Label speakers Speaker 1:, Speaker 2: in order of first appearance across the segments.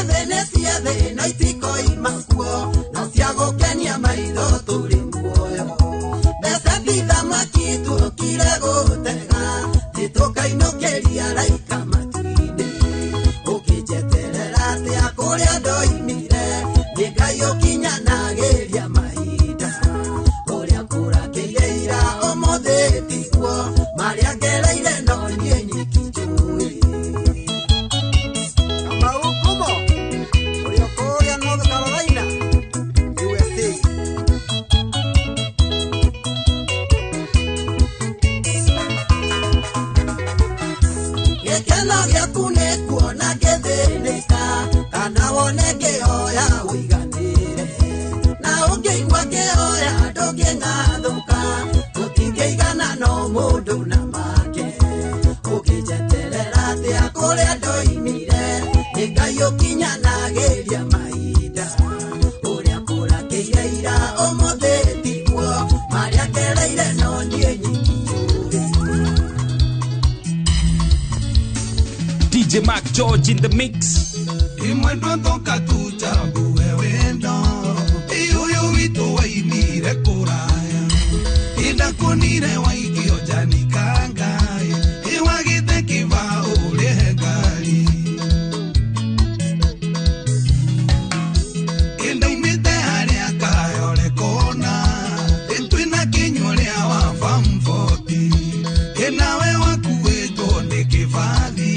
Speaker 1: Venecia de no itiko imakuo no siago Kenya maido tulimbuoyo besa vida makitu kirego tega titoka inokeria laika matwide ukijeterera te akoria doimire nikayo kinyana geria maida oria kura keira omode tikuo maria kereire no nyenyi kijui Maukumo oria koria North Carolina USA Yekena yakune kuona gethenika kana woneke oya wiganire na ungeigwa ke oya ndogengathuka tutingeigana no mundu na make ukijeterera te akuria ndoimire nikayo kinyanageria maida uria kura keira omothe tiguo maria kereire no nyenyi
Speaker 2: DJ Mac George in the mix.
Speaker 3: Imwendo toka tuchabu wewendo Iyuyu wito wa imire kuraya Ida kunire wa ikio jani kangai Iwagite kiva ule hegari Ida umite haria kayole kona Intuina kinyolea wa famfoti Inawe wakuweto ni kifadhi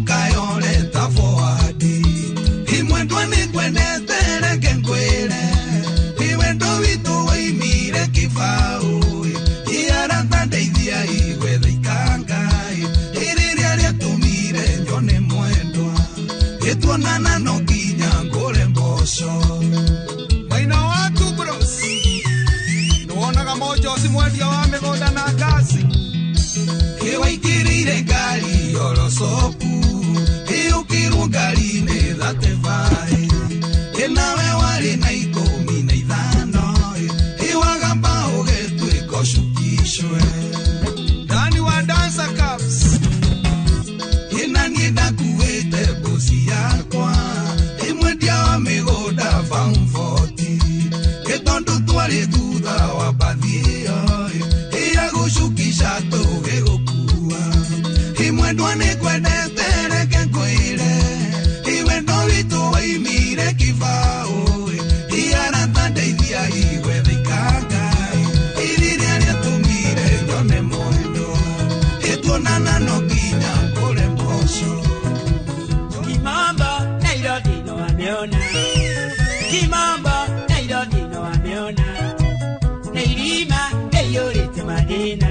Speaker 3: Kayole tafoadi imwendo ni kwenetere kenkwere iwendo vitu waimire kifau iaranta ndeithia igwetha ikangai iriria riatumire njone mwendwa ituonana no nginya ngure mboco maina waku bros nuonaga mojo si mwendia wa migunda na gasi iwaikirire ngari orosoku Iukiru gari ne date vai Enawe wari na ikomi na idhano Iwagamba ogetu ikoshukishwe Dani wa dansa caps Inanieda kuwete busi yakwa Imwedia wa migoda faunfoti Ketondu tuwari duda wa badhio Iagushukisha toge gokua Imwedwa ne kwedete Mire kifao iaranta ndeithia igwetha ikangai iriria riatumire njone mwendo ituonana no nginya ngure mboco
Speaker 4: Kimamba Nairobi no ameona Kimamba Nairobi no ameona Neirima eyorete madina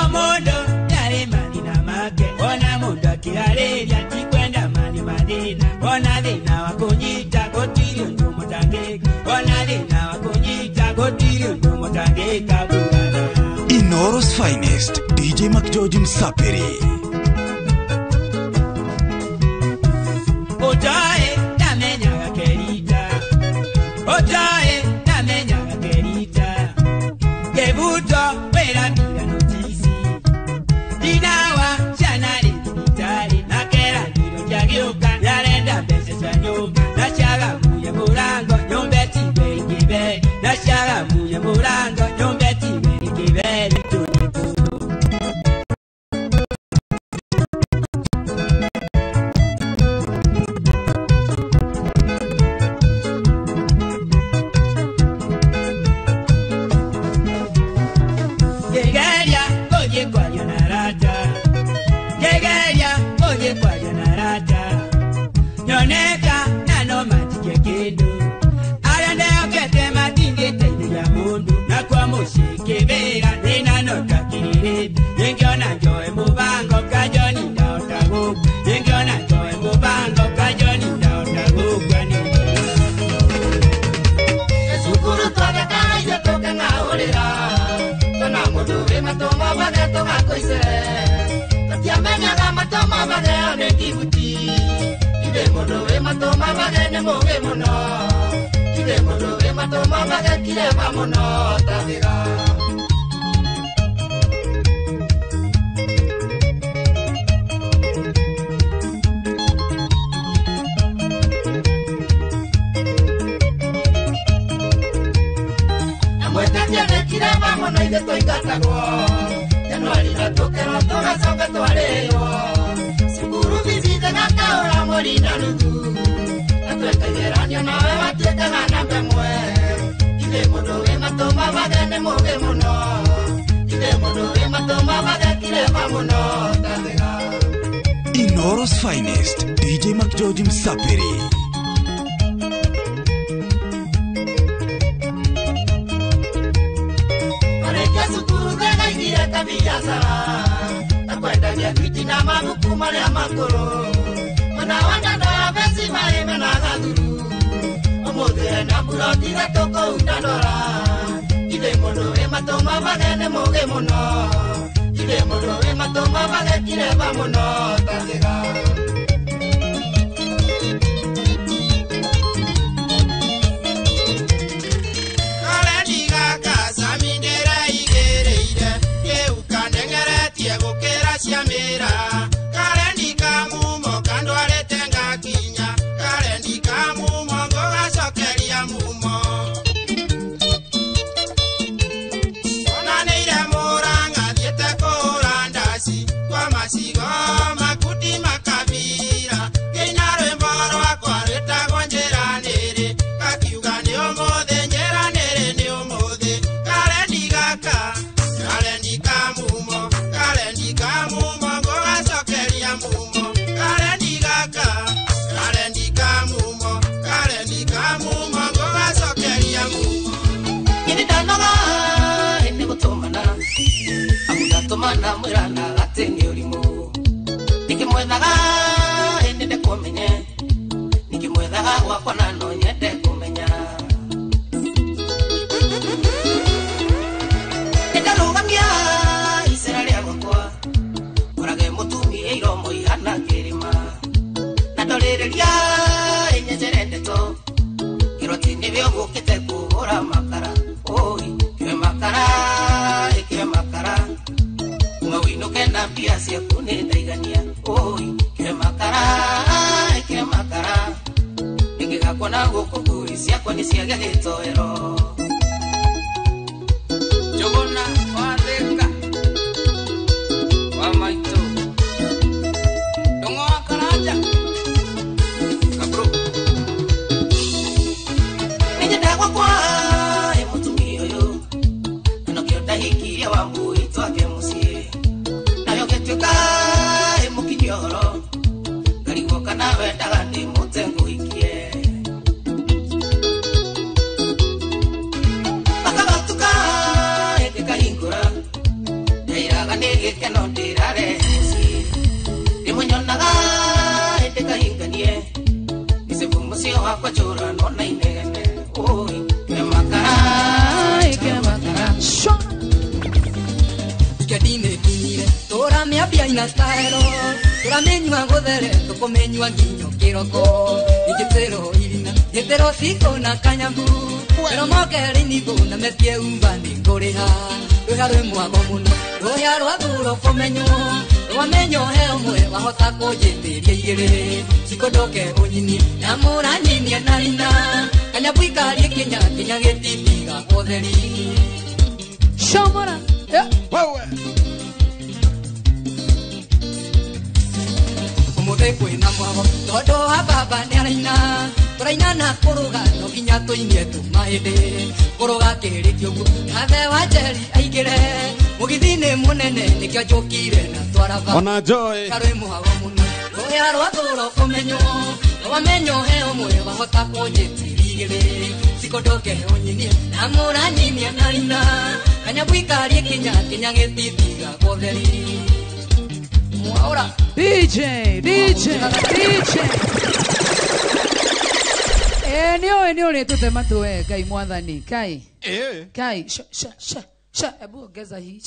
Speaker 4: Omondo yare manina make ona mundo akiareria tikwenda mani madina Ona dina wakunyita kotirio ndumo tangeka Ona dina wakunyita kotirio ndumo tangeka
Speaker 2: Inoro's finest, DJ Mac George Msapiri.
Speaker 4: Otae na menya gakerita Otae na menya gakerita Kebuto wera mira notisi Dinawa chanari nitari Nakera niro jagioka Yarenda bese chanyo Nashaga muye murango Nyombeti bebe Nashaga muye murango Nyombeti bebe Noneka nano matike kendo Arande okete matinge teide ya mundu Na kwa moshike vera nena nota kirire Yengiona joe mubango kajoni na otago Yengiona joe mubango kajoni na otago Kwani Esukuru toga kara yotoka nga olera Tona mudu matoma bageto makoisere Katiamenya ga matoma bageo ne kibuti Ide modo we matoma bagene moge mono Ide modo we matoma bagekire vamono taviga ithe twaingatagwo Januari na tukero tugacoka twarĩo cukuru visite gakaũra mweri na nuthu na twekageranio nawe watuĩkaga namba ĩmwe ithe mũndũ wĩ matũ mabage nĩ mũũgĩ mũno ithe mũndũ wĩ matũ mabage kĩreba mũno tathiga
Speaker 2: Inoro's finest, DJ Mac George Msapiri.
Speaker 4: Mareka sukuru thega igire kabiashara Nakwendagia twiti na mabuku maria makuru Mwana wandando ya besi marime na gathuru Omuthe na buroti gatoko utandora Ithe mundu wĩ matũ mabage nĩ mũũgĩ mũno Ithe mundu wĩ matũ mabage kĩreba mũno tathiga Mira, Karendi kamumo kandwale tenga kinya, Karendi kamumo goga sokeria mumo. Onaneire moranga diete korandasi, kwa masigo makuti makabira, Keinaro emboro akwareta gonjera nere, Kakiuga ni omode nyera nere ni omode, Karendi gaka, Karendi kamumo, Karendi kamumo goga sokeria mumo Karendi gaka Karendi kamumo goga sokeria mumo Ini danoga ini gutumana Amuda tumana mwirana gateni urimo Nikimwethaga ini ndekumenye Nikimwethaga gwakwa nano nyende kumenya Nidarugamia isera ria gwakwa Orage mutumi eiromo ihana kirima Nadorereria enyejerendeto Kirotini vyogukite kuhura makara Oi, kiwe makara Umawinuke na pia siakune daigania Oi, kiwe makara Ningigakwa na gukuguri siakwa nisiaga gitoero Jogona wadeka Wamaito Dongo akaraja Kabro Nijidagwa kwa Emutumi yoyo Anokioda hiki ya wambu itwake musie Nayo ketuka Emukinyoro Galigoka na wendaga ni mutengu hikie Bakabatuka Ekeka hingura Dairaga nege no dirare si Imunyonaga eteka hinganie Nisebumu sio hapa chora no na inene Oi kemakara
Speaker 5: Shwa Kadine kinire Tora me apia ina style Tora menywa godere Toko menywa ginyo kiroko Ikitero irina Yetero siko na kanyambu Pero mokeri nigo na metie umbani ngoreha Rũha rwĩ mwago mũno rũhĩa rwa thuro kũmenywo rwamenyo he ũmwe wahota kũnjĩtĩria igĩrĩ cikondoke ũnyini na mũranyinie na rina kanyambu ikarie kinya gĩtitiga ũtheri Shomora ũmũthĩ kwĩna mwago tondũ wa baba nĩ araina tũraina na kũrũga no nginya tũinie tũmahĩndĩ kũrũga kĩrĩkio ũguo nathe wa njeri aingĩre mũgithi nĩ mũnene nĩkĩo njũkire na twaraba
Speaker 6: Ona Joy
Speaker 5: karwĩ mũhago mũno rũhĩa rwa thũro kũmenywo rwamenyo he ũmwe wahota kũnjĩtĩria igĩrĩ cikondoke ũnyinie na mũranyinie na rina kanyambu ikarie kinya gĩtitiga ũtheri Mwaura DJ Eneo ni tutema tuwe Kai mwathani Kai Ebu ongeza hii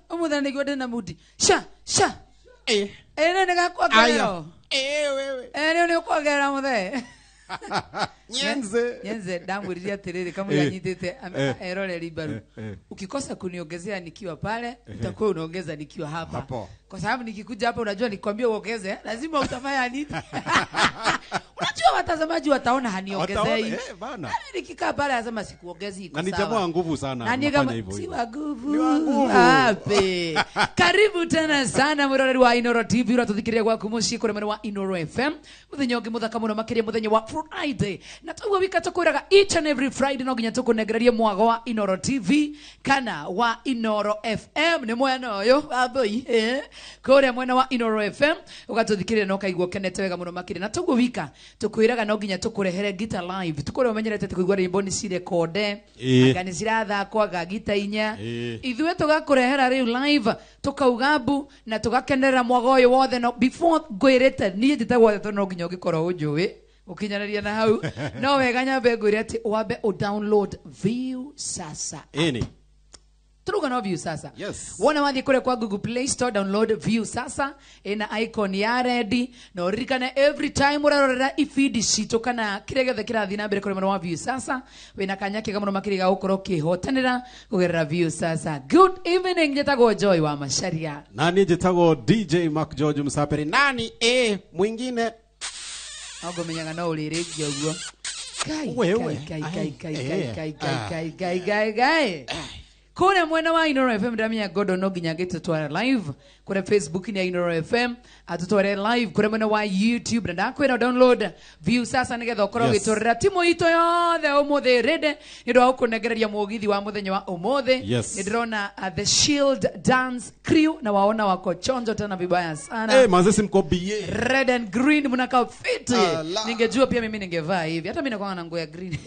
Speaker 5: Umudhani kwa na mudi Nene gakwa gerero wewe Eneo ni kwa gerero muthe Nyenze ndamwiriria tiriri kama yanyitete erore libaru. Ukikosa kuniongezea nikiwa pale, utakuwa unaongeza nikiwa hapa. Kwa sababu nikikuja hapa unajua nikwambia uongeze, lazima utafanya nini? Unajua watazamaji wataona haniongezei. Bana. Nikikaa pale lazima sikuongezi iko sawa.
Speaker 6: Na ni jamaa nguvu sana.
Speaker 5: Na ni kama si wa nguvu. Ape. Karibu tena sana muroreri wa Inoro TV uratuthikiria gwaku muci kuri mwene wa Inoro FM. Muthenya ungi muthaka muno makiria muthenya wa Friday. Na tuwa wika tukwiraga each and every Friday no ginya tukunegeraria mwago wa Inoro TV kana wa Inoro FM. Ni mwena uyu aboi kore mwena wa Inoro FM ugatuthikiria no kaigwo kenete wega muno makiria. Na tuwa wika tukwiraga no ginya tukurehere guitar live. Tukore umenyerete kuigwa rimbo ni cire kode agani ciratha kwa gagita inya ithuĩ tugakurehera riu live tukaugabu na tugakenerera mwago uyu wothe no before ngwirite nie njitagwo to no nginya ngikorwo unjui ukinyanaria na hau no wega nyambe ngwire ati wambe o download View Sasa Turuga no View Sasa.
Speaker 6: Yes.
Speaker 5: Wana wathi kule kwa Google Play Store download View Sasa ina icon ya red no rikane every time urarorera ifeed cito kana kiregethe kirathi na mbere kule mwana wa View Sasa wina kanyake kama makiriga ukoro kihotanira kugerera View Sasa. Good evening njetago Joy wa Masharia.
Speaker 6: Nani njetago DJ Mark George Msaperi. Nani mwingine
Speaker 5: ago menyaga no ulirigio guo. Kai. Kune mwena wa Inoro FM ndamya godo no ginya gitutwara live kune Facebook ni Inoro FM atutware live kune mwena wa YouTube ndakwira download View Sasa nigetha ukoro gitorera timo ito yothe umuthe rede nindo ukunegereria mugithi wa muthenya wa umuthe ndirona the Shield Dance Crew na waona wako chonjo tena vibaya sana
Speaker 6: mazesi mko bie
Speaker 5: red and green mnaka fit ningejua pia mimi ningevaa hivi hata mimi nakuwa na nguo ya green.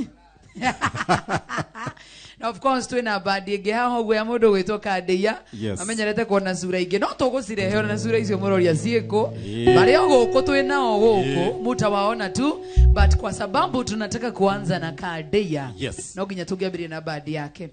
Speaker 5: Now of course twina badi ge haho gwe mundu gwitoka ndeia amenyerete kuona sura ingi no tugucirehe na sura icio muroria cieko bali oguko twina oguko mutawaona tu but kwa sababu tunataka kuanza na kadeia no ginya tugiambirie na badi yake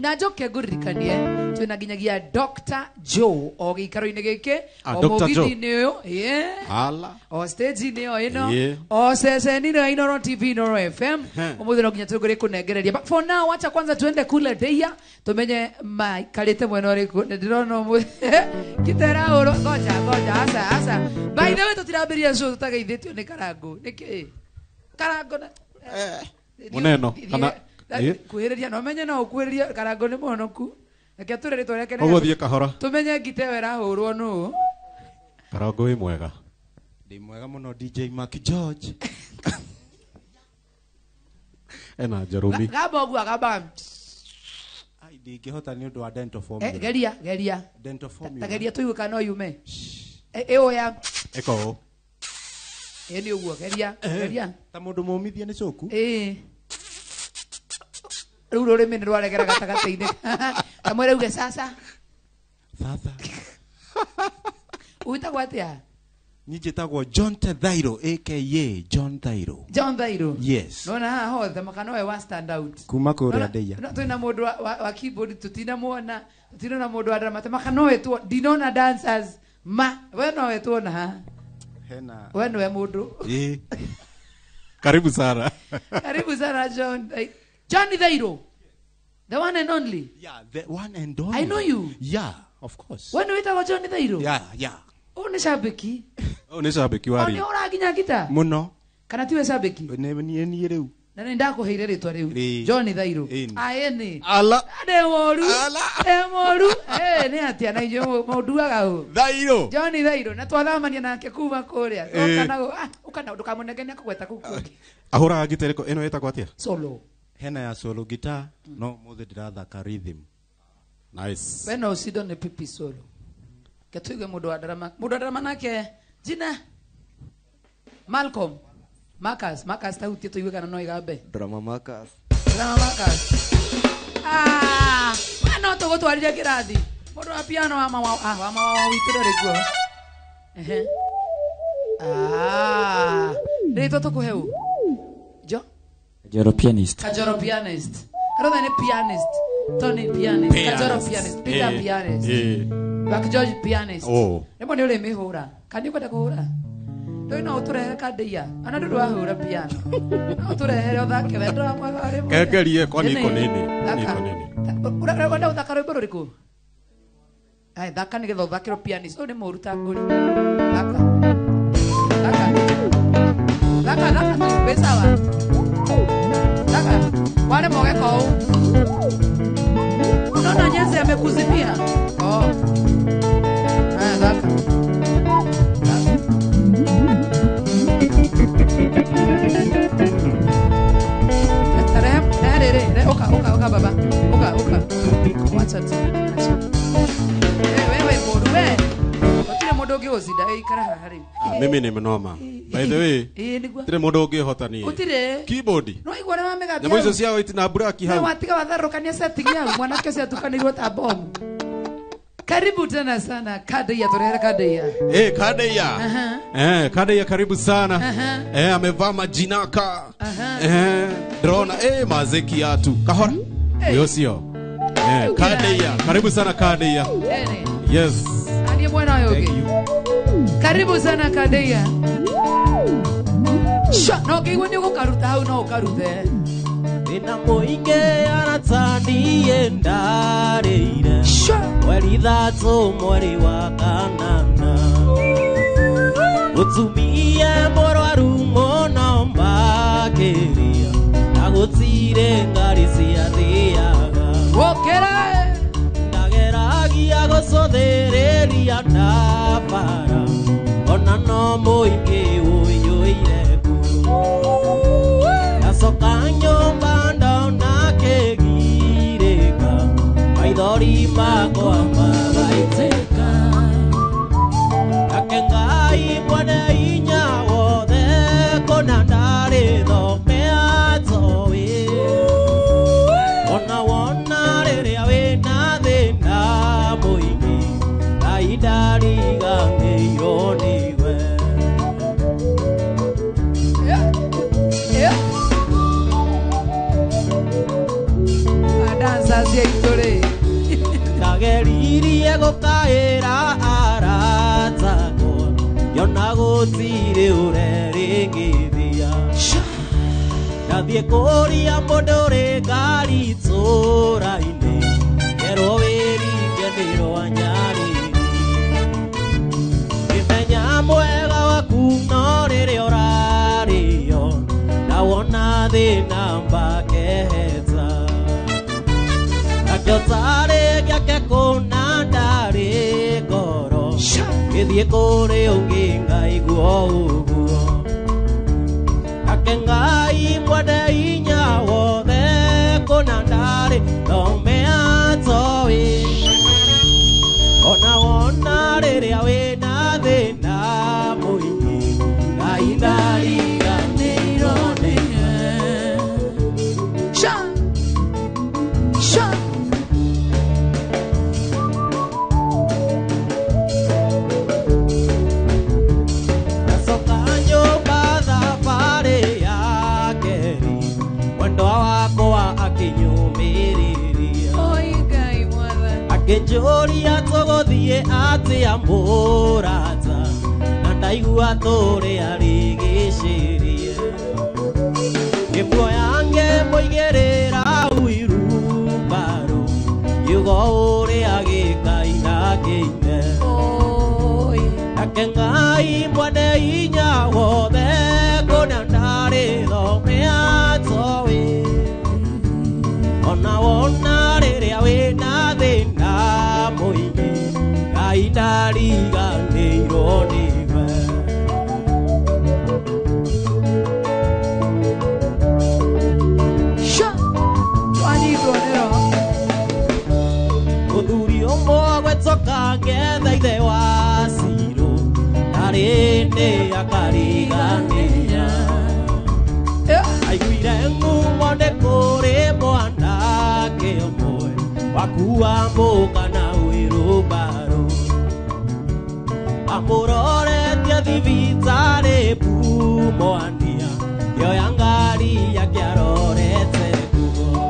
Speaker 5: na joke guririkanie twina ginyagia Dr. Joe ogikaro-ini gike o mugithi-ini uyu hala o stage-ini ino o ceceni no Inoro TV Inoro FM umuthi no ginya tugire kunengereria but for now acha kwanza tuende kule deia tumenye maikarite mwena riku ndirona mwe kitera oro goja asa by the way tutirabiria show tutageithitio ni Karango niki Karango na
Speaker 6: muneno kana
Speaker 5: kuhereria no menye no kuhereria Karango ni monoku reke turere twereke
Speaker 6: ne uguthie kahora
Speaker 5: tumenye ngitewe rahurwo no
Speaker 6: Karango wi mwega
Speaker 7: ndi mwega muno DJ Mark George
Speaker 6: ena Jerumi
Speaker 5: gaba
Speaker 7: ndingihota ni undu wa dental formula
Speaker 5: geria
Speaker 7: dental formula
Speaker 5: geria tuiwe kana yume oya
Speaker 6: eko
Speaker 5: ni uguo geria
Speaker 7: ta mundu mumithie ni coku
Speaker 5: riu rurimi ni rwaregera gatagati-ini kamwere uge sasa uitagwo atia
Speaker 7: njitagwo John Thairo aka John Thairo yes
Speaker 5: nona haha hothe makano we wa stand out
Speaker 7: kuma kuria ndeia
Speaker 5: no twina mundu wa keyboard tutina muona tutina mundu wa drama makano we tu dinona dancers we no we tuona ha
Speaker 7: hena
Speaker 5: we no we mundu
Speaker 6: karibu sana
Speaker 5: John Thairo the one and only
Speaker 7: the one and only
Speaker 5: I know you
Speaker 7: of course
Speaker 5: when we talk John Thairo One shabiki.
Speaker 6: One shabiki wari.
Speaker 5: One ora ginya gita.
Speaker 7: Muno.
Speaker 5: Kana tiwe shabiki.
Speaker 7: Ni riu.
Speaker 5: Na nenda kuheire ritwa riu. John Thairo. Aeni.
Speaker 6: Ala.
Speaker 5: Ade moru. Ni atia na ijo maunduaga u.
Speaker 6: Thairo.
Speaker 5: John Thairo na twathamania nake kuma kuria. Ukana ndukamunegenia kugweta kuku.
Speaker 6: Ahura gita riko eno etagwo atia?
Speaker 5: Solo.
Speaker 7: Hena ya solo guitar no muthe ndirathaka rhythm.
Speaker 6: Nice.
Speaker 5: When I sit on the pipi solo. Ketuige mundu wa drama nake jina Malcolm Marcus tahutie tuiwe kana no igabe
Speaker 7: Drama Marcus
Speaker 5: wana to gutwarire kirathi mundu wa piano wa mama witure riguo rito tukuheu
Speaker 8: Kajoro pianist
Speaker 5: Karotha ni pianist Tony pianist Kajoro pianist Peter pianist Mark George pianist Nemo ni ule mihura Kandi kwenda kuhura
Speaker 8: Ndoi no uturehe kandia. Ana ndu wahura piano. No uturehe uthake wendra mwagare.
Speaker 6: Kengerie koni konini.
Speaker 8: Wenda uthaka rwimbo ruriku? Ai thaka nigetha uthakirwo pianist. Uyu ni muruta nguri. Thaka pesa wa. Thaka wale moge kou. Unaona Nyenzi amekuzimia? Oh. Haya thaka. Oka baba. Oka. Wacha tu. Wewe wewe. Otile modo giozida ikara hari.
Speaker 6: Mimi ni mnoma. By the way, tire modo gihota ni.
Speaker 8: Utire
Speaker 6: keyboard.
Speaker 8: No igore wa mega.
Speaker 6: Nyamo icio cia itina braki hau.
Speaker 8: Watiga watharukania setting yangu mwanake cia tukanirwo ta bomb. Karibu tena sana Kadeya, turehere Kadeya.
Speaker 6: Kadeya. Kadeya karibu sana. Amevaa majinaka. Drona mazeki yatu. Kahora. Hiyo sio. Kadeya, karibu sana Kadeya. Yes.
Speaker 8: Ani mwana yoge. Karibu sana Kadeya. No kigonye gukaruta hau no ukarute.
Speaker 9: Ina moinge aratani endareire Mweri thatu mweri wa kanana Utumie morwaru mono makiria Na gutire ngari cia thiaga
Speaker 8: Wokere
Speaker 9: Ndageragia gucothereria na bara Ona no moinge uyuire Nasoka nyumba ndona kegirika Maithori makwa magaitĩka Nake Ngai mwene hinya wothe Kũna ndarĩ thomea toĩ Ona wona rĩrĩa wĩna thĩna mũingĩ Ngai ndariganĩirwo nĩwe
Speaker 8: Dansasia itore
Speaker 9: Ndageririe gukaĩra aratagwo Yona gũtirĩ ũrerĩngithia Ndathiĩ kũria mũndũ ũrĩ ngari itũũra-inĩ Ngerwo wĩringe nĩ rwa nyarĩrĩ Ngĩmenya mwega waku no rĩrĩa ũrarĩo Na wona thĩna mbakeheta Akiotare gyake kuna ndari ngoro Githie kuri ungi Ngai guo uguo Ake Ngai mwene hinya wothe kuna ndari thomea toĩ Ona wona rĩrĩa wĩna thĩna mũingĩ Ngai ndariganĩirwo nĩwe Akĩnjũria tũgũthiĩ atĩa mũrata Na ndaigua tũrĩa rigĩcĩrie Ngĩmuoya ngĩmũigĩrĩra wheelbarrow Kiugo ũrĩa gĩkaina kĩine Nake Ngai mwene hinya wothe Kũna ndarĩ thomea toĩ Ona wona rĩrĩa wĩna thĩna mũingĩ Ngai ndariganĩirwo nĩwe Mũthuri ũmwe gwetoka ngetha ithe wa Sirũ Narĩ nĩ akariganĩra Aiguire ngumo nĩ kũrĩ mwanake ũmwe Wakua mũka na wheelbarrow Amũroretie thibitarĩ Pumwania Kĩoya ngari yake arorete kuo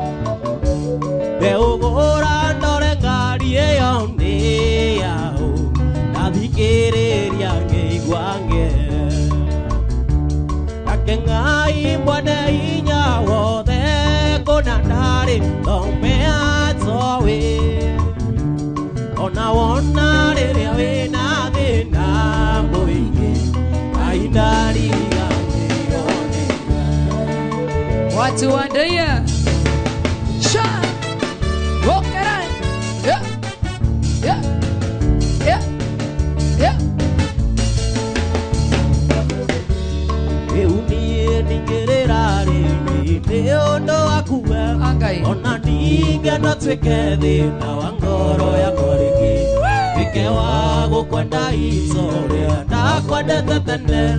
Speaker 9: Mbeũgũra ndore ngari ĩyo nĩ yaũ Ndathikĩrĩria ngĩigua ngere ene inya wothe kona ndari thomea towe ona wona riria wina thina muingi aindari gangirone
Speaker 8: watu wa Ndeia sha wokera yeah yeah yeah yeah
Speaker 9: eunie ningerera rimi ondo akuwe ona ninge no tweke thina wa ngoro ya koriki wike wa gukwenda isoria ndakwendete tene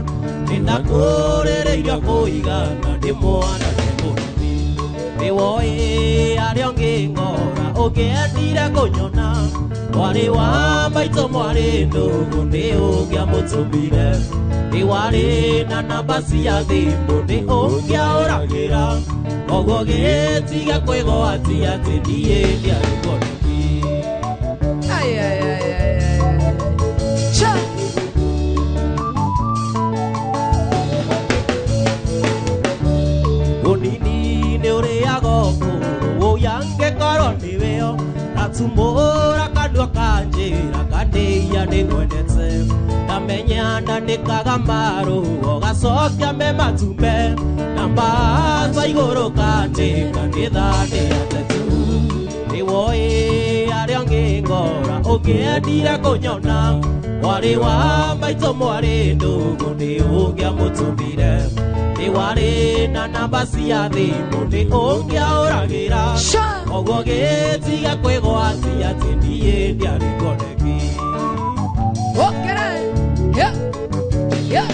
Speaker 9: ninakurereirio kuigana ndi mwana ndimuni ndiwoi aria ngingora ungiendire kunyona wari wa maito mwari ndugu ndi ungiamutumire ndiwari na namba cia thimu ndi ungiauragira koguo gitiga kwigwatia ati ndie ndiari koneki
Speaker 8: ay ay ay cha
Speaker 9: unini ni uriago kuru uyange koro niweo natumura kanua kanjira kandeia ningwendete kamenya ndandikaga maru ugacokia me matume na mbaca iguru kandika ngithandi atetu niwoi aria ngingora ungiendire kunyona wari wa maito mwari ndugu ndi ungiamutumire niwari na namba cia thimu ndi ungiauragira koguo gitiga kwigwatia ati ndie ndiari koneki
Speaker 8: okera yeah yeah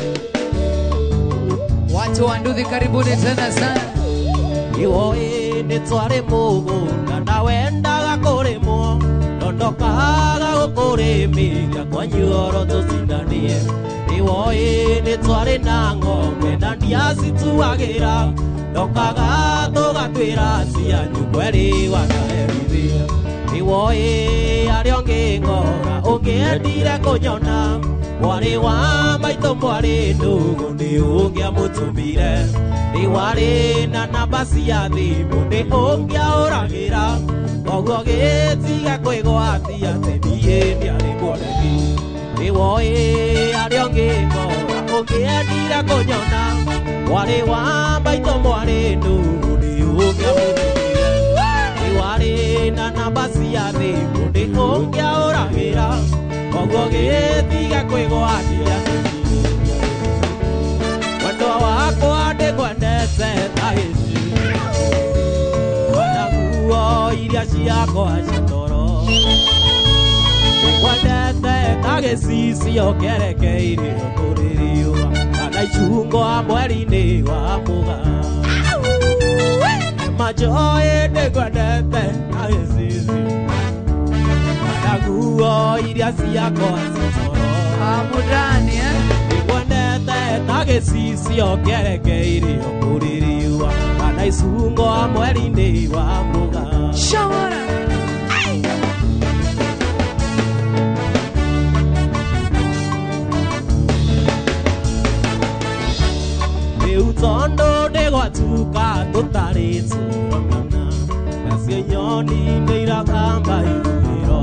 Speaker 8: watu wa Nduthi karibuni tena sana
Speaker 9: iwoi nitwari mugunda na wendaga kurimwo ndondokaga gukurimiria kwa nyuoro tucindanie iwoi nitwari na ng'ombe na ndiacituagira ndokaga tugatwira cianyu kweri wanaerithia iwoi aria nging'ora ungiendire kunyona wari wa maito mwari ndugu ndi ungiamutumire ndiwari na namba cia thimu ndi ungiauragira koguo gitiga kwigwatia ati ndie ndiari mwoneki ndiwoi aria nging'ora ungiendire kunyona wari wa maito mwari ndugu ndi ungiamutumire ndiwari na namba cia thimu ndi ungiauragira koguo gitiga kwigwatia wendo wakwa ndikwendete ta gĩci wanaguo iria ciakwa cia toro ndikwendete ta gĩcicio kĩrekeire kũrĩ riũa kana icungwa mweri-inĩ wa mũgaa majoĩ ndikwendete ta gĩcicio wanaguo iria ciakwa cia toro
Speaker 8: amudani
Speaker 9: ndikwendete ta gĩcicio kĩrekeire kũrĩ riũa kana icungwa mweri-inĩ wa mũgaa
Speaker 8: shawara
Speaker 9: rĩu tondũ ndĩgwatuka tũtarĩ tuonana nacio nyoni nĩirakamba ithũĩro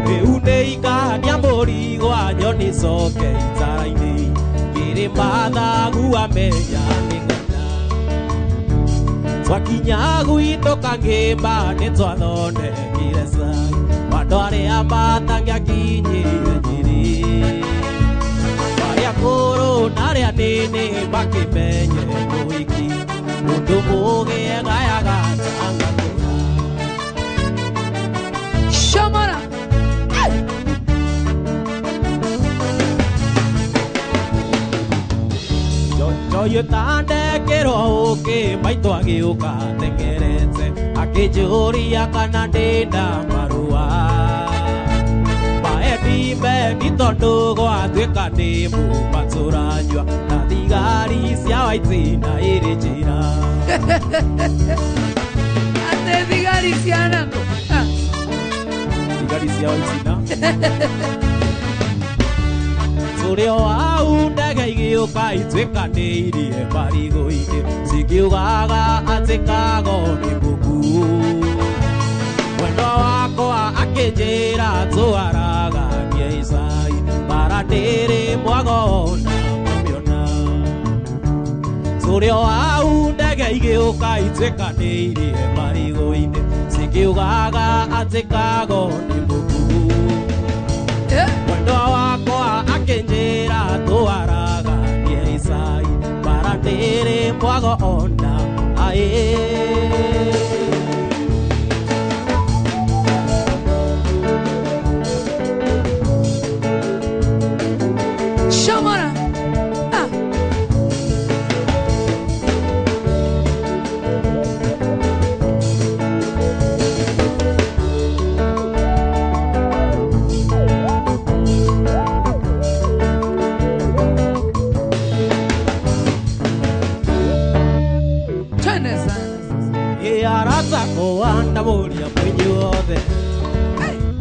Speaker 9: rĩu nĩikania mũrigo nyoni coke itara-inĩ kĩrĩma thagua menya nĩng'ana twakinya gwitũ kangĩmba nĩtwathondekire cai andũ arĩa matangĩakinyĩire Nyĩrĩ arĩa akũrũ na arĩa anini makĩmenye mũhiki mũndũ mũgĩegayaga tangakũra
Speaker 8: shamara
Speaker 9: Joyo tandekĩrwo ũkĩ maitũ agĩũka tengerete akĩnjũria kana ndĩna marũa maendimbendi tondũ gwatuĩka nĩ mũma tũranyua na thigari cia Waitina ĩrĩ njĩra
Speaker 8: ate thigari cia nango
Speaker 9: thigari cia Waitina tũrĩ o hau ndege igĩũka itwĩkanĩirie marigũ-inĩ cikiugaga atĩ kago nĩ mũku mwendwa wakwa akĩnjĩra twaraganie Isai bara ndĩrĩ mwagona mĩona tũrĩ o hau ndege igĩũka itwĩkanĩirie marigũ-inĩ cikiugaga atĩ kago nĩ mũku mwendwa wakwa akĩnjĩra twaraganie Isai bara ndĩrĩ mwagona
Speaker 8: Shamara.
Speaker 9: Arata muria mwenyeothe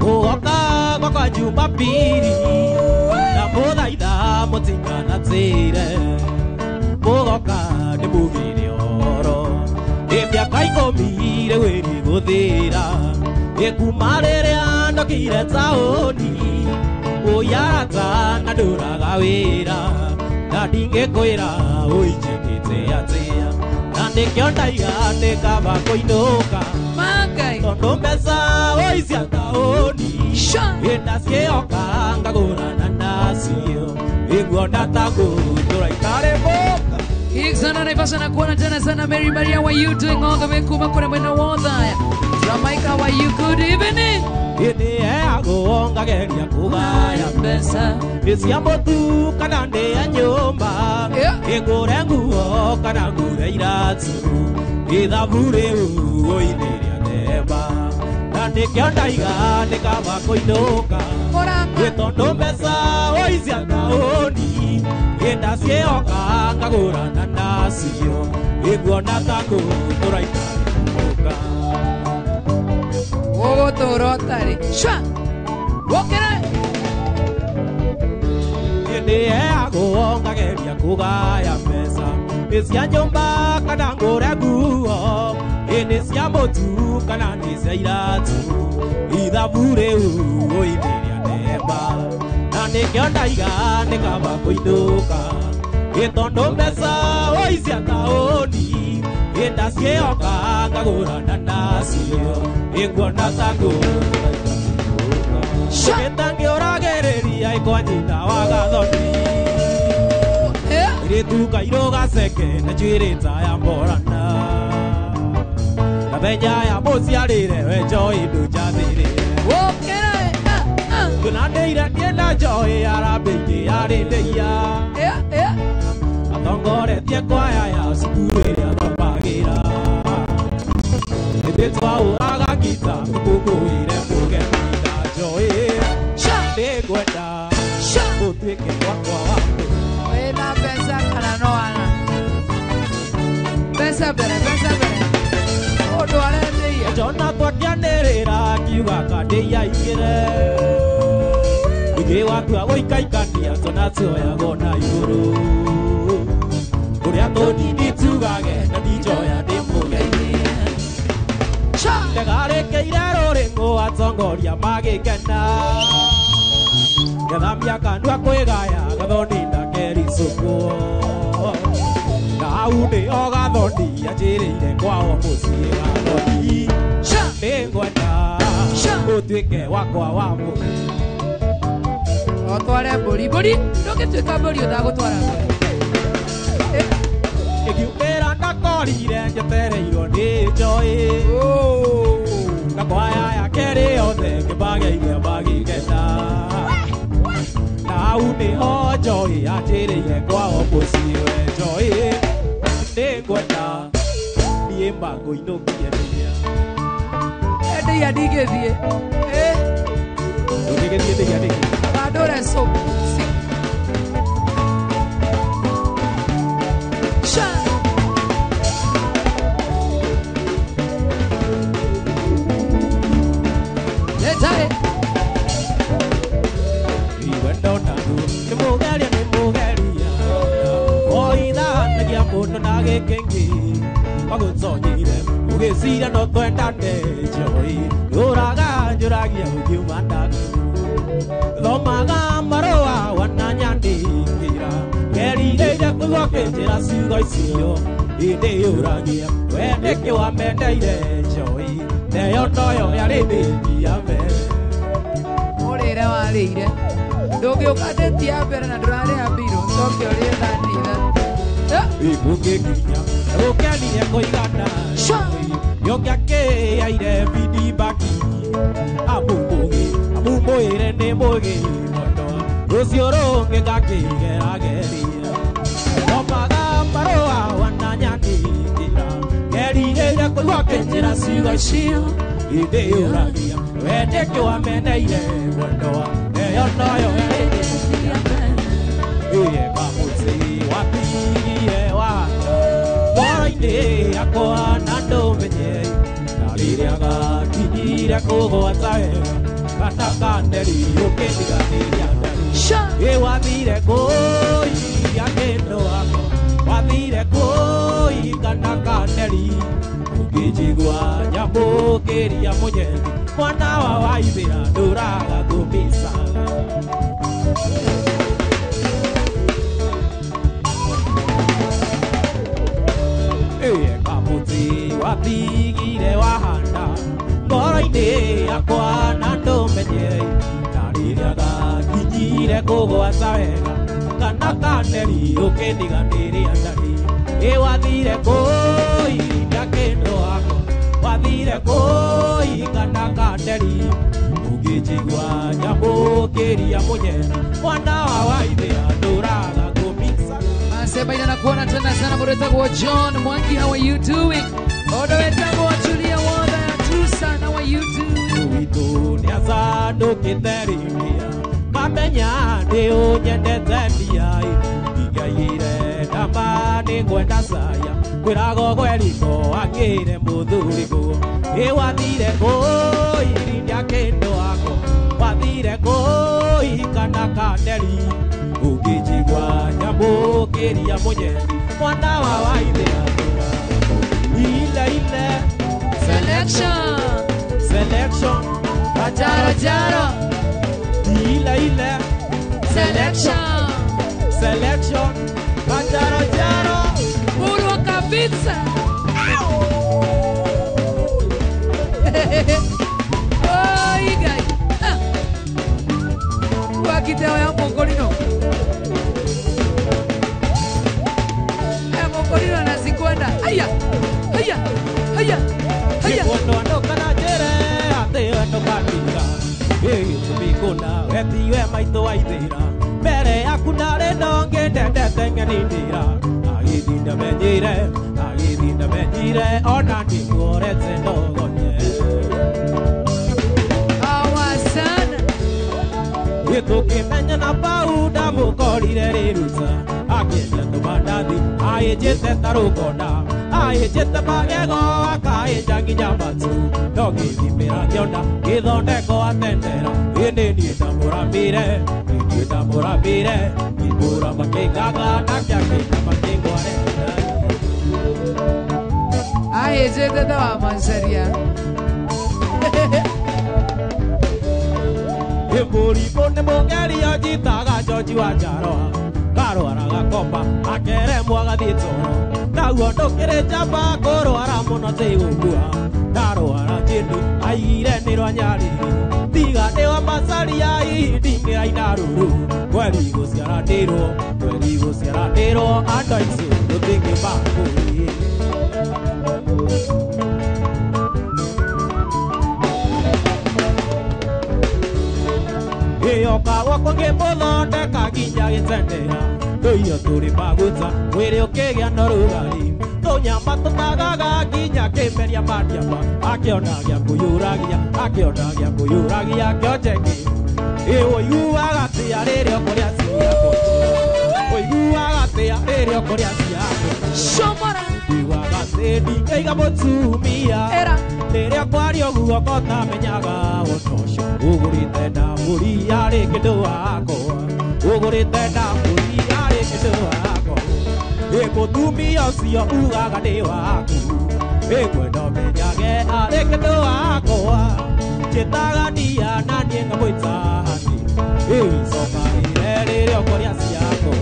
Speaker 9: Ugoka kwa Jumapili na muthaitha mutinganatire Ugoka ni mugire oro Mĩaka 10 rĩu ĩrĩgũthira Kuma rĩrĩa ndokire taũni Ũyarata na ndũraga wĩra Na ndingĩkwĩra ũinjĩkĩte atĩa Na nĩkĩo ndaiga ndĩkamba kũinũka Tondũ mbeca ũicia taũni Hĩndĩ ciĩyoka ngagũrana nacio Ĩguona ta ngũtũra itarĩ mũka
Speaker 8: Sana naipasa na kuona tena sana. Mary Maria, what you doing all the way kuma kuna mwena wotha Jamaica, what you good evening
Speaker 9: Hĩndĩ ya gũongageria kũgaya mbeca Nĩcia mũtu kana nĩ ya nyũmba Ngũre nguo kana ngũre iratũ Ithabu rĩu ũinĩ rĩa themba Na nĩkĩo ndaiga ndĩkamba kũinũka Tondũ mbeca ũicia taũni Hĩndĩ ciĩyoka ngagũrana nacio Ĩguona ta ngũtũra itarĩ mũka
Speaker 8: Gũgũtũra ũtarĩ Shwa Wokere
Speaker 9: Hĩndĩ ya gũongageria kũgaya mbeca Nĩcia nyũmba kana ngũre nguo Nĩ cia mũtu kana nĩ cia iratũ Ithabu rĩu ũinĩ rĩa themba Na nĩkĩo ndaiga ndĩkamba kũinũka Tondũ mbeca ũicia taũni Hĩndĩ ciĩyoka ngagũrana nacio Ĩguona ta ngũtũra Gĩtangĩũragĩrĩria ĩkwanyita wa gathoni Ĩrĩtu kairũ gaceke na njuĩrĩ ta ya mborana Nathenya ya mũciarĩre we njoĩ ndũnjathĩrĩre Tũnanĩire ndienda njoĩ arambĩinĩ yarĩndĩia Atongoretie kwaya ya cukuru ĩrĩa thomagĩra Hĩndĩ twaũraga ngita tũkũngũĩre mũgeni na njoĩ Nĩngwenda ũtuĩke wakwa waku
Speaker 8: Wĩna mbeca kana no ana Mbeca mbere Ũndũ arendĩia
Speaker 9: Njona twakĩanĩrĩra kiuga kandĩia igĩre Ingĩ watua gũikaikania tũnatuoyagwo na igũrũ Ũrĩa tũnini tugage na ndinjoya ndĩ mũgeni Ndegarĩkĩire rũrĩng'ũ atongoria magĩkena Gethamia kandua kwĩgaya gathoni ndakericũkwo Na hau nĩho gathoni anjĩrĩire kwao mũciĩ gathoni Nĩngwenda ũtuĩke wakwa wa mũgeni
Speaker 8: Otware mbũri ndũngĩtuĩka mbũri ũtagũtwara mbũri
Speaker 9: Ĩkiumĩra ndakorire njetereirwo nĩ njoĩ Na kwaya ya kerĩ yothe ngĩmbageire magĩkena Na hau nĩho njoĩ anjĩrĩire kwao mũciĩ we njoĩ Nĩngwenda niĩ mangũinũkie ndĩia
Speaker 8: Ndĩia ndingĩthiĩ
Speaker 9: Ndũngĩgĩthiĩ ndĩia nĩkĩ
Speaker 8: Bandũre soap
Speaker 9: Iwe ndona tu nĩ mũgeria Twecira no twendane joy Uraga njuragia ukiumanaga Thomaga marũa wananyandĩkĩra Ngerirĩire kũgokĩnjĩra ciugo icio Hĩndĩ ũragia we nĩkĩ wamendeire joy Neyo noyo yarĩ ndĩngia mbere
Speaker 8: Mũrĩre warĩire ndũngĩũka ndĩtia mbere na ndũrarĩha mbirũ coke ũrĩe thani
Speaker 9: Mũngĩkinya ũkenire kũigana Yongĩakĩaire bidi baki Amumũĩre nĩ mũgĩ moto Rũciũ rũngĩ ngakĩgerageria Thomaga marũa wananyandĩkĩra Ngerirĩire kũigokĩnjĩra ciugo icio Hĩndĩ ũragia we nĩkĩ wameneire mwendwa Neyo noyo yarĩndĩria Iye kamũtĩ watigire wanda Ngoro-inĩ yakwa na ndũmenye Na rĩrĩa gakinyire kũgwata wega Kana kaneri ũkĩndiganĩria ndari Wathire kũi akĩndũ wako Wathire kũi kana kaneri Ũngĩnjigua nyamũkĩria mũnyeni Mwana wa Waithĩra ndũraga kũmicaga Kamuti wathigire wahanda Ngoro-inĩ yakwa na ndũmenye Na rĩrĩa gakinyire kũgwata wega Kana kaneri ũkĩndiganĩria ndari Wathire kũi akĩndũ wako Wathire kũi kana kaneri Ũngĩnjigua nyamũkĩria mũnyeni Mwana wa Waithĩra ndũraga kũmicaga
Speaker 8: Sema ina nakuona tena sana Mretagwo John Mwangi, how are you doing? Odo wetagwo Julia Wanda ya Tucson, how are you doing?
Speaker 9: Witu ni azado kiterimia Kamenya ni unyendete ndiai Igaire damani kwenda saya Kwirago kweriko akire muthuriko Wathire kũi ndia kĩndũ wako Wathire kũi kana kaneri Ũngĩnjigua nyamũkĩria mũnyeni Mwana wa Waithĩra Ile
Speaker 8: Selection
Speaker 9: Selection
Speaker 8: Jaro Jaro
Speaker 9: Ile
Speaker 8: Selection
Speaker 9: Selection Jaro Jaro
Speaker 8: Puro kabisa Oh, igai Wakiteo ya mokorino Mokorino anazikwenda Aya, aya, aya, aya
Speaker 9: Kondo andokana jere Ate andokandika Tumikuna Wetiwe maito Waithĩra Mbere yaku narĩ nonge ndendete ngenindĩra Agĩthinda menyire Agĩthinda menyire Ona ndĩkuorete ndogonye
Speaker 8: Awasana
Speaker 9: Gĩtũkĩmenya na bau ndamũkorire rĩruta Akĩenja tũmandathi Ahĩnjĩte ta rũkonda Ahĩnjĩte magego Akahĩnja nginya matu No gĩthimĩra ngĩona Gĩthondeko atendera Ĩndĩ niĩ ndamũramire Niĩ ndamũramire Ngĩmbũra makĩngaga Na kĩakĩnga makĩngware
Speaker 8: Ahĩnjĩte ta wa Mansaria
Speaker 9: Mũrimũ nĩ mũgeria njitaga George wa Njaroa Karwara gakomba akeremwo agathiĩ toro Naguo ndũkĩrĩ njamba kũrwara mũno tigũkua Ndarwara kĩndũ aigire nĩ rwanyarĩrĩ Tiga nĩ wa Macharia ndingĩraina rũrũ Kweri gũciaranĩrwo andũ aitũ tũtingĩmakũĩ Ĩyoka gwakwa ngĩmũthondeka nginya gĩtendera Tũirio tũrĩ maguta mwĩrĩ ũkĩgĩa na rugarĩ Tũnyama tũtagaga nginya kĩmeria mandiama Akĩona gĩa kũiyũragia kĩonjeki Ũiguaga atĩa rĩrĩa ũkũrĩa ciako Ũiguaga atĩa rĩrĩa ũkũrĩa ciako
Speaker 8: Shomara
Speaker 9: Ũiguaga atĩ ndingĩiga mũtumia Rĩrĩa kwaria ũguo kotamenyaga ũndũ ũcio Ũgũrĩte ndambũri yarĩ kĩndũ wakwa Ũgũrĩte ndambũri yarĩ kĩndũ wakwa Mũtumia ũcio ugaga nĩ waku Kwenda ũmenyage arä kä ndå wakwa njä taga ndia na niä ngamwätani ä cokagä re rä rä okoria ciakwa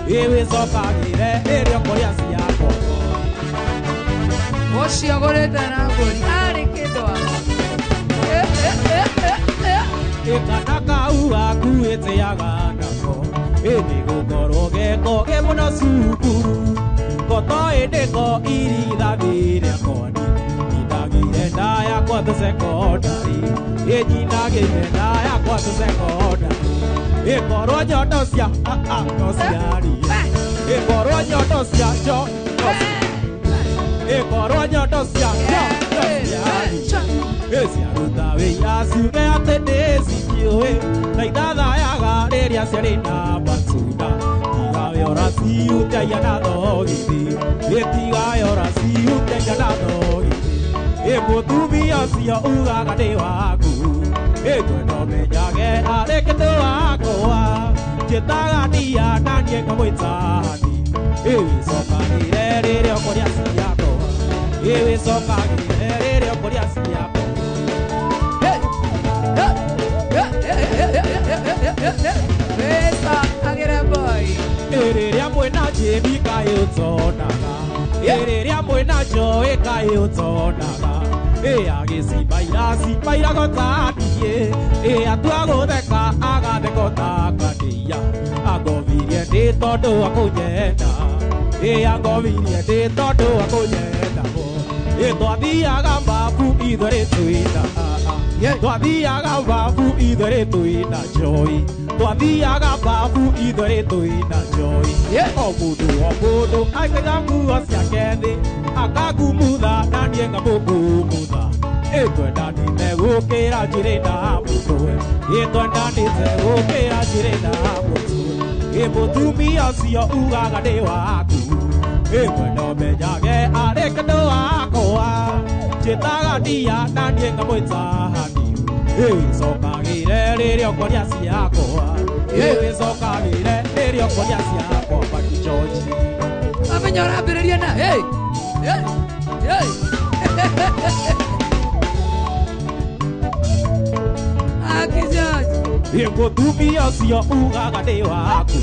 Speaker 9: ä cokagä re rä rä okoria ciakwa
Speaker 8: Ũcio ũgũrĩte na mbũri arĩ kĩndũ
Speaker 9: kana kau gaku ĩtĩaga nako nĩ gũkorwo geko gĩ mũno cukuru koto ĩndĩko irithathi rĩakwa nyinagĩire nda yakwa thũ sekondari nyinagĩire nda yakwa thũ sekondari ĩkorwo nyondo cia no ciarie ĩkorwo nyondo cia ĩkorwo nyondo cia ciaruta wĩra ciuge atĩ nĩcikĩũĩ na ithathayaga rĩrĩa ciarĩ na matunda tigayora ciutaia na thogithi ĩtigayora ciutaia na thogithi mũtumia ũcio ugaga nĩ waku ngwenda ũmenyage arĩ kĩndũ wakwa njĩtaga ndia na niĩ ngamwĩtani wĩcokagĩre rĩrĩa ũkoria ciakwa wĩcokagĩre rĩrĩa ũkoria ciakwa rĩrĩa mwĩna njĩmi kaĩ ũtonaga rĩrĩa mwĩna njoĩ kaĩ ũtonaga agĩcimbaira gotaniĩ atua gũtheka agatheka takania angovirie ndĩ tondũ akũnyenda angovirie ndĩ tondũ akũnyenda twathiaga mbabu ithuĩ twĩna twathiaga mbabu ithuĩ twĩna njoi twathiaga mbabu ithuĩ twĩna njoi o mũndũ aikaiga nguo ciake thĩ akangumutha na niĩ ngamũkumutha twendanĩte gũkĩra njĩrĩ na mũtwe twendanĩte gũkĩra njĩrĩ na mũtwe mũtumia ũcio ugaga nĩ waku mwenda ũmenyage arĩ kĩndũ wakwa njĩtaga ndia na niĩ ngamwĩtani wĩcokagĩre rĩrĩa ũkoria ciakwa wĩcokagĩre rĩrĩa ũkoria ciakwa Maki George
Speaker 8: amenya ũrambĩrĩria na
Speaker 9: mũtumia ũcio ugaga nĩ waku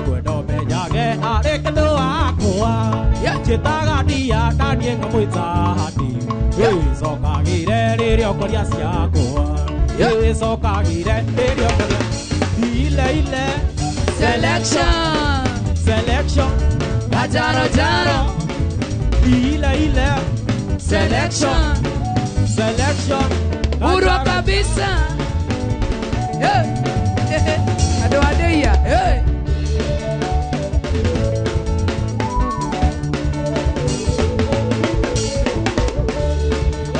Speaker 9: ngwenda ũmenyage arĩ kĩndũ wakwa njĩtaga ndia na niĩ ngamwĩtani wĩcokagĩre rĩrĩa ũkoria ciakwa wĩcokagĩre rĩrĩa ũkoria ile selection
Speaker 8: Jaro
Speaker 9: ile selection
Speaker 8: Urwa kabisa Ado adeya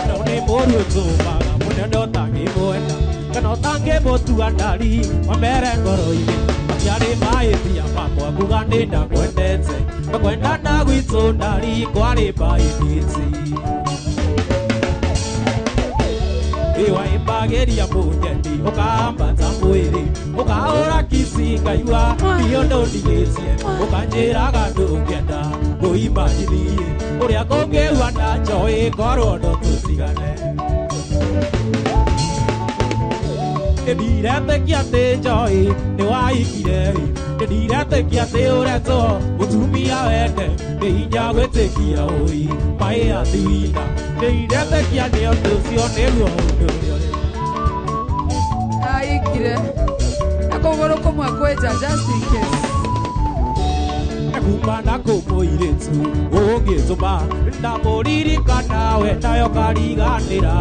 Speaker 9: None moru tumaga munendo tangi mwenda Kano tangi motua ndari Wambere ngoro-ini Maciari maĩtia makwa kuga nĩnda kwendete Nakwenda na gwitũ ndari kwarĩ mbaĩnĩti Waimbagĩria mũnyendi ũkambata mwĩrĩ ũkahũra kisi ngaigua nĩ ũndũ ndigĩtie ũkanjĩraga ndũngĩenda ngũimanjirie ũrĩa kũngĩhua na njoĩ ngorwo ndo tũtigane ndiretĩkia atĩ njoĩ nĩ waikire ndiretĩkia atĩ ũretwo mũtumia wende nĩ hinya gwĩtĩkia ũi maĩ athina ndiretĩkia nĩ ũndũ ũcio nĩguo ũndũ ũrĩa
Speaker 8: aikire na kũgũrũ kũmwe kwĩnja just in case
Speaker 9: kuma na kũmũirĩtu ũngĩtũma ndamũririkana we nayo kariganĩra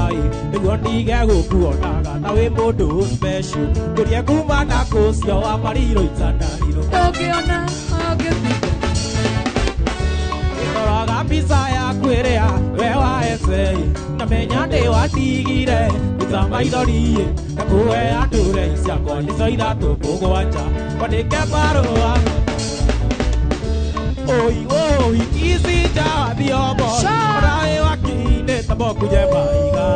Speaker 9: nĩguo ndige gũkuonaga na wĩ mũndũ special kũria kuma na kũcio wa mariro itandariro
Speaker 8: ndũngĩona
Speaker 9: ũroraga mbica yaku ĩrĩa we waece namenya nĩ watigire ruta maithori na kũhe andũ rei ciakwa icio ithatũ mũgwanja kwandĩke marũa Oi, ici jawathi obo Rai wakine tabo kuje maiga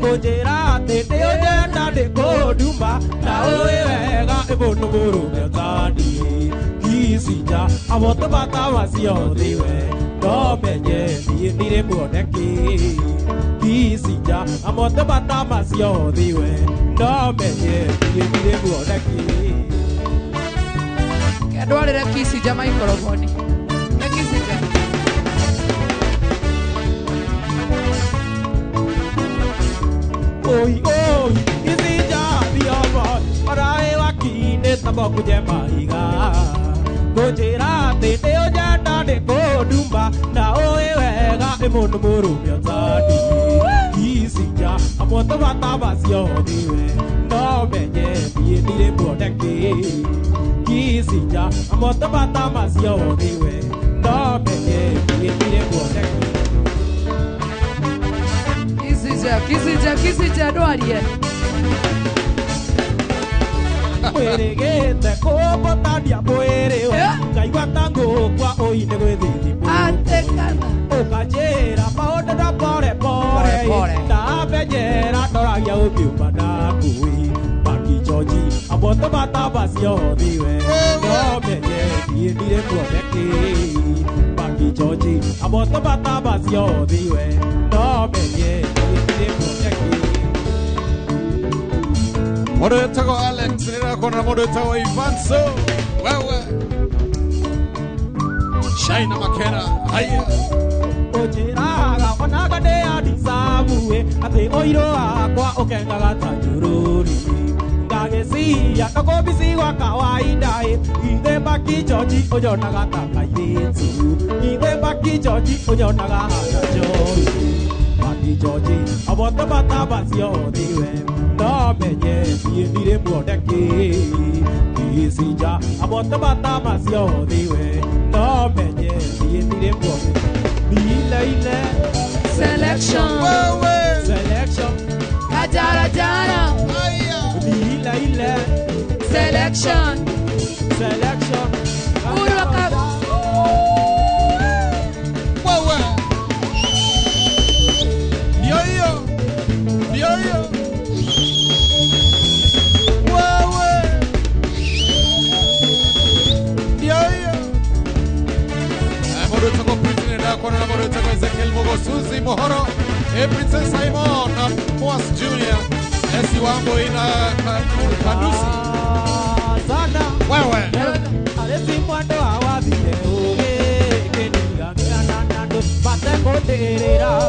Speaker 9: Kujera tete ojenda de kodumba Na oe wega ebono murume otani Kisija Amoto bata masio diwe No menye Nire muoneki Kisija Amoto bata masio diwe No menye Nire muoneki
Speaker 8: Kedwalire Kisija maikorofoni Kisija
Speaker 9: Oi, oi, Kisija Biobo Arae wakine Taboku jemaiga Gojira tete ojanda de kodumba Na oe wega Emono murumia tani Kisija Amoto bata basio diwe No menye Nire muoneki Kisija Amoto bata basio diwe No menye Nire muoneki
Speaker 8: Kisija dwarie
Speaker 9: Mweregete kobotania mwerewe Ngaigua tango kwa oine gwethithi
Speaker 8: Atekana
Speaker 9: Ukajera maundu na pore pore Ndabenyera ndoragia ukiuma na ngui Maki George Amoto bata basio thiwe No menye Nire muoneki Maki George Amoto bata basio thiwe No menye Nire muoneki
Speaker 6: Modo yetako Alex nina kona modo yetako Ivanso wewe Shaina Makena haya
Speaker 9: Ojiraga onagade adisabuwe ate oiro akwa okengaga tajururi Ngagesiya tokobisi wa kawaida Inde Maki George ojonaga takairetsu Inde Maki George ojonaga hanajoy Maki George Amoto bata basio diwe No menye Nire muoneki Kisija Amoto bata basio diwe No menye Nire muoneki Ile
Speaker 8: Selection
Speaker 9: Selection
Speaker 8: Kajara jara
Speaker 9: Ile
Speaker 8: Selection
Speaker 9: Selection
Speaker 8: Urwaka
Speaker 6: wewe Ndio hiyo wewe ndio hiyo Modo yetako Prince nina kona na modo yetako Ezekiel Mogo Suzy Mohoro Princess Simon na Moas Junior Esi Wambo ina Kadusi
Speaker 9: Sana
Speaker 6: wewe
Speaker 9: Alesi mwande wa wabile uge Keniga ngana nando Bate koterera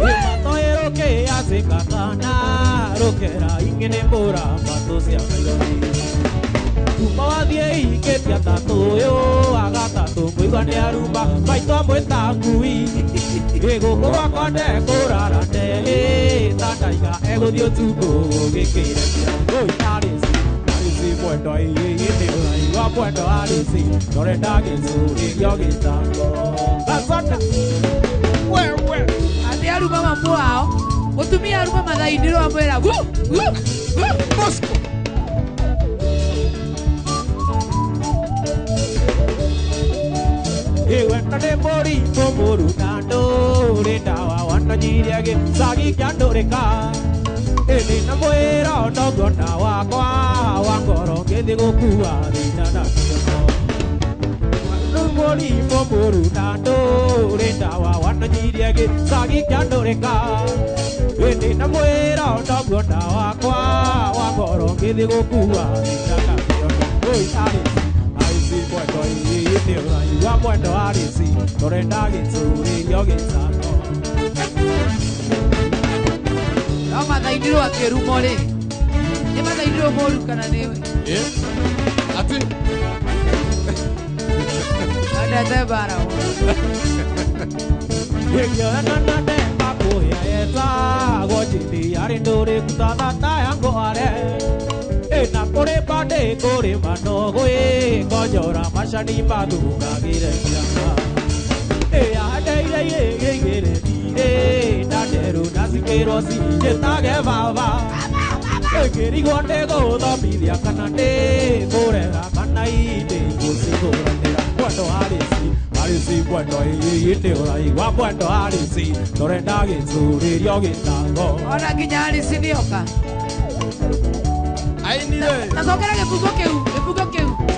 Speaker 9: Imato eroke asekatana Rokera ingene mbora Matosi akaironi Tumawathie iketia tatuyo Agatatu mwigwane arumba Maito mweta ngui Ego kwa konde kurarane Tandaiga ego dio tuko Gikire Oi arisi Mwendo ite Iwa mwendo arisi Nore ndagizuri Yogitango Asana Wewe
Speaker 8: Ati aruma mambo wao Utumia aruma madhainiro wa mwera
Speaker 6: Mosco
Speaker 9: Ewe nane mori Komuru nando Rindawa wana jiriage Sagi kyandoreka Eni na mwera Onogo na wakwa Wangoro Gethi gukua Rina na kiyoko Mori Komuru nando Rindawa wana jiriage Sagi kyandoreka Eni na mwera Onogo na wakwa Wangoro Gethi gukua Rina na kiyoko Oi arisi Mwendo ite Iwa mwendo arisi Torenda gitsuri Yogitango
Speaker 8: No mathainiro akerumo ri Ni mathainiro moru kana niwe
Speaker 6: Ati
Speaker 8: Adete bara
Speaker 9: Wekiona nande makuya eta Gojiti arinduri kutatata yango are Ena kore pade kore manogwe Kojora mashani maduga gire kianga Ea deire ye gire dire Naderu nasikerosi jetage vava Ekeri gonde goda pidia kanande Korega kanaide kusigorandera Cuando arisi cuando ite orai Wa cuando arisi Torenda gitsuri yogitango
Speaker 8: Ona ginya arisi nioka Nasokera gebugo keu.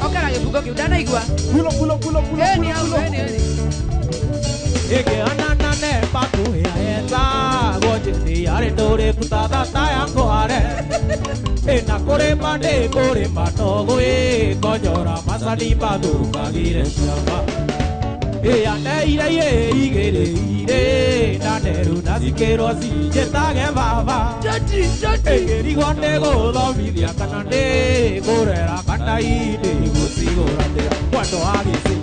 Speaker 8: Okera gebugo keu. Dana igwa. Pulo. Eni au.
Speaker 9: Ege ananane paku ya eta goje ni are dore kutada tayango are ena kore mane kore matogo e konyora masani padu kagire shama e ane ire igere naneru nasikero si jetage baba
Speaker 8: Jati
Speaker 9: e rigonde go lo vidia kanande korera kanai de gusigorande cuando agisi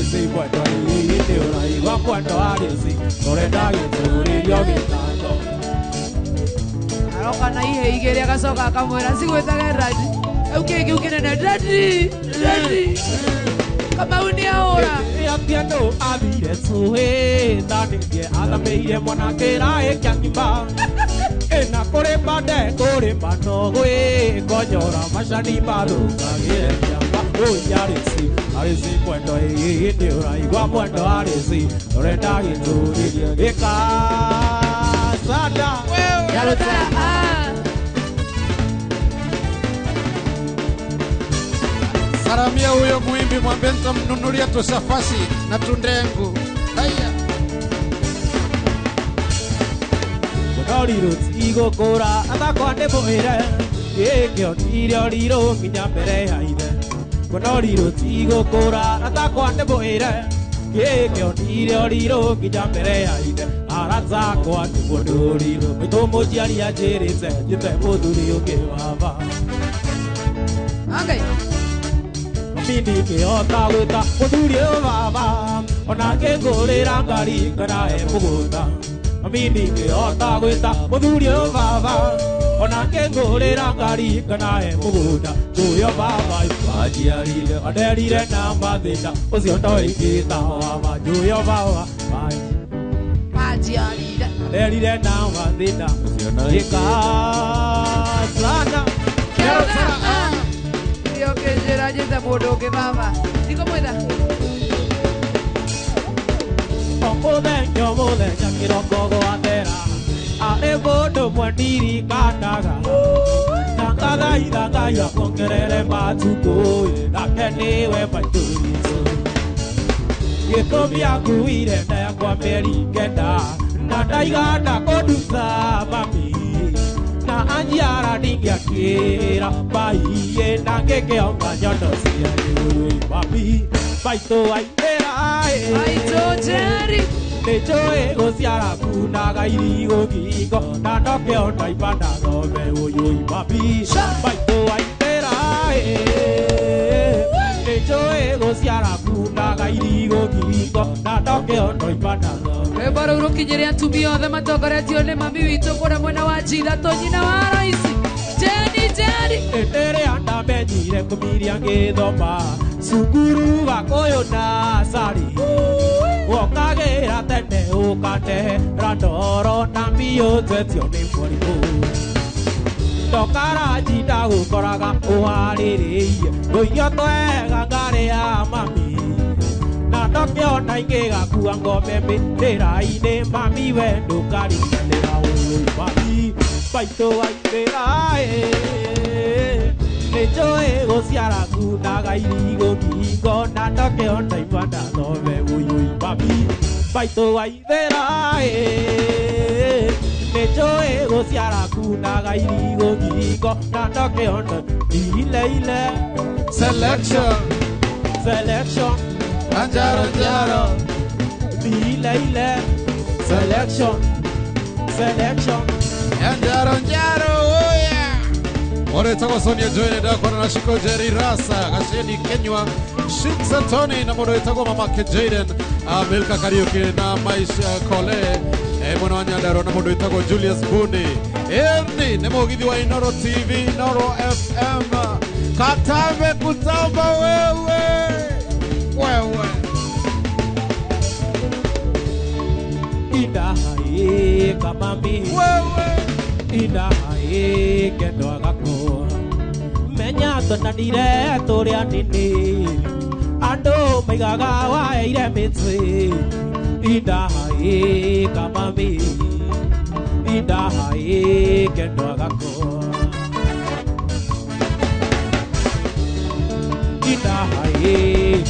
Speaker 9: Say what do you do? I want what do I see? Or a dog is yogi.
Speaker 8: Arokana ihe igere akasoka kamwera sikweta garadi. Ukeke ukene ready. Kama uni ahora.
Speaker 9: Ya piano abire suhe dani ye alameire monakera e kyangimba. Ena kore pade kore manogue konyora mashani balu kagire kyamba. Oh yarisi. Arisi cuando inde ora igual cuando arisi orenda izuri eka sada
Speaker 8: Yarota
Speaker 6: Saramia huyo muimbi mwambenta mnunulia tosafasi na tundengu. Haya.
Speaker 9: Kodoriruts igo kora atakwande boire yekyo iroriro minyambere haide Konoriro tigo kora atakwande boire yekyo iroriro minyambere haide araza kwa kodoriro mitomo jari ajereze jite bodurio kebaba
Speaker 8: Okay.
Speaker 9: Mini ke ota weta kodurio baba onake gorera ngari kana e muguta Mini ke ota weta kodurio baba Onake gorera ngari kana e muguta Tuyo baba ipajiarire aderire namba dita Osio toi kita baba Tuyo baba
Speaker 8: Pajiarire
Speaker 9: aderire namba dita Osio toi kita Sana
Speaker 8: Dio que será yenda bodo que baba. ¿Y cómo era?
Speaker 9: Mode chakiro kogo atera Ale bodo mwaniri kanaga Nakada idanga ya kongerere matuko Nakene we paituriso Yekomi akuire na ya kwa meri kenda Nadaiga na kodusa mami Na anjiara dingia kira Baiye na keke onga nyondo siya Yui mami Baito aitera
Speaker 8: Baito jari
Speaker 9: Necho ego siara kuna gairi go kiko Na noke onda ipanda gobe uyui mapi Baito aitera Necho ego siara kuna gairi go kiko Na noke onda ipanda gobe
Speaker 8: Ebara uroki jere antumi othe matokore tione mami wito kura mwena wa jira tonyina wa raisi Jani
Speaker 9: Etere anda benjire kumiria ngithoma Sukuru wakoyo na sari Wokagera tene ukate Randoro na mbio zetio ni mwarimu Tokara jida ukoraga uhaririye Uyo toega ngare ya mami Na tokyo na ingega kuwa ngome Ndera ine mami wendo kari Ndera ului mami Baito aitera Necho ego siara kuna gairi go kiko Na toke onda ipanda dobe uyui mami Baito aitera Necho ego siara kuna gairi go kiko Na toke onda ile
Speaker 6: Selection Anjaro
Speaker 9: ile Selection
Speaker 6: Anjaro oh yeah Ore tako Sonia Joy da kwa na shiko Jerry Rasa Gasheni Kenywa Shinsa Tony na moro tako mama ke Jaden Milka Karaoke na Maisha Kole mwana wanyadaro na moro tako Julius Bundi Erni nemo gidi wa Inoro TV Inoro FM Katame kutamba wewe
Speaker 9: Idahae kamami Idahae kendo agako Menya tonanire toria nini Ando maigaga wa eire mitsi Idahae kamami Idahae kendo agako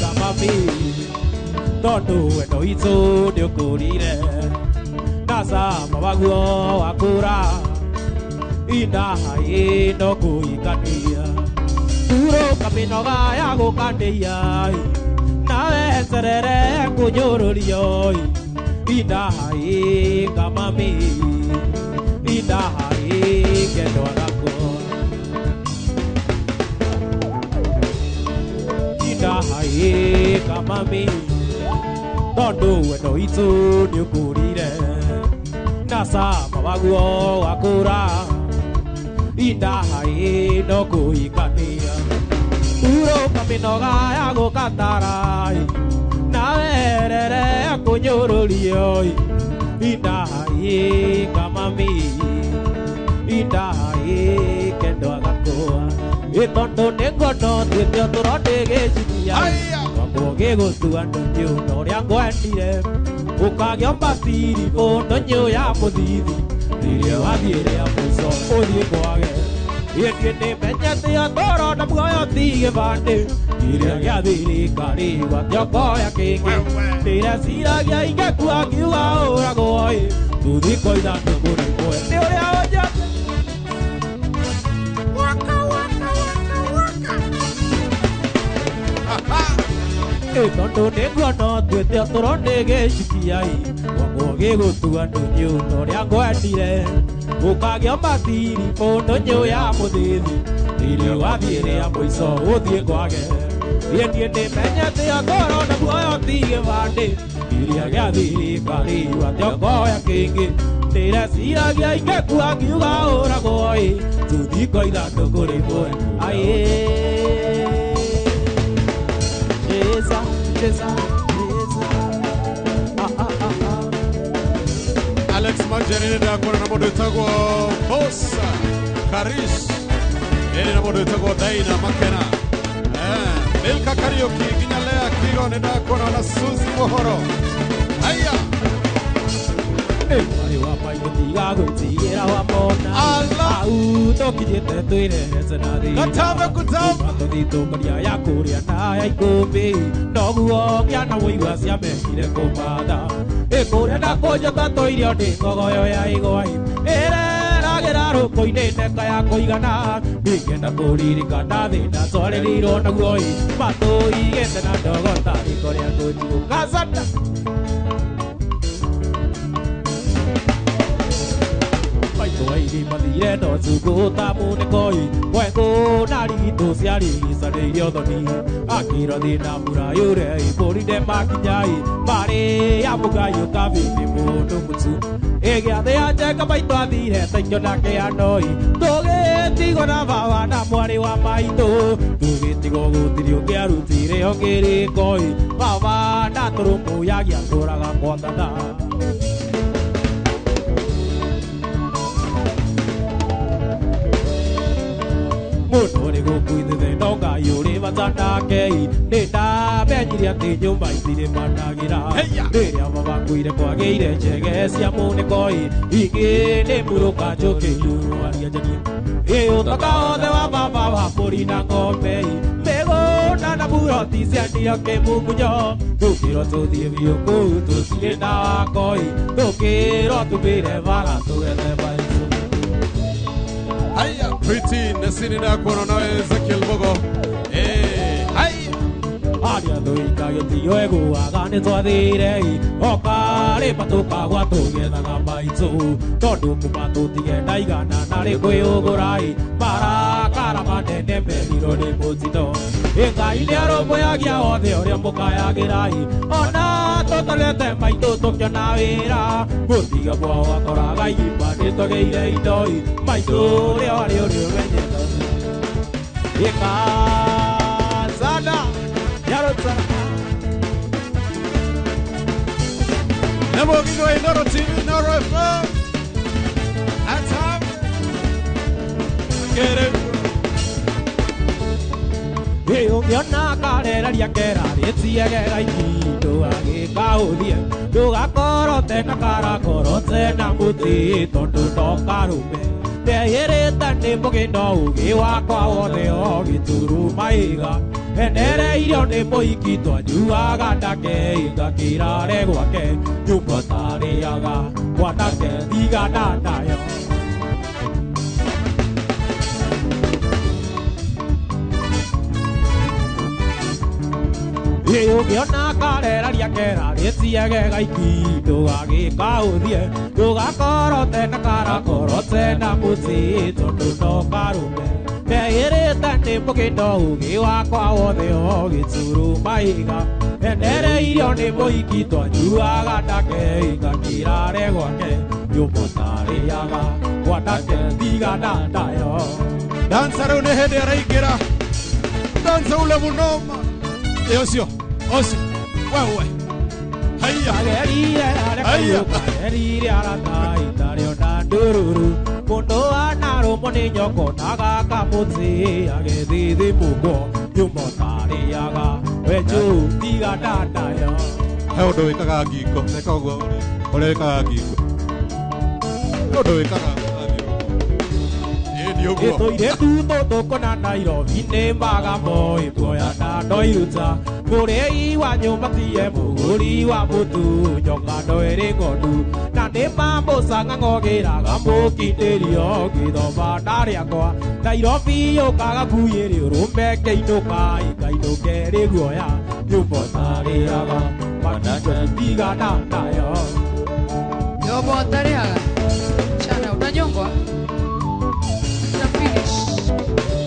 Speaker 9: kama mimi tondu wendo itu nĩ ũkũrire na sama waguo wakũra indahaĩ no kũikania turũka mĩnoga ya gũkanĩia nawe cerere kũnyũrũrio indahaĩ kama mimi indahaĩ kendo agakua indahaĩ kama mimi tondu wendo itu nĩ ũkũrire na sama waguo wakũra indahaĩ no kũhikania urũka mĩnoga ya gũkatara nawe rere kũnyũrũrio indahaĩ kama mimi indahaĩ kendo agakũa ĩtondu nĩ ngono twĩte ũtũro ndĩgĩciria gũgĩgũtua ndũnyũ na ũrĩa ngwendire ũkagĩa mbaciri ndũnyũ ya mũthithi rĩrĩa wathiĩ rĩa mũico ũthiĩ kwage ĩndĩ nĩmenyete ũtũro na muoyo ti gĩbandĩ kĩrĩa gĩa thirikari gwatiokoya kĩngĩ ndĩreciragia ingĩkua ngiuga ũragwo tũthiĩ kwa ithandũ mũrimwe nĩ ũrĩa ũnjete tondu nĩ nguona twĩte ũtũro ndĩgĩcikia gwakwo gĩgũtua ndũnyũ na ũrĩa ngwendire ũkagĩa mbaciri ndũnyũ ya mũthĩthi rĩrĩa wathiĩ rĩa mũico ũthiĩ kwage ĩndĩ nĩmenyete ũtũro na muoyo ti gĩbandĩ kĩrĩa gĩa thirikari watiokoya kĩngĩ ndĩreciragia ingĩkua ngiuga ũragwo tũthiĩ kwa ithandũkũ rĩmwe
Speaker 6: Alex Manjeri ndakora na modo itagwo Bossa Karish eri na modo itagwo Daina Makena Milka Karaoke Ginyalea Kigo ndakora na Suzy Mohoro Aya
Speaker 9: Mari wa pai gutiga gutigira wa mona au tokijete twirehece na thi
Speaker 6: Gatame kutama
Speaker 9: tuthitokaria ya kuria na ya ikumbi noguo kiana woigua cia mekire kumatha ikuria na kũnjata tũirio ndĩ ngogoyo ya igwai ĩreragĩra rũkũ-inĩ neka ya kũigana ngĩenda kũririkana thĩna twarĩrĩirwo naguo matũigĩte na ndogo tarĩko rĩa tũnjigũ gacanda Wairi mathire no cuku tamu nĩ koi wekũ na rigitũ ciarigicanĩire ũthoni akĩra thĩna mbura yũre ibũrinde makinyai marĩ ya mũgai ũkabĩti mũndũ mũtu ĩgĩathĩ ya njenga maitũ athire taikio na kĩanoi tũgĩtigwo na baba na mwarĩ wa maitũ tũgĩtigwo gũtirĩ ũngĩarutire ongĩrĩkoi baba na tũrũmbũyagia tũraga kwathana mũndũ nĩ gũkuithĩte ndonga yũrĩ matanakei nĩ ndamenyire atĩ nyũmba itirĩ managĩra rĩrĩa mabakuire kwagĩire njege cia mũnĩkoi ingĩ nĩ mũrũka njũkĩiruaria njanie ũthaka wothe wa baba wa mbũri na ng'ombe mĩgũnda na buroti ciendio kĩmungunyo tũkĩrwo tũthiĩ biũ kũu tũtirĩ na wakoi tũkĩrwo tumĩre bara tũgethe maicu
Speaker 6: Aya, Pretty Nesini ndakora nawe Ezekiel Bogo Aya
Speaker 9: Aria thũikagĩtio ĩgũaga nĩ twathire okarĩma tũkagwa tũgethaga maitũ tondũ kuma tũtige ndaigana narĩ kwĩũgũra marakara manene merirwo nĩ mũtino Ngai nĩ arũmbũyagia othe ũrĩa mũkayagĩra ona tũtarete maitũ tũkĩona wĩra mũtiga mwao akoraga imba nĩ tũgĩire indo maitũ ũrĩa warĩ ũrĩ ũmenyete Ikazana
Speaker 6: Nemo Gigo Inoro TV, Inoro FM Atam Get it
Speaker 9: ũngĩona kareraria kerarĩtiegera ikindo agĩkaũthie ndũgakorote na karakorote na mũtĩ tondũ no karũme ndehĩrĩte nĩ mũgĩno ũgĩ wakwa wothe o gĩturu maiga enereirio nĩ mũhiki twanyuaga ndake ngakĩrare gwake nyũmba tarĩaga gwanake thigana nayo ũngĩona kareraria kera rĩtiage gaiki ndũgagĩkaũthie ndũgakorote na karakorote na mũciĩ tondũ no karũme ndehĩrĩte nĩ mũgĩno ũgĩ wakwa wothe o gĩturu maiga enereirio nĩ mũhiki twanyuaga ndake ngakĩrare gwake nyũmba tarĩaga gwanake thigana nayo
Speaker 6: dansa rĩu nĩ hĩndĩ araingĩra dansa ule mũnoma Osio, wewe. Haya.
Speaker 9: Agerire aratai tario na ndururu. Kondo anaro mone nyoko naga kamuti agedhithi mugo nyumo tariaga weju tiga dadayo.
Speaker 6: He ũndũ wĩkaga ngingo, reka ũguo ũrĩa wĩkaga ngingo. Ũndũ wĩkaga
Speaker 9: Itoire tuto kona Nairobi ne maga boy boya na doiruta Kore wa nyumba tie muguri wa mutu Nyoka doere godu Na ne mambo sanga ngogera Gambo kiterio Githomba nari akwa Nairobi yokaga kuyeri Rumbe keinoka Ikainoke riguoya Nyumba tari aga Manake tiga na nayo
Speaker 8: Nyumba tari aga Chana utanyongwa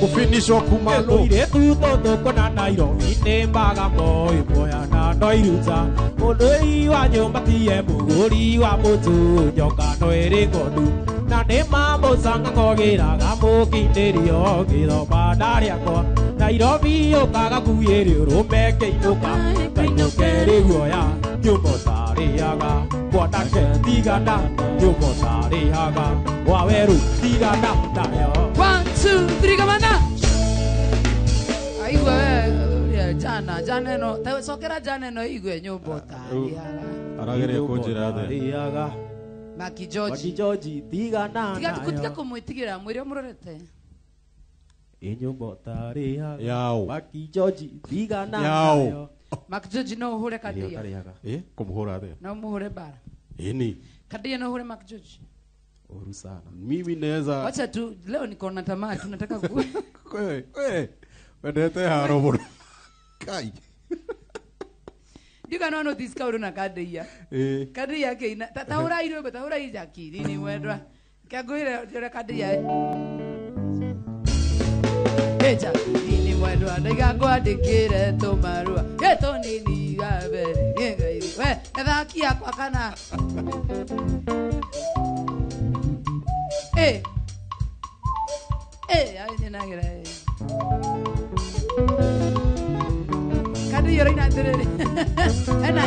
Speaker 6: Kufinishwa kumako
Speaker 9: Itoire tuto kona Nairobi ne maga boy boya na doiruta Kore wa nyumba tie muguri wa mutu Nyoka doere godu Na ne mambo sanga ngogera Gambo kiterio Githomba nari akwa Nairobi yokaga kuyeri Rumbe keinoka Kainoke riguoya Nyumba tariaga Gwanake thigana Nyumba tariaga Waweru thigana nayo
Speaker 8: 1, 2, 3 kamanda Aigwe jana no tawe sokera jana no igwe nyumba tariaga
Speaker 6: Arageria kunjira
Speaker 9: tariaga
Speaker 8: Maki George
Speaker 9: thigana nayo
Speaker 8: Tiga kumwitigira mwiri omurorete
Speaker 9: Nyumba tariaga
Speaker 6: Yao
Speaker 9: Maki George thigana
Speaker 6: Yao
Speaker 9: nayo
Speaker 8: Maki George no uhure kadia
Speaker 6: kumuhura athia
Speaker 8: no muhure bara
Speaker 6: Ini
Speaker 8: kadia no uhure Maki George
Speaker 6: Oru sana mimi naweza
Speaker 8: Wacha tu leo niko na tamaa tunataka ku
Speaker 6: Wendete haro bro Kai
Speaker 8: Diga no notice ka uruna kadia Kadia ke ina taura iro taura ijaki ni wendwa Kagwira jora kadia Eja ni wendwa ndiga ngwandikire tumarua Geto nini gabe we ethaki akwa kana Ay nagira Kadi yoro ina tere Ena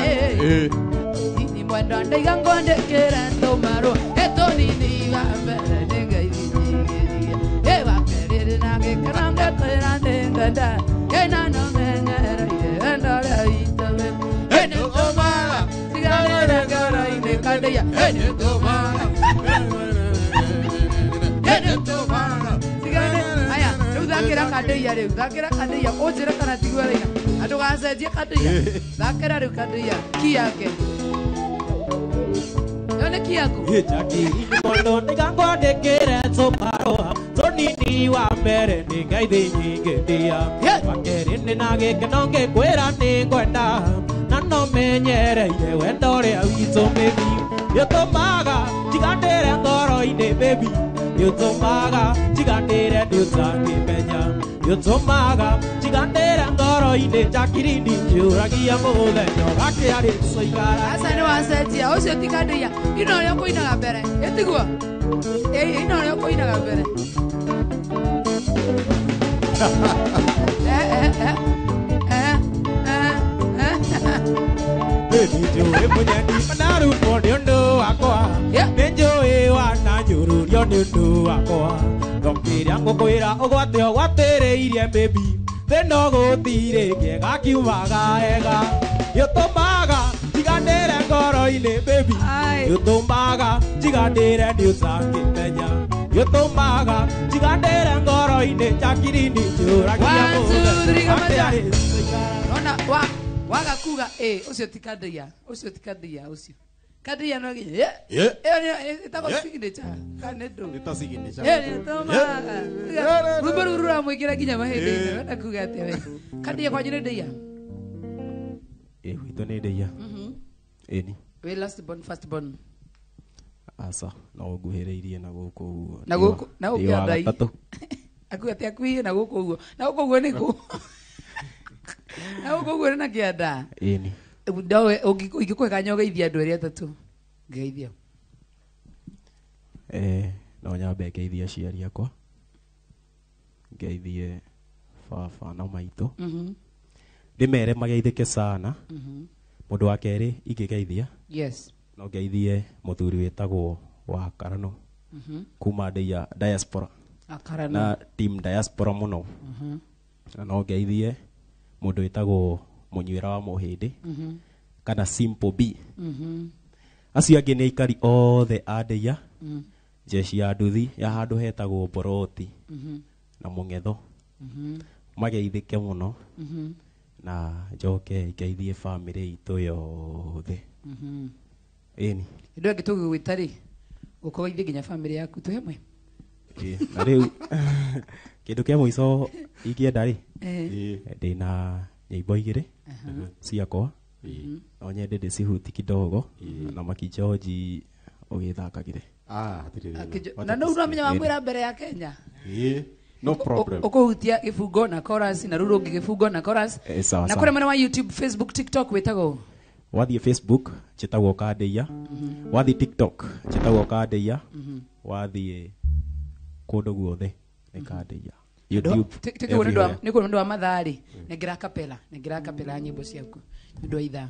Speaker 8: Ni mwendo ndiga ngwandikire tumarua Geto nini gabe ndiga iri Wakerere nage kananga kwera ndengada Ena no ngengere endara itawe Ene tomara Sigare gara ine kadeya Ene tomara Ene tomara Sigare aya Udakira kadeya re Udakira kadeya Ojira kana tigwara ina Adugaseje kadeya Dakira re kadeya Kiyake Yone kiyako
Speaker 9: Ejaki imondo nigango dekere tomaro Tonini wa mbere ningaithe nyingetia Wakerene nage kenonge kwera ningwenda Nano menyereire wendo ria witũ baby Nĩũtũmaga njigandĩre ngoro-inĩ baby Nĩũtũmaga njigandĩre nĩũtangĩmenya Nĩũtũmaga njigandĩre ngoro-inĩ njakirindi njũragia mũthenya ũgakĩarĩ coigara
Speaker 8: Asa nĩ wacenjia ũcio ti Kadia ino ũrĩa kũinaga mbere ĩtiguo ino ũrĩa kũinaga mbere
Speaker 9: Nĩnjũĩ mũnyeni manarutwo nĩ ũndũ wakwa Nĩnjũĩ wananyũrũrio nĩ ũndũ wakwa Ndokĩrĩa ngũkwĩra ũgwate ũgwatĩrĩirie baby Thĩna ũgũtirĩ kĩega kiumaga wega Nĩũtũmaga njigandĩre ngoro-inĩ baby Nĩũtũmaga njigandĩre nĩũtangĩmenya gĩtũmaga njigandĩre ngoro-inĩ njakiri-inĩ njũragia mũthenya
Speaker 8: Ona waga kuga ucio ti Kadia ucio Kadia no gi itago signature kanedo
Speaker 6: Nita signature.
Speaker 8: toma rubara mwikira kinya mahindi wenda kuga ate Kadia kwa jina Ndeia
Speaker 9: witũ nĩ Ndeia ĩni
Speaker 8: we last born first born
Speaker 9: aca no nguhĩrĩirie na gũkũ ũguo
Speaker 8: na gũkũ ndai akuate akuie na gũkũ ũguo nĩ kũ na gũkũ ũguo na kĩanda
Speaker 9: ĩni
Speaker 8: ndawe ũngĩkwĩka nyogeithia andũ erĩ atatũ ngeithia
Speaker 9: no nyambe ngeithie aciari akwa ngeithie baba na maitũ ndĩmere mageithĩke sana mũndũ wa kerĩ ingĩgeithia
Speaker 8: yes
Speaker 9: no ngeithie mũthuri wĩtagwo wa Karano kuma Ndeia diaspora na team diaspora mũno no ngeithie mũndũ wĩtagwo Mũnywĩra wa Mũhĩndĩ kana Simple B acio angĩ nĩ aikari othe a Ndeia jeshi ya nduthi ya handũ hetagwo Mboroti na Mũng'etho mageithĩke mũno na njoke ngeithie family itũ yothe ĩni
Speaker 8: ndũ angĩ tũgwĩta rĩ gũkoithie nginya family yaku tũ hamwe
Speaker 9: na rĩu kĩndũ kĩa mũico ingĩenda rĩ ndĩna nyĩmbo igĩrĩ ciakwa no nyende ndĩcihuti kidogo na Maki George ũgĩthakagĩre
Speaker 8: na no uramenya wamwĩra mbere ya Kenya
Speaker 6: no problem
Speaker 8: ũkũhutia gĩbungo na chorus na ruru ũngĩ gĩbungo na chorus na kũrĩ mwena wa YouTube Facebook TikTok wĩtagwo
Speaker 9: wathiĩ Facebook njĩtagwo Kandeia wathiĩ TikTok njĩtagwo Kandeia wathiĩ kũndũ guothe nĩ Kandeia YouTube
Speaker 8: nĩ kũrĩ mũndũ wa matharĩ nengira kapela nyĩmbo ciaku mũndũ wa ithaa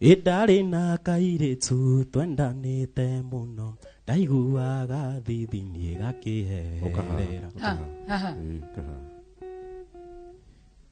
Speaker 9: Ndarĩ na kairĩtu twendanĩte mũno ndaiguaga thithini gakĩherera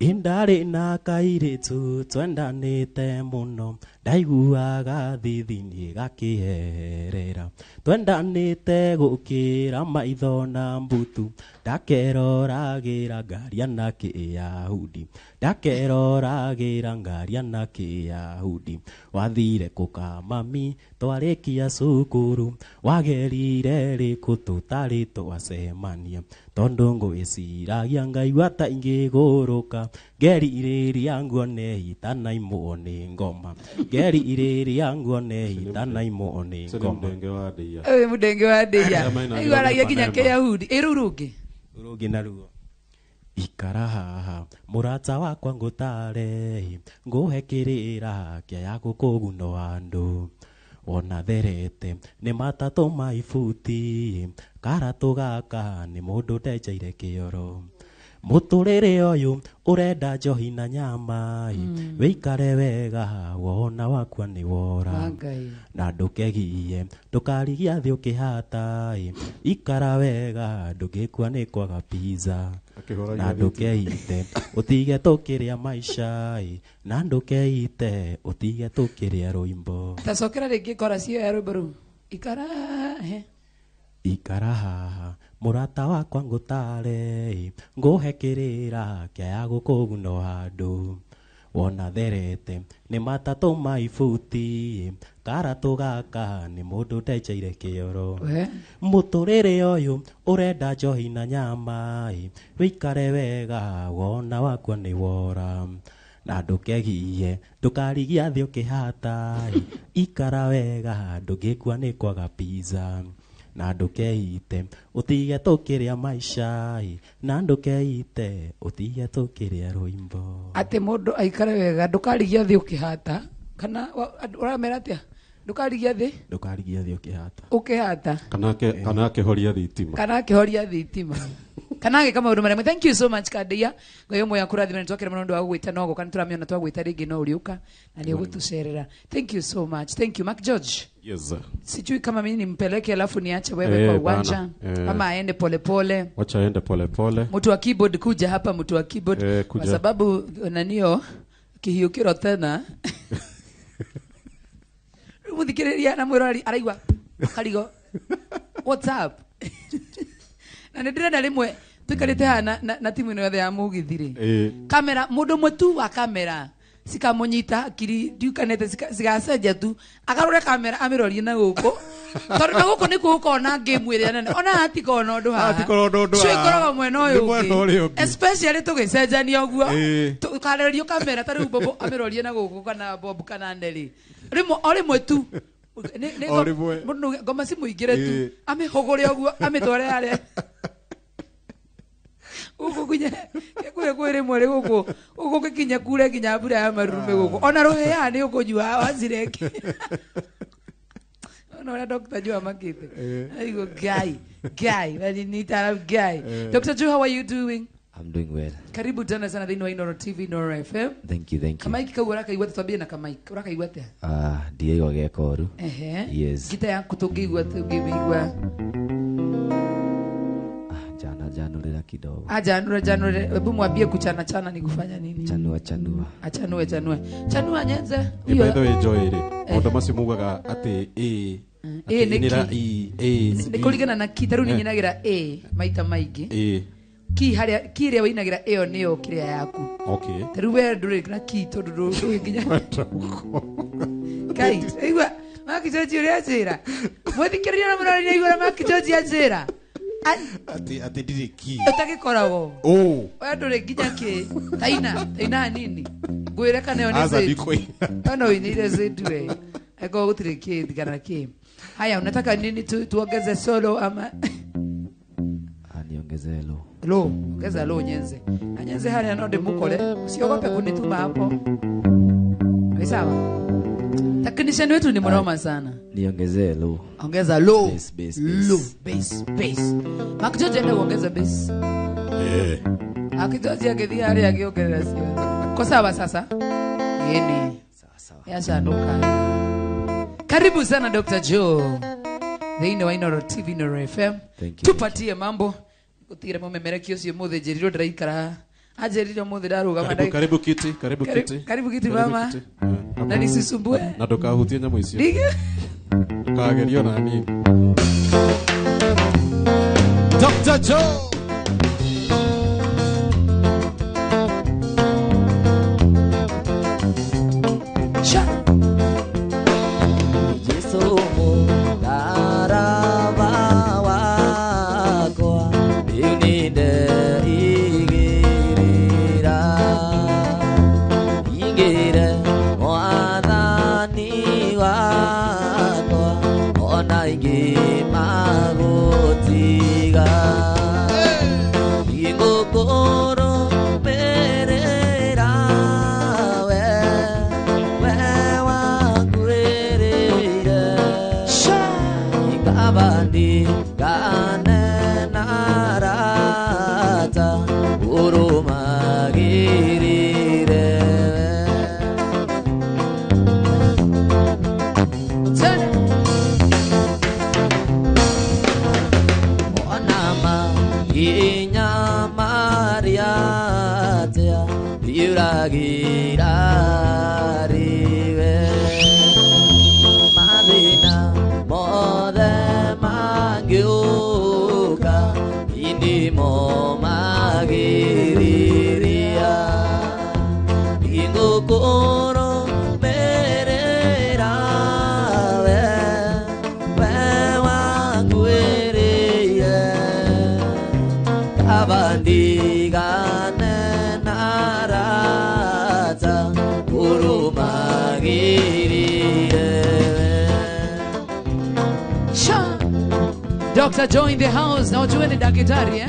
Speaker 9: Ndarĩ na kairĩtu twendanĩte mũno ndaiguaga thithini gakĩherera twendanĩte gũkĩra maitho na mbutu ndakeroragĩra ngaria na Kĩyahudi ndakeroragĩra ngaria na Kĩyahudi wathire kũkamami twarĩkia cukuru wagerire rĩkũ tũtarĩ twacemania tondũ ngwĩciragia ngaigua ta ingĩgũrũka ngerirĩria nguone hitana imwo nĩ ngoma ngerirĩria nguone hitana imwo nĩ ngoma
Speaker 8: mũndenge wa Ndeia aiguaragia nginya Kĩyahudi rũngĩ
Speaker 9: naruo ikara haha mũrata wakwa ngũtare ngũhe kĩrĩra kĩa gũkũguna andũ ona therete nĩ matatũ ma ibuti karatũ gaka nĩ mũndũ ndenjeire kĩoro mũtũrĩre ũyũ ũrenda njohi na nyama wĩikare wega wona wakwa nĩ wora na ndũkegie ndũkarigia thĩ ũkĩhata ikara wega ndũngĩkua nĩ kwaga pizza na ndũkeite ũtige tũkĩrĩa maica na ndũkeite ũtige tũkĩrĩa rũimbo
Speaker 8: tacokera rĩngĩ kora cio ya rũimbo rũu
Speaker 9: ikara haha mũrata wakwa ngũtare ngũhe kĩrĩra kĩa gũkũguna andũ wona therete nĩ matatũ ma ibuti karatũ gaka nĩ mũndũ ndenjeire kĩoro mũtũrĩre ũyũ ũrenda njohi na nyama wĩikare wega wona wakwa nĩ wora na ndũkegie ndũkarigia thĩ ũkĩhata ikara wega ndũngĩkua nĩ kwaga pizza na ndũkeite ũtige tũkĩrĩa maica na ndũkeite ũtige tũkĩrĩa rũimbo
Speaker 8: atĩ mũndũ aikare wega ndũkarigia thĩ ũkĩhata kana ũramera atĩa ndũkarigia thĩ ũkĩhata
Speaker 6: kana akĩhoria thitima
Speaker 8: kana agĩka maũndũ marĩa thank you so much Kandeia ngai ũmwe akũrathime nĩtwakĩra mũno ũndũ wa gũgwĩta no gũka nĩtũramĩona twagwĩta rĩngĩ no ũrĩũka na nĩ ũgũtũcerera thank you so much thank you Mark George
Speaker 6: yes sir
Speaker 8: sijui kama mimi nimpeleke alafu niache wewe kwa uwanja ama aende polepole
Speaker 6: wacha aende polepole
Speaker 8: mtu wa keyboard kuja hapa mtu wa keyboard kwa sababu nanio kihiũkĩro tena muthikĩrĩria na mwĩrori araigua karigo what's up Na ndirenda rimwe tukarite hana na timu ino yothe ya mugithiri kamera mundu mwetu wa kamera sikamunyita akiri ndiukanete sigacenjia tu akarore kamera amirorie na guko tondu na guko ni kuukona game ire nene ona hatikona undu haha twikoraga mwena uyu especially tugicenjania uguo tukarerio kamera tariu bobo amirorie na guko kana bob kana nderi rimwe tu mundu ngoma simuingire tu amihogore uguo amitware hare uko kunya kwere mwere uko kinya kure kinya bura ya marume uko ona rohe ya ni uko jua wazireki ona Dr. Joe makite aigo guy wali ni tara guy Dr. Joe, how are you doing?
Speaker 10: I'm doing well.
Speaker 8: Karibu tena sana dhino Inoro TV Inoro FM.
Speaker 10: Thank you.
Speaker 8: Kamaiki ka uraka iwate twambie na kamaiki uraka iwate
Speaker 10: ndiye wagekoru yes
Speaker 8: gita ya kutogiwa tugiwa
Speaker 10: janurira kidogo
Speaker 8: janure hebu mwambie kuchana chana ni kufanya nini chanua nyenze
Speaker 6: hiyo by the way Joy ile ndo masimugaga ati
Speaker 8: ni kuligana na kitaru ni nyinagira maita maigi ki haria kiria winagira eo nio kiria yaku
Speaker 6: okay
Speaker 8: taruwe ndure na ki tondu nginya kai aigwa makijoji uri azira mwethikiria na murari aigwa makijoji azira
Speaker 6: ati ndiri ki
Speaker 8: utagikoragwo we ndure nginya ki taina nini ngwire kana yo ni zetu ono inire zetu ego gutire ki thigara ki haya unataka nini tuongeze solo ama
Speaker 10: niongeze
Speaker 8: ongeza lo nyenze hali anode mukole usiogope kunituma hapo sawa technician wetu ni mnoma sana
Speaker 10: niongeze
Speaker 8: ongeza lo bass makijoje ndio ongeza bass akijoje agedhi hali agiongelea sio kwa sawa sasa yeni sawa yashanuka karibu sana Dr. Joe the Inoro TV Inoro FM tupatie mambo gutire mumemerekio cio muthe njiriro ndiraikara anjiriro muthe ndaruga
Speaker 6: madai karibu kiti
Speaker 8: mama na nisisumbue
Speaker 6: na ndukahutie nyamu icio ndukagerio na nini Dr. Joe
Speaker 8: Dr. Joe in the house. Na ujue ni daktari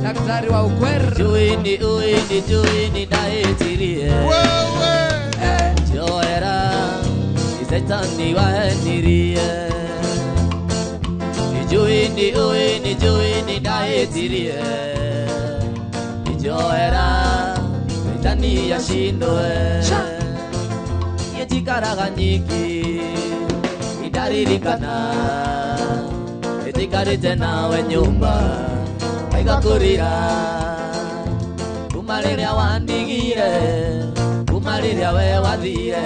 Speaker 8: daktari wa ukweli.
Speaker 9: Joini daetirie Joera isetani waenirie Joini daetirie Joera itani yashindoe Yetikaraga nyiki idaririkana Etikarite nawe nyumba Aigakurira Kumariria wandigire Kumariria we wathire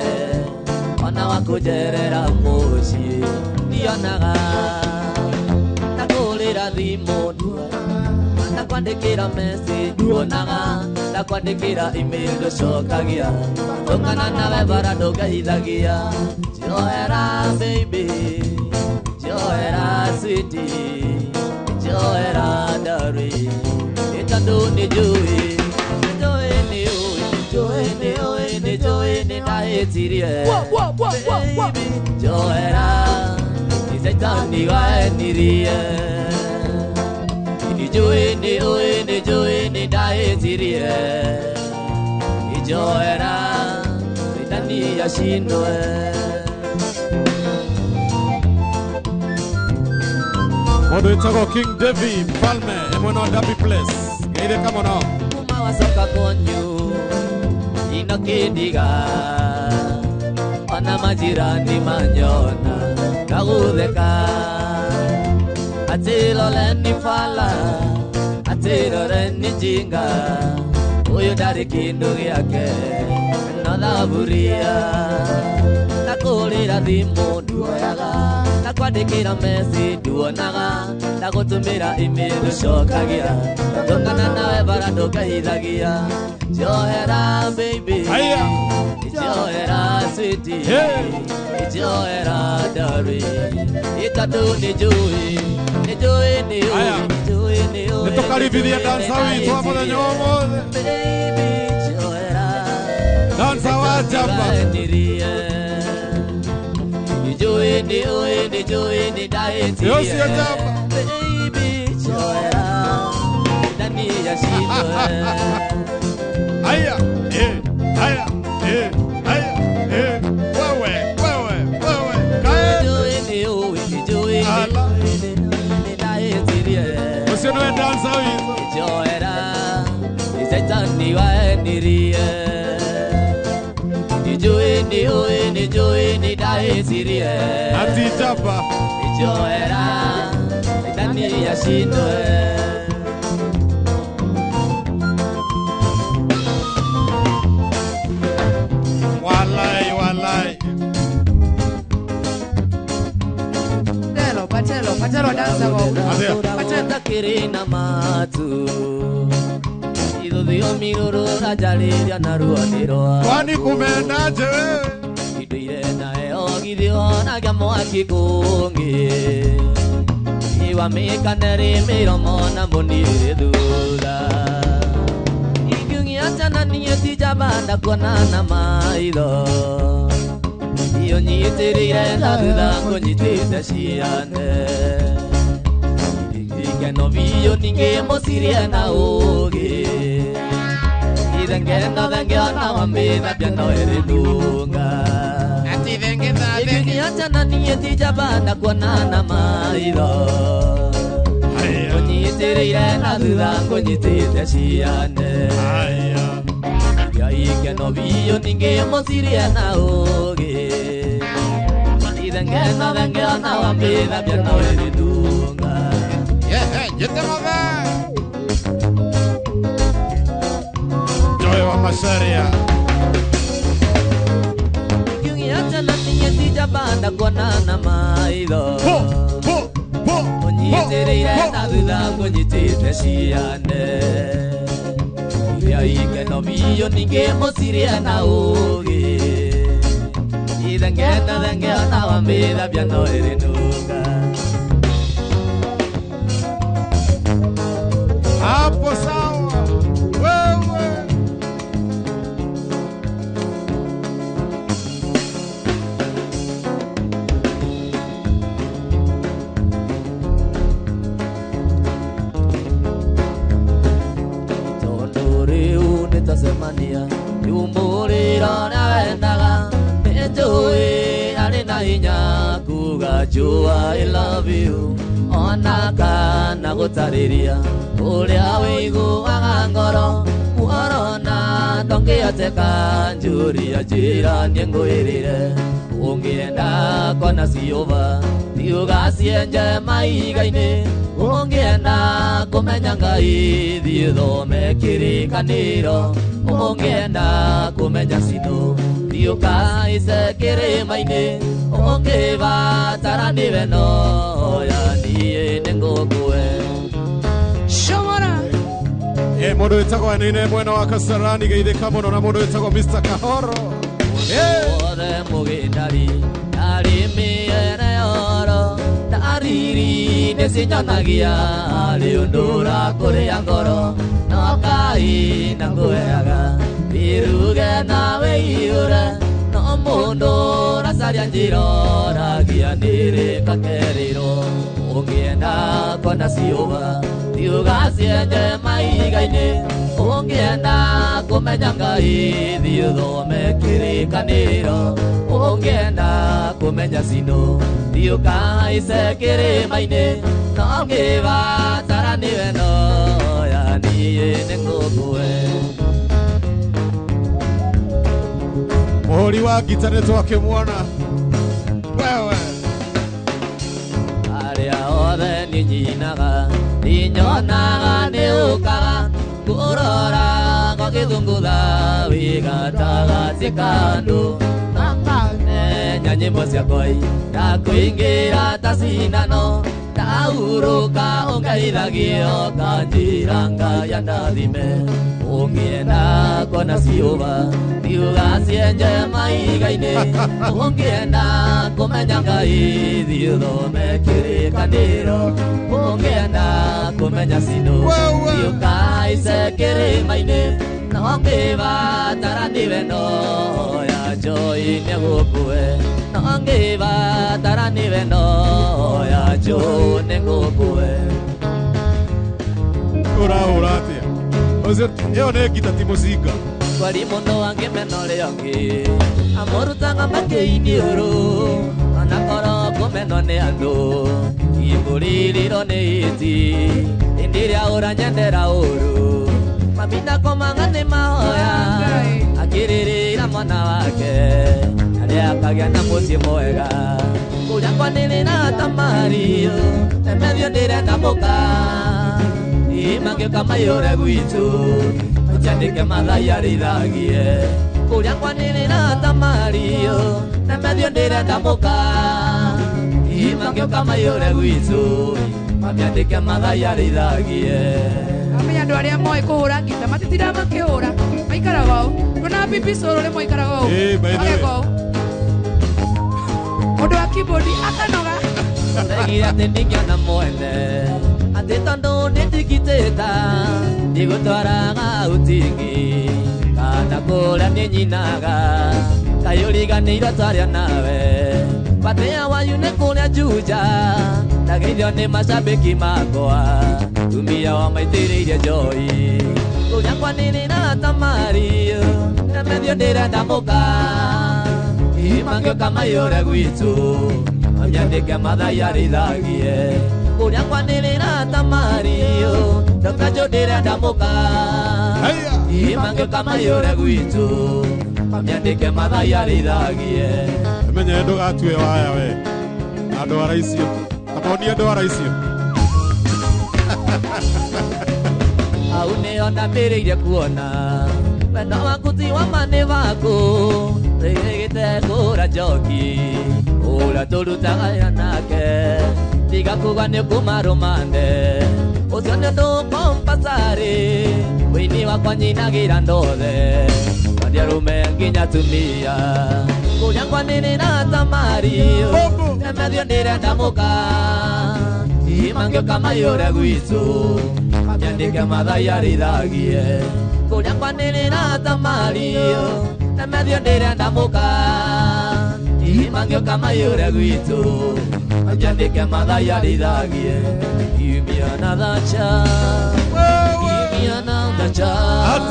Speaker 9: Ona wakujerera muci Nionaga Nakurira ndakũhũrĩra thimũ ndakwandĩkĩra message nduonaga ndakwandĩkĩra email ndũcokagia tũngana nawe bara ndũngeithagia njoera baby njoera sweetie njoera darling ĩtandũ nĩ njũĩ nĩ ndahĩtirie baby njoera icaitani waenirie Nijui ni ndahĩtirie ijoera itani yashindwe
Speaker 6: Mundu wĩtagwo King Devi Mfalme mwena wa Derby Place geire kama no
Speaker 9: kuma wacoka konyu ino kĩndiga ona majirani manyona ndagũtheka atirore ni fala atirore ni jinga uyu ndari kindu giake no thaburia ndakurira thimu nduoyaga ndakwandikira message nduonaga ndagutumira email nducokagia tũngana nawe bara ndũngeithagia njoera baby njoera sweetie njoera darling itandũ nĩ njũĩ
Speaker 6: nĩtũkaribithia dansa witũ wa mũthenya ũmũthĩ dansa wa jamba yosie jamba aya aya wewe ala Usione dansa hizo
Speaker 9: Joera Isaitani waenirie Nijui ni dahĩtirie
Speaker 6: Ati chapa
Speaker 9: Joera Itani yashindwe
Speaker 6: Walai
Speaker 8: Patelo dansa
Speaker 9: Patenda kirina matu Idhuthio miruru rajaliria na ruonirwa
Speaker 6: Kwani kumendaje wewe
Speaker 9: Iduire nae ogithio na gamo akikungi Iwa mikaneri miromo na munire thutha Ikiungi achana niye tijabanda kuonana maitho Iyo nyitirire na thutha ngũnyitĩte ciane Igeno biyo ninge musirie na ũgĩ Ithengeno thengena wambitha biano ĩrĩthunga Ikiungi achana niye tijabanda kuonana maitho Ngũnyitĩrĩire na thutha ngũnyitĩte ciane Igeno biyo ninge musirie na ũgĩ Thengena wambitha biano ĩrĩthunga
Speaker 6: Yetemove Joy wa Macharia
Speaker 9: Ikiungi achana niye tijabanda kuonana maitho Ngũnyitĩrĩire na thutha ngũnyitĩte ciane Igeno biyo ninge musirie na ũgĩ Thengena wambitha biano ĩrĩthunga
Speaker 6: Hapo sawa wewe
Speaker 9: Tondu riu nitasemania yumurira na wendaga Nĩnjũĩ arĩ na hinya kuga jua I love you Ona kana gũtarĩria ũrĩa wĩiguaga ngoro Muorona ungiateka njuri ya jira niengwirire ungienda kona siova tiugasienje maigaini ungienda kumenya ngai thiithome kirikaniro ungienda kumenya sino thiukaice kirimaini ungivatara niwe noya niĩ nĩngũkue
Speaker 8: Shomora
Speaker 6: Mũndũ wĩtagwo Anine mwena wa Kasarani geithĩka mũno na mũndũ wĩtagwo Mr. Kahoro
Speaker 9: othe mũgĩndari arĩmĩere oro ndariri nĩcinyonagia rĩũndũra kũrĩa ngoro no Ngai na ngũheaga iruge nawe iyũre no mũndũ racaria njĩra oragia nĩrĩka kerĩrwo ũngĩenda kona ciũva tiũgacienje maiga-inĩ ũngĩenda kũmenya Ngai thiĩ ũthome kĩrĩkanĩro ũngĩenda kũmenya cino thiĩ ũkahaice kĩrĩma-inĩ no ngĩvatara nĩwe noya niĩ nĩngũkue
Speaker 6: Mũhũri wa ngita nĩtwakĩmuona wewe
Speaker 9: arĩa othe niĩ nyinaga ninyonaga nĩũkaga kũrora ngagĩthũngũtha wĩgatagatĩ kandũ namenya nyĩmbo ciakwa ndakwĩingĩra ta cindano ndaurũka ũngeithagio kanjĩra Ngai andathime ũngĩenda kona ciũva tiũgacienje maiga-inĩ ũngĩenda kũmenya Ngai thiĩ ũthome kĩrĩkanĩro ũngĩenda kũmenya cino thiĩ ũkahaice kĩrĩma-inĩ no ngĩvatara nĩwe noya Joy nĩgũkue no ngĩvatara nĩwe noya Joe nĩgũkue
Speaker 6: ũrahũra atĩa ĩyo nĩ ngita ti mũcinga
Speaker 9: kwari mũndũ angĩmena ũrĩa ũngĩ amũrutaga makĩiniũrũ onakorwo kũmenwo nĩ andũ ikũrirĩrwo nĩ iti hĩndĩ ĩrĩa ũranyendera ũru maminda komaga nĩ mahoya akĩrĩrĩra mwana wake arĩa akagĩa na mũciĩ mwega kũrĩa kwanĩrĩra tamario emethio ndĩrenda mũka imangĩũka maiyũre gwitũ ũciandĩke mathai arĩithagie kũrĩa kwanĩrĩra tamario emethio ndĩrenda mũka imangĩũka maiyũre gwitũ mamĩandĩke mathai arĩithagie
Speaker 8: amenya andũ arĩa moĩ kũhũra ngita matitira makĩhũra maikaraga ũũ kuna bibi cũrũ rĩmwe ikaraga ũũ ageka ũũ mũndũ wa keyboard akanoga
Speaker 9: ndegire atĩ ndingĩona mwene atĩ tondũ nĩndigitĩta ndigũtwaraga ũtingi kana kũrĩa nĩ nyinaga kayũriganĩirwo twarĩa nawe patĩa wanyu nĩ kũrĩa Juja ndageithio nĩ macambĩki makwa tumia wa maitĩrĩire Joy kũrĩa kwanĩrĩra tamario nemethio ndĩrenda mũka imangĩũka maiyũre gwitũ amĩandĩke mathai arĩithagie kũrĩa kwanĩrĩra tamario Dr. Joe ndĩrenda mũka imangĩũka maiyũre gwitũ amĩandĩke mathai arĩithagie
Speaker 6: menye ndũgatue waya we andwara icio akonie ndwara icio
Speaker 9: au nĩho ndambĩrĩirie kuona wendo waku ti wa mani vaku rĩgĩte kũra njoki ũrĩa tũrutaga nake tiga kuga nĩ kuma rũmande ũcio nĩ ũndũ kompasarĩ wĩini wakwa nyinagĩra ndothe ndiarume nginya tumia kũrĩa kwanĩrĩra tamario emethio ndĩrenda mũka imangĩũka maiyũre gwitũ amĩandĩke mathai arĩithagie kũrĩa kwanĩrĩra tamario emethio ndĩrenda mũka imangĩũka maiyũre gwitũ amĩandĩke mathai arĩithagie give me another chance give me another chance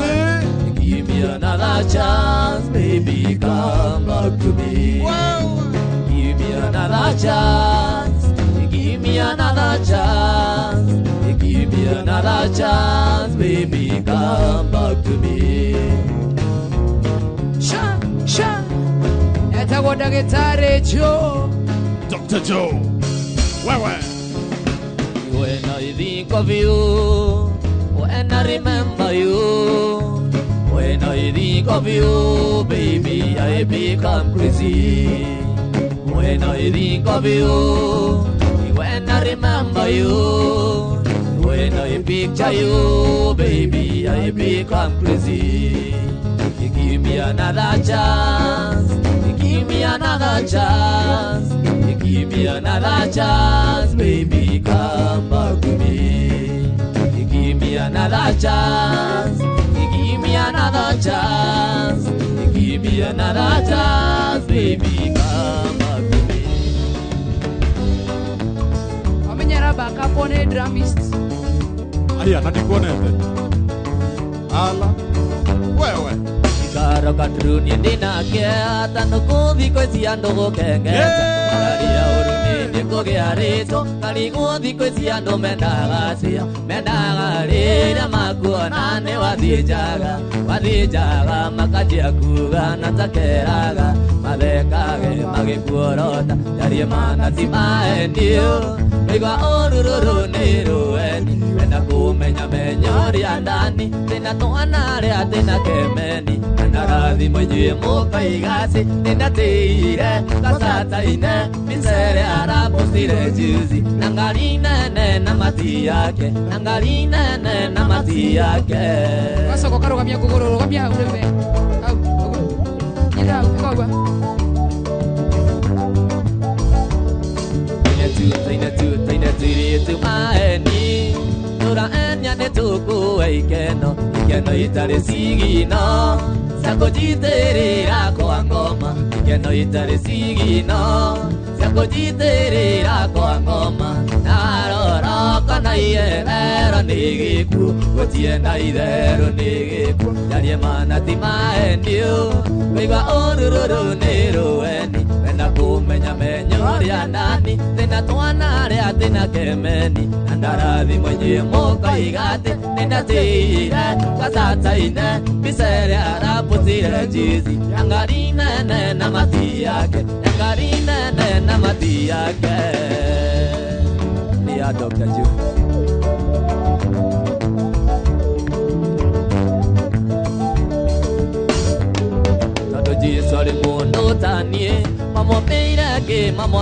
Speaker 9: give me another chance, baby, come back to me. Give me another chance, give me another chance, give me another chance, baby, come back to me.
Speaker 8: Sha etagwo ndagĩtarĩ Joe.
Speaker 6: Dr. Joe. Wewe.
Speaker 9: When I think of you, when I remember you, when I think of you, baby, I become crazy. When I think of you, when I remember you, when I picture you, baby, I become crazy. You give me another chance, you give me another chance, you give me another chance, baby, come back to me. You give me another chance, you give me another chance, you give me another chance, baby, come back to me.
Speaker 8: Amenyera backup on a drumist.
Speaker 6: Aya, natikuonete. Ala. Wewe.
Speaker 9: Karo kadruni dina kia tanuku viko siando kengeta Maria uruni diko gearito Kaligu viko siando mendagasia Mendagarira makuona ne wadijaga makajia kuga natakeraga Madekage magikuorota Yari mana simaendio Igwa oruru nirueni Wenda kumenya menyori andani Tena toanare atena kemeni Narathi mwenye moka igasi Nina teire kasata ine Misere arapostire juzi Nangali nene na mati yake Nangali nene na mati yake
Speaker 8: Kasoko karo kamia kugoro kamia urewe Au Nida ukawa
Speaker 9: Taina tu maeni Nura enya ne tuku ikeno Ikeno itare sigino Sako jiterera kwa ngoma Ikeno itare sigino Sako jiterera kwa ngoma Narora kana iero nigiku Gotienda idero nigiku Yarie mana timaendio Wigwa orururu nirueni Wenda kumenya menyori andani Tena tuanare atena kemeni Nandarathi mwenye moka igate Nena tire kasata ine Misere araputire jizi Yangari nene na mati yake Yangari nene na mati yake Ni ya Dr. Joe. Jisori mundo tanie Mamo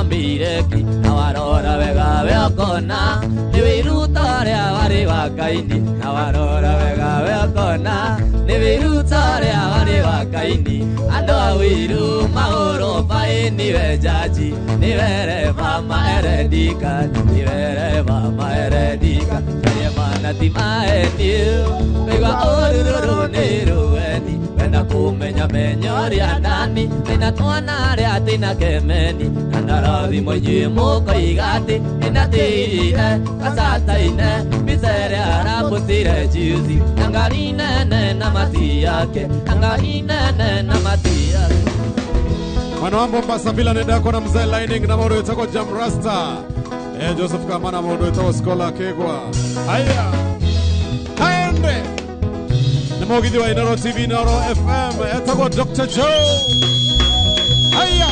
Speaker 9: meireki Nawarora vega veokona Nivirutore avari wakaini Nawarora vega veokona Nivirutore avari wakaini Ando awiru mauro pai nive jaji Nivere mama eredika Nivere mama eredika Kaya mana timaenio Vega oruru nirueni Wenda kumenya menyori andani Tena tuanare atina kemeni Nandarathi mwenye moka igati Nena tire kasata ine Misere araputire juzi Nangari nene na mati yake Nangari nene na mati yake
Speaker 6: Mwana wambo mbasa bila nedako na mzee lining na mwodo yutako Jam Rasta Joseph Kamana mwodo yutako Skola Kegwa Haya Haende Namogithi wa Inoro TV Inoro FM yutako Dr. Joe Haya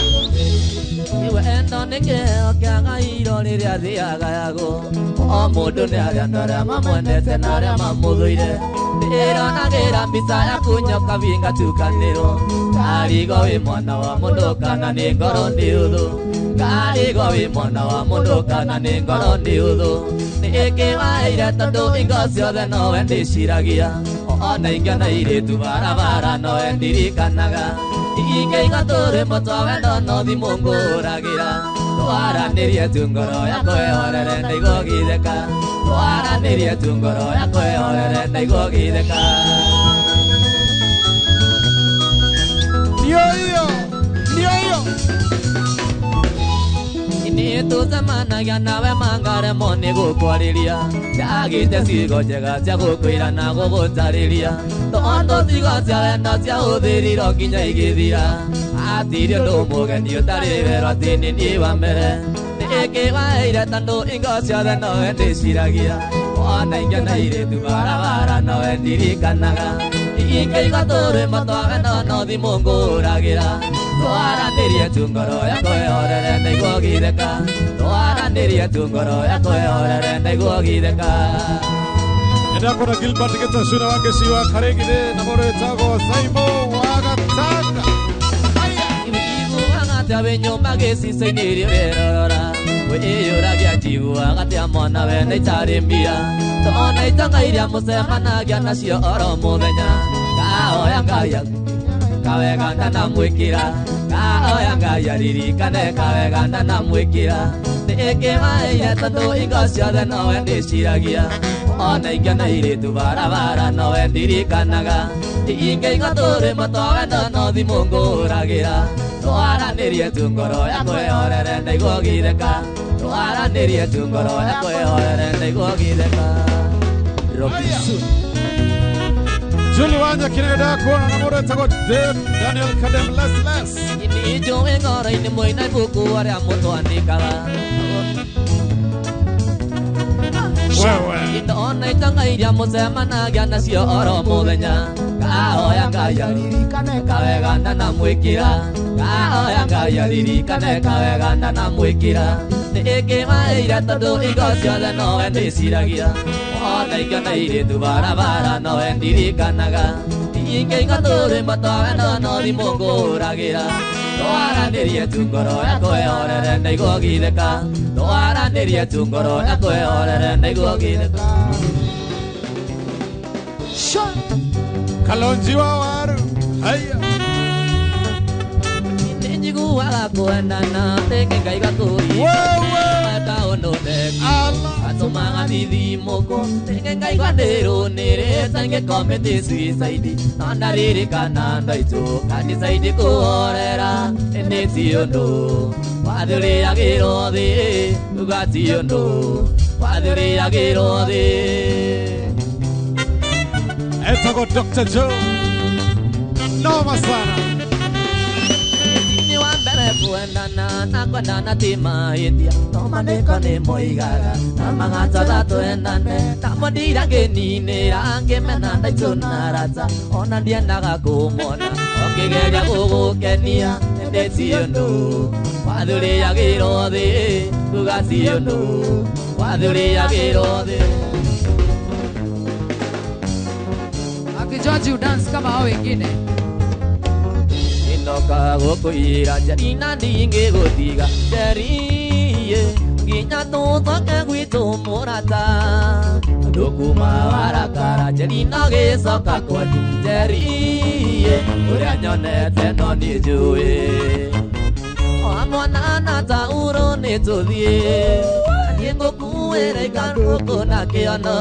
Speaker 9: Iwe endo nikeo kiaga iro niria thiaga yago O mundu ni aria naria mamwendete na aria mamuthuire Ndironagira mbica yaku nyoka vinga tukaniro Karigo wi mwana wa mundu kana ni ngoro ndi uthu Karigo wi mwana wa mundu kana ni ngoro ndi uthu Nikiwaire tondu ingo ciothe nowe ndiciragia Ona ingena iritu barabara nowe ndirikanaga Ingeiga turimo twa wendo no thimu nguragira Twaranirie tu ngoro yakwa ihorere ndaigogitheka Twaranirie tu ngoro yakwa ihorere ndaigogitheka
Speaker 6: Ndio hiyo
Speaker 9: Ini tuzemanagia nawe mangaremo ni gukwariria Ciagite ciugo njega cia gukwira na gugutariria Tondo ciugo cia wendo cia uthiriro nginya igithira Atiri undu mugeni utari wero ati ni ni wa mbere Nikiwaire tondu ingo ciothe nowe ndiciragia Ona ingena iritu barabara nowe ndirikanaga Inge gatore matwaga no thi munguragira twaranĩrie tu ngoro yakwa ĩhorere ndaigua gĩtheka twaranĩrie tu ngoro yakwa ĩhorere ndaigua gĩtheka
Speaker 6: Ndakora Gilbert Getashura wake shiwa karegire na moro etago Saimo wagatanga
Speaker 9: Ibu agatia benyoma gĩcicio-inĩ rĩrerora wĩyũragia njiguaga gatia mwana we nĩ itarĩ mbia tona itanga iria mũcemanagia nacio oro mũthenya kahoya Ngai kawega ndanamwĩkĩra kahoya Ngai aririkane kawega ndanamwĩkĩra nĩkĩmaĩire tondũ hingo ciothe nowe ndĩciragia ona ingĩona airĩtu barabara nowe ndirikanaga ingĩigua tũrĩmo twa wendo no thimũ ngũragĩra twaranĩrie tu ngoro yakwa ĩhorere ndaigua gĩtheka twaranĩrie tu ngoro yakwa ĩhorere ndaigua gĩtheka Robinson
Speaker 6: Julie Wanja kinenda kuona na moro etago Daniel Kadem Les
Speaker 9: Nĩnjũĩ ngoro-inĩ mwĩna ibuku arĩa mũtwanĩkaga Ndona itanga iria mũcemanagia nacio oro mũthenya kahoya Ngai aririkane kawega ndanamwĩkĩra kahoya Ngai aririkane kawega ndanamwĩkĩra nĩkĩmaĩire tondũ hingo ciothe nowe ndĩciragia ona ingĩona airĩtu barabara nowe ndirikanaga ingĩigua tũrĩmo twa wendo no thimũ ngũragĩra twaranĩrie tu ngoro yakwa ĩhorere ndaigua gĩtheka twaranĩrie tu ngoro yakwa ĩhorere ndaigua gĩtheka
Speaker 6: Kalonji wa waru haya
Speaker 9: Nĩnjiguaga kwendana rĩngĩ ngaiga kũria ndaũnũtheki atũmaga thithimũkũ rĩngĩ ngaigua ndĩrũnĩrĩte ngĩkomete suicide no ndaririkana ndaitũ kanitha-inĩ kũhorera nĩ ti ũndũ wathũrĩagĩrwo thĩ uga ti ũndũ wathũrĩagĩrwo thĩ
Speaker 6: etago Dr. Joe noma sana
Speaker 9: Ni wa mbere kwendana na kwendana ti mahĩtia no manĩko nĩ moigaga na magatatha twendane ta mũndira ngĩninĩra ngĩmena ndaitũ na rata ona ndiendaga kũmona okĩgeria gũgũkenia ndĩ ti ũndũ wathũrĩagĩrwo thĩ uga ti ũndũ wathũrĩagĩrwo thĩ
Speaker 8: George dance kama hao wengine
Speaker 9: Inoka gũkũira njarina ndingĩgũtiga njarie nginya tũthoke gwitũ mũrata ndũkuma warakara njarina gĩcoka kwanyu njarie ũrĩa nyonete no nĩ njũĩ mwana na tauro nĩ tũthiĩ niĩ ngũkuĩra ikandũkũ na kĩono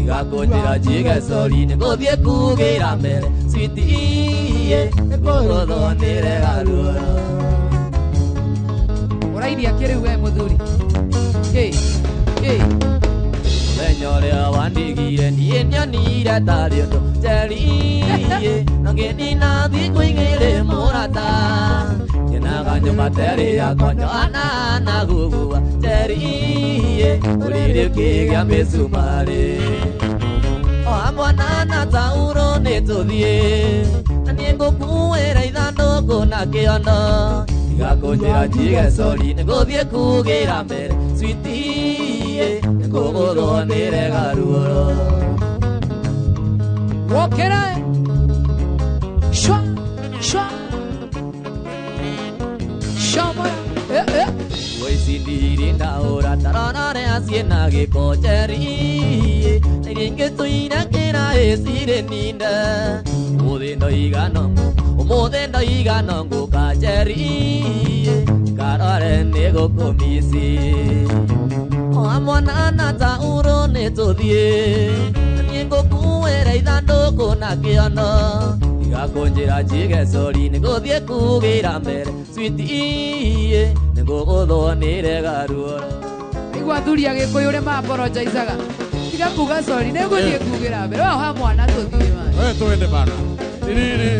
Speaker 9: Gakũnjĩra njige sorry nĩgũthiĩ kugĩra mbere sweetie nĩgũgũthonĩre garuoro
Speaker 8: ũrainia kĩrĩu we mũthuri
Speaker 9: mũthenya ũrĩa wandigire niĩ nyonire tarĩ ũndũ njerie no ngĩnina thikũ igĩrĩ mũrata nyenaga nyũmba terĩ yakwa nyoana na gugua njerie ũrĩrĩ ũkĩgĩa mĩcumarĩ mwana na tauro nĩ tũthiĩ na niĩ ngũkuĩra ithandũkũ na kĩono igakũnjĩra njige sorry nĩgũthiĩ kugĩra mbere sweetie nĩngũgũthonĩre garuoro
Speaker 8: wokera shwa shama
Speaker 9: Ici ndiri ndaũra tarona rĩa ciĩna gĩko njerie rĩngĩ tũinakĩra ĩcirĩ ninda ũmũthĩ ndoigana ngũka njerie karore nĩ gũkũmici mwana na tauro nĩ tũthiĩ niĩ ngũkuĩra ithandũkũ na kĩono igakũnjĩra njige sorry nĩgũthiĩ kugĩra mbere sweetie nĩngũgũthonĩre garuoro
Speaker 8: igua thuri agĩkũyũ ũrĩa maaporojaithaga tiga kuga sorry nĩngũthiĩ kugĩra mbere waha mwana tũthiĩ
Speaker 6: we twende bana nini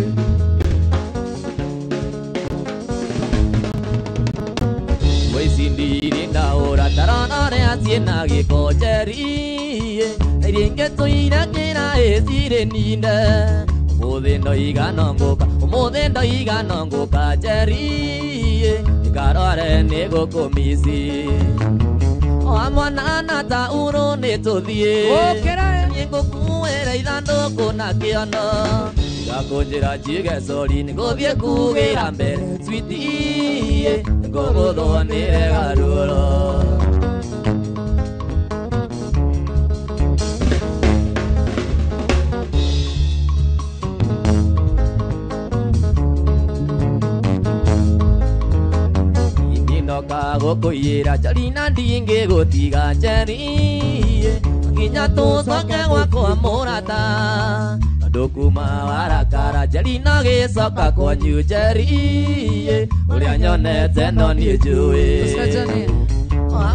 Speaker 9: ici ndiri ndaũra tarona rĩa ciĩna gĩko njerie rĩngĩ tũinakĩra ĩcirĩ ninda Muthindo iganonguka Jerry Ikarore nigukumisi Amwana ta uro nituthie Nigukuira ithanduku na kiono Gakunjira jige sori niguthie kugira mbere Sweetie Nguguthonire garuro Gukuyira Jarina ndinge gutiga Jerry Nginya tucoke gwakwa murata Ndukuma warakara Jarina gicoka kwanyu Jerry Uria nyonete no ni njui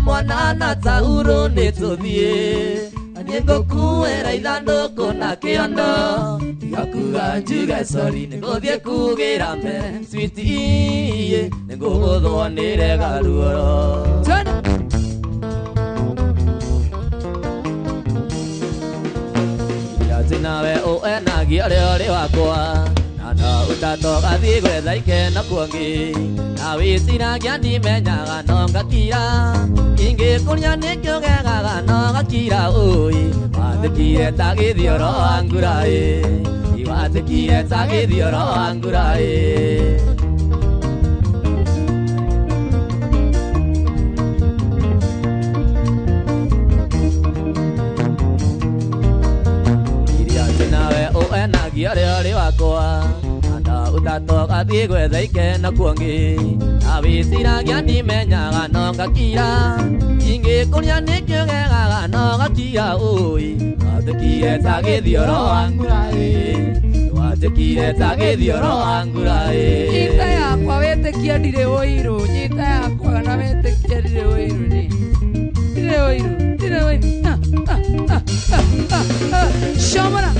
Speaker 9: Mwana na tauro nituthie Nigukuira ithanduku na kiondo Tigakuga njuge sori niguthie kugira mbere Sweetie Nguguthonire garuro Yati nawe uenagia ria uri wakwa Nana utatoka thi gwetha ikena kuongi Na wiciragia ndimenyaga no ngakira Ingikuria nikio gegaga no ngakira ui Wathikire ta githioro wa ngurai Wathikire ta githioro wa ngurai Iriati nawe uenagia ria uri wakwa Utatoka thi gwetha ikena kuongi Na wiciragia ndimenyaga no ngakira Ingikuria nikio gegaga no ngakira ui Wathikire ta githioro wa ngurai Wathikire ta githioro wa ngurai
Speaker 8: Nyita yakwa wetikia ndire uiru Nyita yakwa na wetikia ndire uiru Ndire uiru Shamara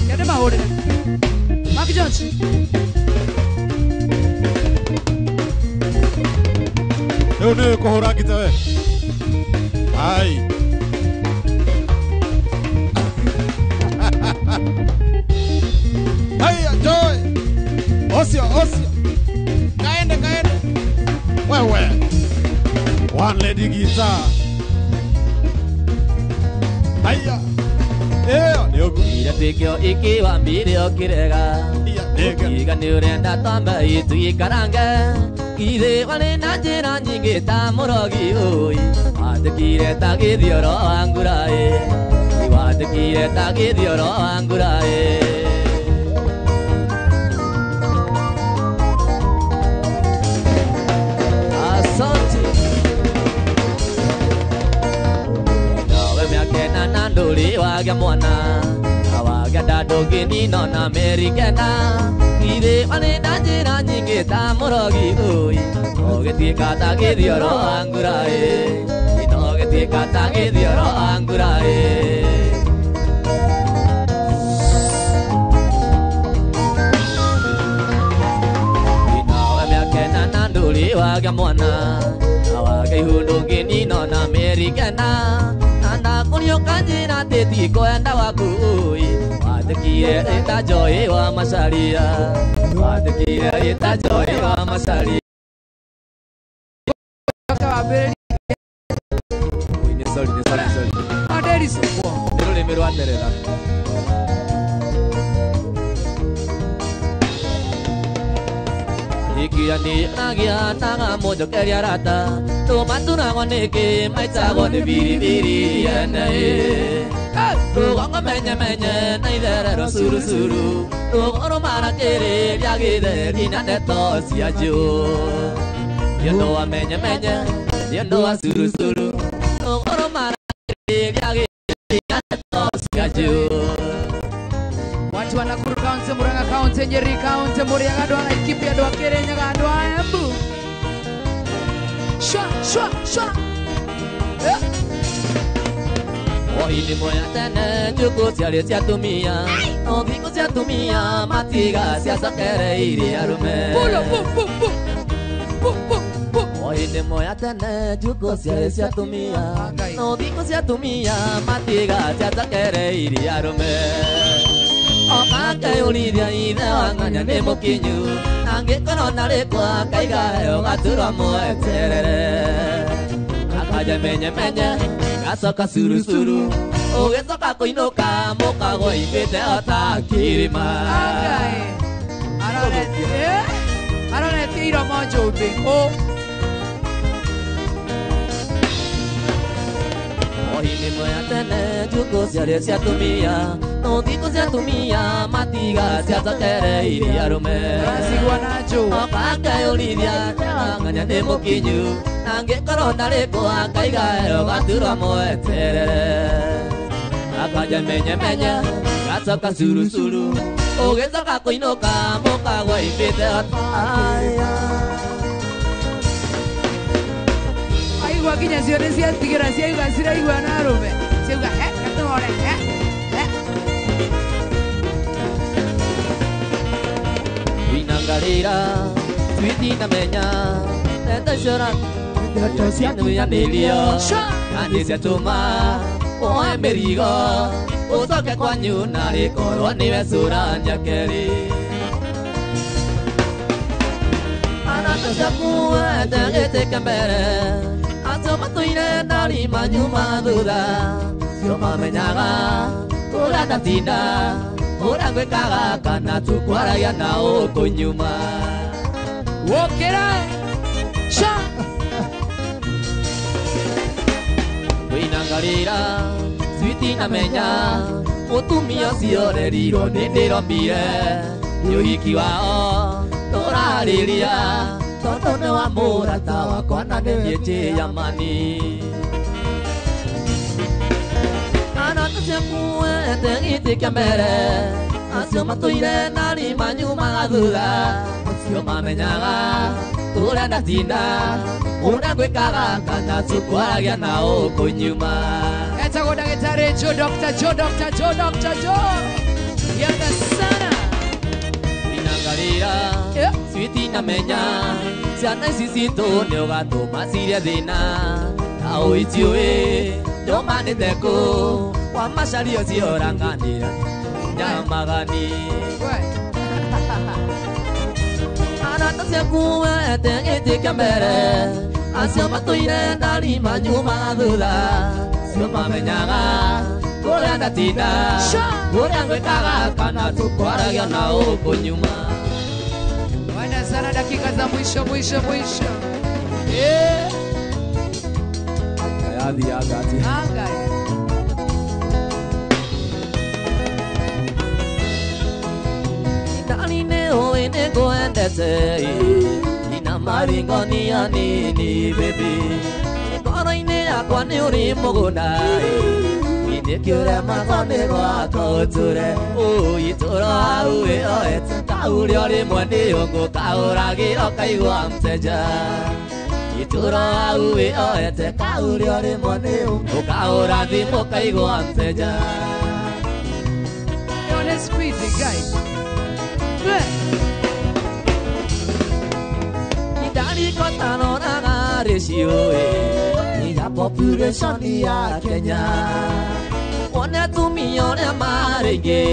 Speaker 8: Kende maurire Mark Jones
Speaker 6: Leo ni kuhura kita we Ai Haya Joy Osio Kaende Wewe One lady guitar Haya
Speaker 9: Ira pikio iki wambire okirega Iga ni urenda tamba itu ikarange Ithe wale na njira nyingi ta murogi ui Wathikire ta githioro wa ngurai Wathikire ta githioro wa ngurai Asante Nawe miakena na nduri wagia mwana Wagia dadogi nino na merikena Ithe wale na njira nyingi ta murogi ui Ogituika ta githioro wa ngurai Ogituika ta githioro wa ngurai Nawe miakena na nduri wagia mwana Wagia ihundungi nino na merikena Nanda kurioka njira teti kwenda waku ui Wathikire ita Joy wa macaria Wathikire ita Joy wa macaria Sorry
Speaker 8: Aderiso
Speaker 9: Nero le mero aterera Ikia ni nagia nanga mojo keria rata Tomatuna ngoneke maita gone biri ene Tugongo menye na idere suru Tugoro mara kere liagide Nina neto siajo Yendo wa menye Yendo wa suru Tugoro mara kere liagide Nina neto siajo
Speaker 8: Watu wa Nakuru County, Murang'a County, Nyeri County, Muriaga Dwanga, Laikipia Dwa Kirinyaga Dwa Embu. Shwa
Speaker 9: Oini moya tene juko siale siatumia Obiko siatumia matiga siasakere iri arume Oini moya tene juko siale siatumia Obiko siatumia matiga siasakere iri arume Okake ulithia ithe wa ng'anya nĩ mũkinyu angĩkorwo narĩ kwa kaigayo gaturwo mweterere akaja menye gacoka surusuru ũgĩcoka kũinũka mũkago ibĩte ota kĩrĩma
Speaker 8: aronetie iromo njũmbĩ
Speaker 9: Ohini moya tene juko ciarĩ cia tumia no thikũ cia tumia matiga ciacokereirie arũme Okake ũrithia ng'anya nĩ mũkinyu angĩkorwo ndarĩ kwa kaigayo gaturwo mweterere akaja menye gacoka surusuru ũgĩcoka kũinũka mũkago ibĩte
Speaker 8: aigua nginya ciothe ciatigĩra ciaigua ciraigua na arũme ciauga gatũhore
Speaker 9: Winangarĩra twiti na menya netacora cianũyanĩrio kandi ciatũma woe mĩrigo ũcoke kwanyu na rĩkorwo nĩwe cũra njakeri Anata ciaku wete gĩtĩke mbere acio matũire ndari manyuma thutha cio mamenyaga kũrĩa ndatinda ũrĩa ngwĩkaga kana tũkwaragia na ũkũnyuma
Speaker 8: Wokĩra
Speaker 9: Winangarĩra switi na menya mũtumia ũcio rerirwo nĩ ndĩrombire nĩ ũhiki wao tũrarĩria tondũ nĩ wa mũrata wakwa na nĩ mĩtĩ ya mani Anata ciaku wete gĩtĩ kĩa mbere acio matũire ndari manyumaga thutha acio mamenyaga kũrĩa ndatinda ũrĩa ngwĩkaga kana tũkwaragia na ũkũnyuma
Speaker 8: etagwo ndagĩtarĩ Joe Yanga sana
Speaker 9: Winangarĩra switi na menya ciana ici citũ nĩ ũgatũma cirie thĩna na ũijiũĩ ndũmanĩte kũ kwa macario cioranganĩra nyamagani Anata ciaku wete gĩtĩ kĩa mbere acio matũire ndari manyumaga thutha cio mamenyaga kũrĩa ndatinda ũrĩa ngwĩkaga kana tũkwaragia na ũkũnyuma
Speaker 8: Wenda sana dakika za mwisho
Speaker 9: Ayathiagati Ndani nĩũĩ nĩngwendete ina maringania nini baby ngoro-inĩ yakwa nĩ ũrĩ mũgũnda Nĩkĩũrema nĩ gwaka ũtũre itũra hau wĩyoete kaũrĩa rĩmwe nĩ ũngũ kaũragĩro kaigua mteja itũra hau wĩyoete kaũrĩa rĩmwe nĩ ũngũ kaũra thimũ kaigua mteja Ndarikotaroraga rĩciũĩ ya population ya Kenya One tumia ũrĩa marĩngĩ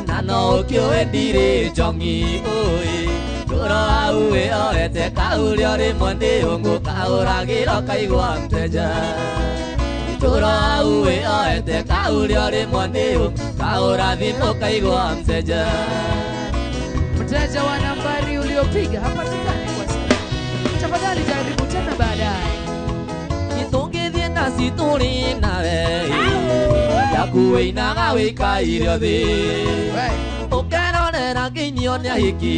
Speaker 9: na no ũkĩũĩ ndirĩ njongi tũro hau wĩyoete kaũrĩa rĩmwe nĩ ũngũ kaũragĩro kaigua mteja tũro hau wĩyoete kaũrĩa rĩmwe nĩ ũngũ kaũra thimũ kaigua mteja
Speaker 8: Mteja wa nambari uliopiga hapatikani kwa sasa. Tafadhali jaribu tena baadaye.
Speaker 9: Nitũngĩthiĩ na citũrĩ nawe yakuĩinaga wĩkaire thĩ ũkerorera ngĩinio nĩ ahiki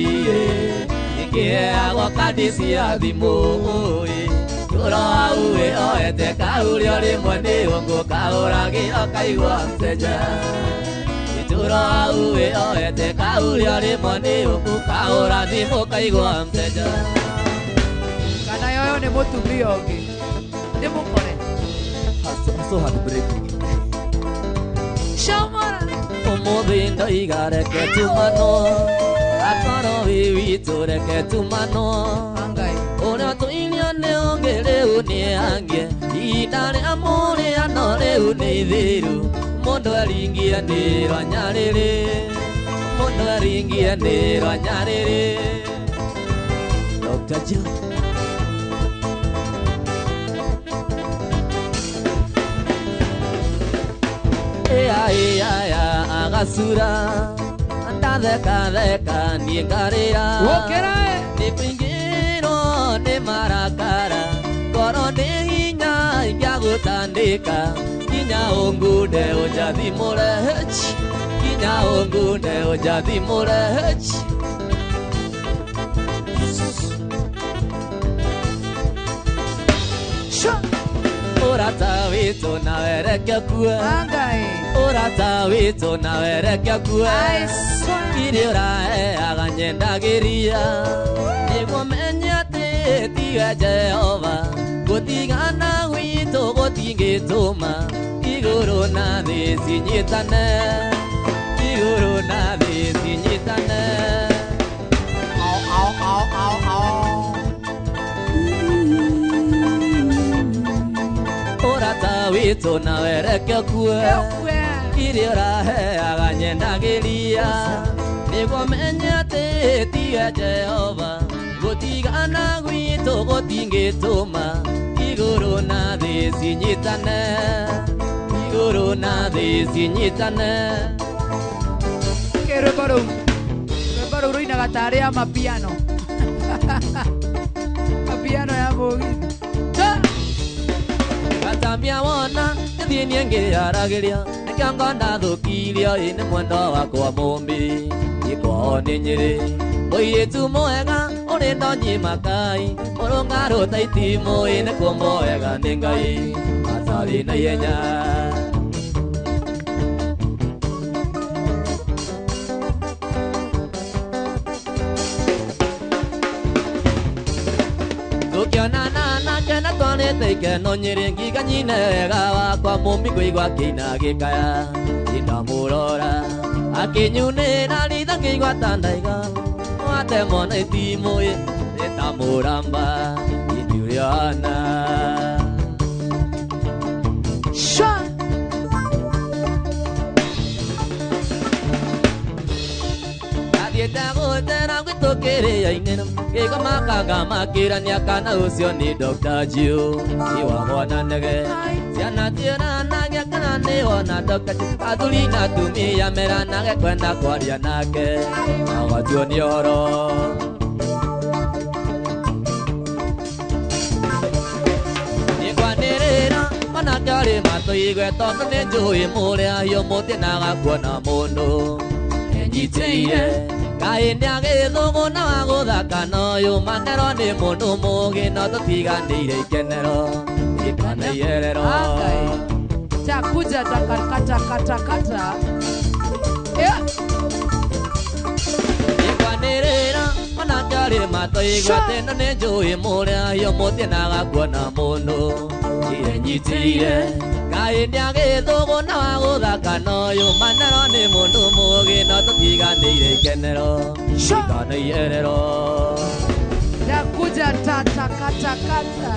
Speaker 9: ngĩheagwo kandi cia thimũ tũro hau wĩyoete kaũrĩa rĩmwe nĩ ũngũ kaũragĩro kaigua mteja tũro hau wĩyoete kaũrĩa rĩmwe nĩ ũngũ kaũra thimũ kaigua mteja
Speaker 8: Kana yoyo nĩ mũtumia ũngĩ ndĩmũkore
Speaker 9: so heartbreaking
Speaker 8: Shamara
Speaker 9: ũmũthĩ ndoiga reke tumano akorwo wĩ witũ reke tumano Ora to inya ne ongere uni ange ida re amore anore uni nĩ thiru mũndũ aringianĩrwo nyarĩrĩ mũndũ aringianĩrwo nyarĩrĩ Dr. Joe Ea agasura ndatheka niĩ ngarĩra nĩkũingĩrwo nĩ marakara ngoro nĩ hinya ingĩagũtandĩka kinya ũngunde ũnjathimũre kinya ũngunde ũnjathimũre Urata witũ na werekia kuo Urata witũ na werekia kuo Iria ũraheaga nyendagĩria nĩguo menye atĩ tiwe Jehova gũtigana gwitũ gũtingĩtũma igũrũ na thĩ cinyitane igũrũ na thĩ cinyitane Urata witũ na werekia kuo Iria ũraheaga nyendagĩria nĩguo menye atĩ tiwe Jehova gũtigana gwitũ gũtingĩtũma igũrũ na thĩ cinyitane igũrũ na thĩ cinyitane
Speaker 8: rwĩmbo rũu rũinaga tarĩ ya mapiano mapiano ya mũgithi
Speaker 9: Atambia wona thiĩ niĩ ngĩaragĩria nĩkĩo ndathũkirio nĩ mwendo wakwa mũmbi ĩkwao nĩ Nyĩrĩ mũirĩtu mwega ũrĩ ndonyi makai mũrũngarũ taitimu nĩ kuombo wega nĩ Ngai atarĩ na ihenya Tũkĩonana nake na twanĩte ikeno Nyĩrĩ ngiganyine wega wakwa mũmbi kũigua kĩina gĩkaya ndamũrora akĩnyunĩra ritho ngĩigua ta ndaiga watemwo na itimu ĩtamũramba inyuriana athiĩte gũtera gwĩtũkĩrĩainĩ ngĩigua makanga makĩrania kana ũcio nĩ Dr. Joe iwagwo na ndege ciana ciĩranagia kana nĩ wona Dr. Joe athuri na atumia meranage kwenda kwaria nake na watuo nĩ ũhoro nĩkwanĩrĩra manake arĩ matũigwe tondũ nĩ njũĩ mũrĩa hiũ mũtinaga kuona mũndũ enjitĩire Ngai nĩagĩthũgũna wa gũthaka n'ũyũ manero nĩ mũndũ mũgĩ no tũtiganĩire ikenero ikana iyerero
Speaker 8: takuja takakatakata
Speaker 9: ikwanĩrĩra manake arĩ matũigwe teno nĩ njũĩ mũrĩa hiũ mũtinaga kuona mũndũ enjitĩire Ngai nĩagĩthũgũna wa gũthaka n'ũyũ manero nĩ mũndũ mũgĩ no tũtiganĩire ikenero ikana iyerero
Speaker 8: takuja tatakatakata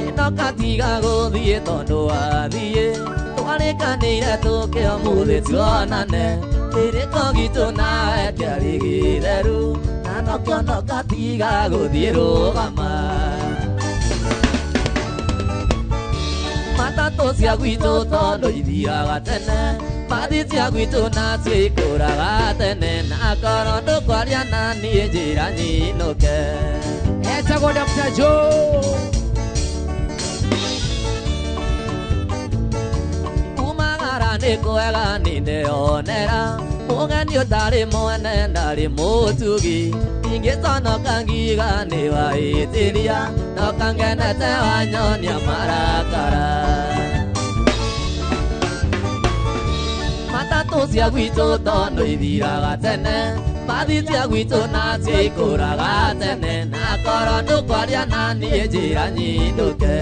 Speaker 9: ĩnoka tiga gũthiĩ tondũ wathiĩ twarĩkanĩire tũke ũmũthĩ tuonane kĩrĩko gitũ nawe kĩarĩ gĩtheru na nokĩonoka tiga gũthiĩ rũgama matatũ cia gwitũ tondũ ithiaga tene mbathi cia gwitũ nacio ikũraga tene na korwo ndũkwaria na niĩ njĩra nyinũke
Speaker 8: etagwo Dr. Joe
Speaker 9: umagara nĩ kwega nĩndĩonera mũgeni ũtarĩ mwene ndarĩ mũtugi ingĩtonoka ngiga nĩ wahĩtĩria noka ngenete wanyonia marakara matatũ cia gwitũ tondũ ithiraga tene mbathi cia gwitũ nacio ikũraga tene na korwo ndũkwaria na niĩ njĩra nyinũke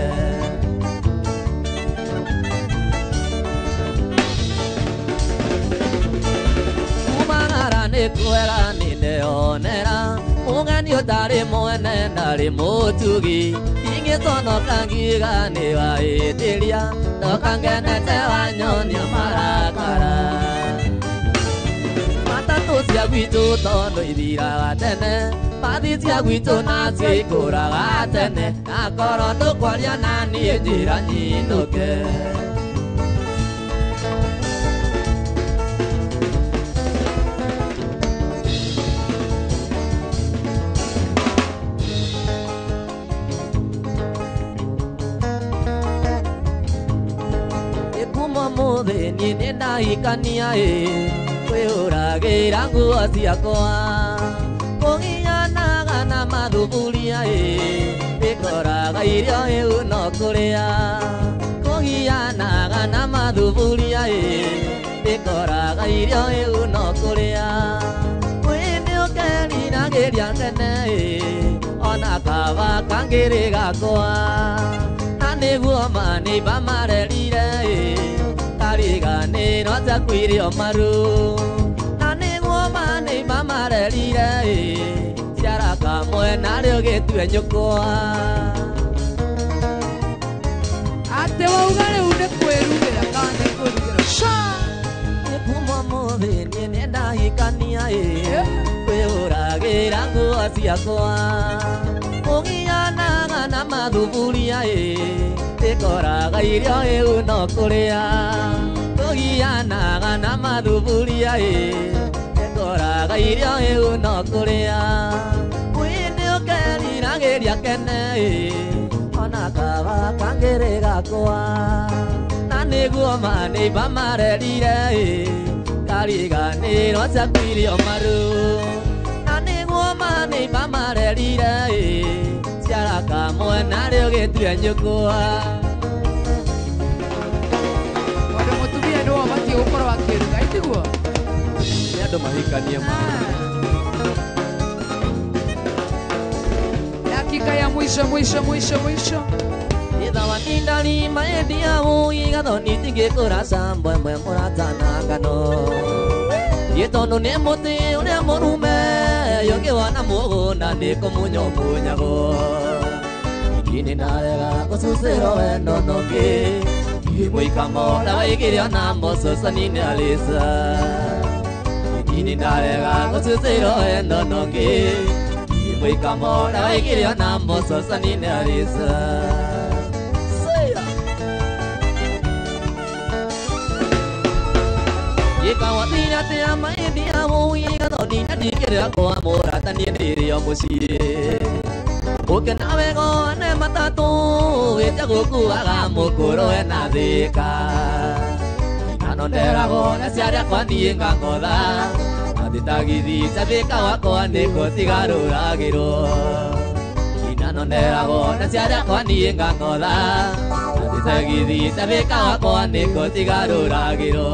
Speaker 9: nĩ kwega nĩndĩonera mũgeni ũtarĩ mwene ndarĩ mũtugi gĩtono kangigane waĩtĩria ndokangenete wanyonia marakara matatũ cia gwitũ tondũ ithiraga tene mbathi cia gwitũ nacio ikũraga tene na korwo ndũkwaria na niĩ njĩra nyinũke mũthĩ niĩ nĩndahikania kwĩyũragĩra nguo ciakwa kũgianaga na mathuburia ndĩkoraga irio ĩu no kũrĩa kũgianaga na mathuburia ndĩkoraga irio ĩu no kũrĩa wĩnĩ ũkeriragĩria tene ona kaba kangĩrĩ gakwa na nĩguo manĩimba marerire kariganĩro njakwirio maru na nĩguo manĩimba marerire ciara kamwe narĩo gĩtue nyũkwa
Speaker 8: atĩ wauga rĩu nĩ kwĩrugĩra kana nĩ kũrugĩra
Speaker 9: kuma mũthĩ niĩ nĩndahikania kwĩyũragĩra nguo ciakwa kũgianaga na mathuburia ndĩkoraga irio ĩu no kũrĩa kũgianaga na mathuburia ndĩkoraga irio ĩu no kũrĩa wĩnĩ ũkeriragĩria kene ona kaba kangĩrĩ gakwa na nĩguo manĩimba marerire kariganĩro ciakwirio maru na nĩguo manĩimba marerire ciara kamwe narĩo gĩtue nyũkwa
Speaker 8: wandũ mũtumia nĩ wabatiĩ gũkorwo akĩruga itiguo
Speaker 9: nĩ andũ mahikanie
Speaker 8: dakika ya mwisho
Speaker 9: itha wanindani maendia ũi gathoni tingĩkũra cambwe mwe mũratana ngano gĩtondũ nĩ mũtĩ ũrĩa mũrume yũngĩwona mũgũnda nĩkũmunyomũnyagwo ingĩ ndarega gũcucĩrwo wendo nũngĩ mũikamo ndawaigĩre ona mbococaninĩ alĩca ingĩ ndarega gũcucĩrwo wendo nũngĩ mũikamo ndawaigĩre ona mbococaninĩ alĩca Yikawatia tia maendia mũi gathoni ndikĩrĩa kwa mũratanie ndĩrĩo mũciĩ ũkena wego ne matatũ wĩte gũkuaga mũkũrũ ena thĩka inanonderagwo na ciarĩakwa niĩ ngang'otha athitagithi cia thĩka wakwa nĩko tigarũragĩrwo inanonderagwo na ciarĩakwa niĩ ngang'otha athitagithi cia thĩka wakwa nĩko tigarũragĩrwo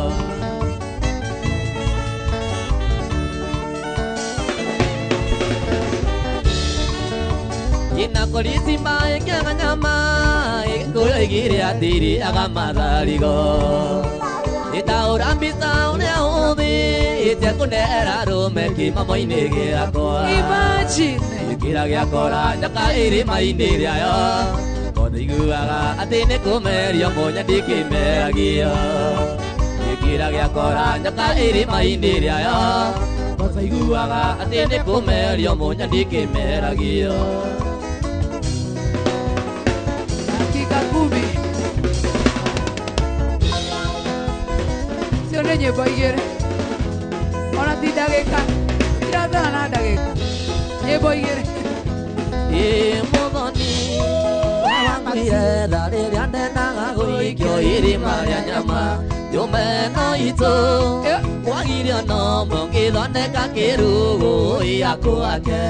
Speaker 9: ina kolisi mae kega nyama ikuyo igire atiri agamatharigo itaura mbisa uria uthi itia kunera rume kimamo-inĩ gĩakwa gĩkĩra gĩakora njaka irĩma-inĩ rĩayo kothi iguaga atĩ nĩ kũmerio mũnya ndikĩmeragio gĩkĩra gĩakora njaka irĩma-inĩ rĩayo kothi iguaga atĩ nĩ kũmerio mũnya ndikĩmeragio
Speaker 8: nĩ nyĩmbo igĩrĩ ona ti ndagĩka irathana na ndagĩka nyĩmbo igĩrĩ
Speaker 9: mũthoni wangwire tha rĩrĩa ndendaga gũikio irima rĩa nyama nyũmba ĩno itũ mwagire ono mũngĩthondeka kĩrugũ iakũake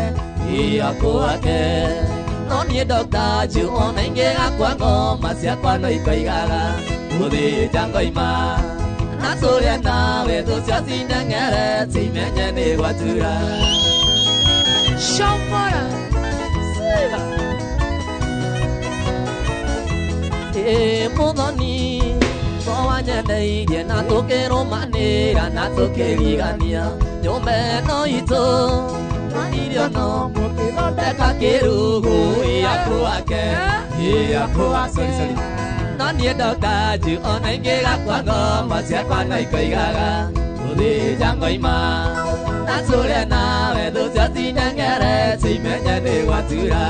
Speaker 9: no niĩ Dr. Ju ona ingĩgakua ngoma ciakwa no ikoigaga gũthĩnja ngoima na tũrĩa nawe tũcio cindeng'ere cimenye nĩ gwatura
Speaker 8: Shambara
Speaker 9: mũthoni to wanyendeirie na tũkĩrũmanĩra na tũkĩrigania nyũmba ĩno itũ irio no mukithondeka kirugu iyaku wake iyaku wake no niĩ ndokanju ona ingĩgakua ngoma ciakwa no ikoigaga gũthĩnja ngoima na tũrĩa nawe thũ cio cineng'ere cimenye nĩ gwatura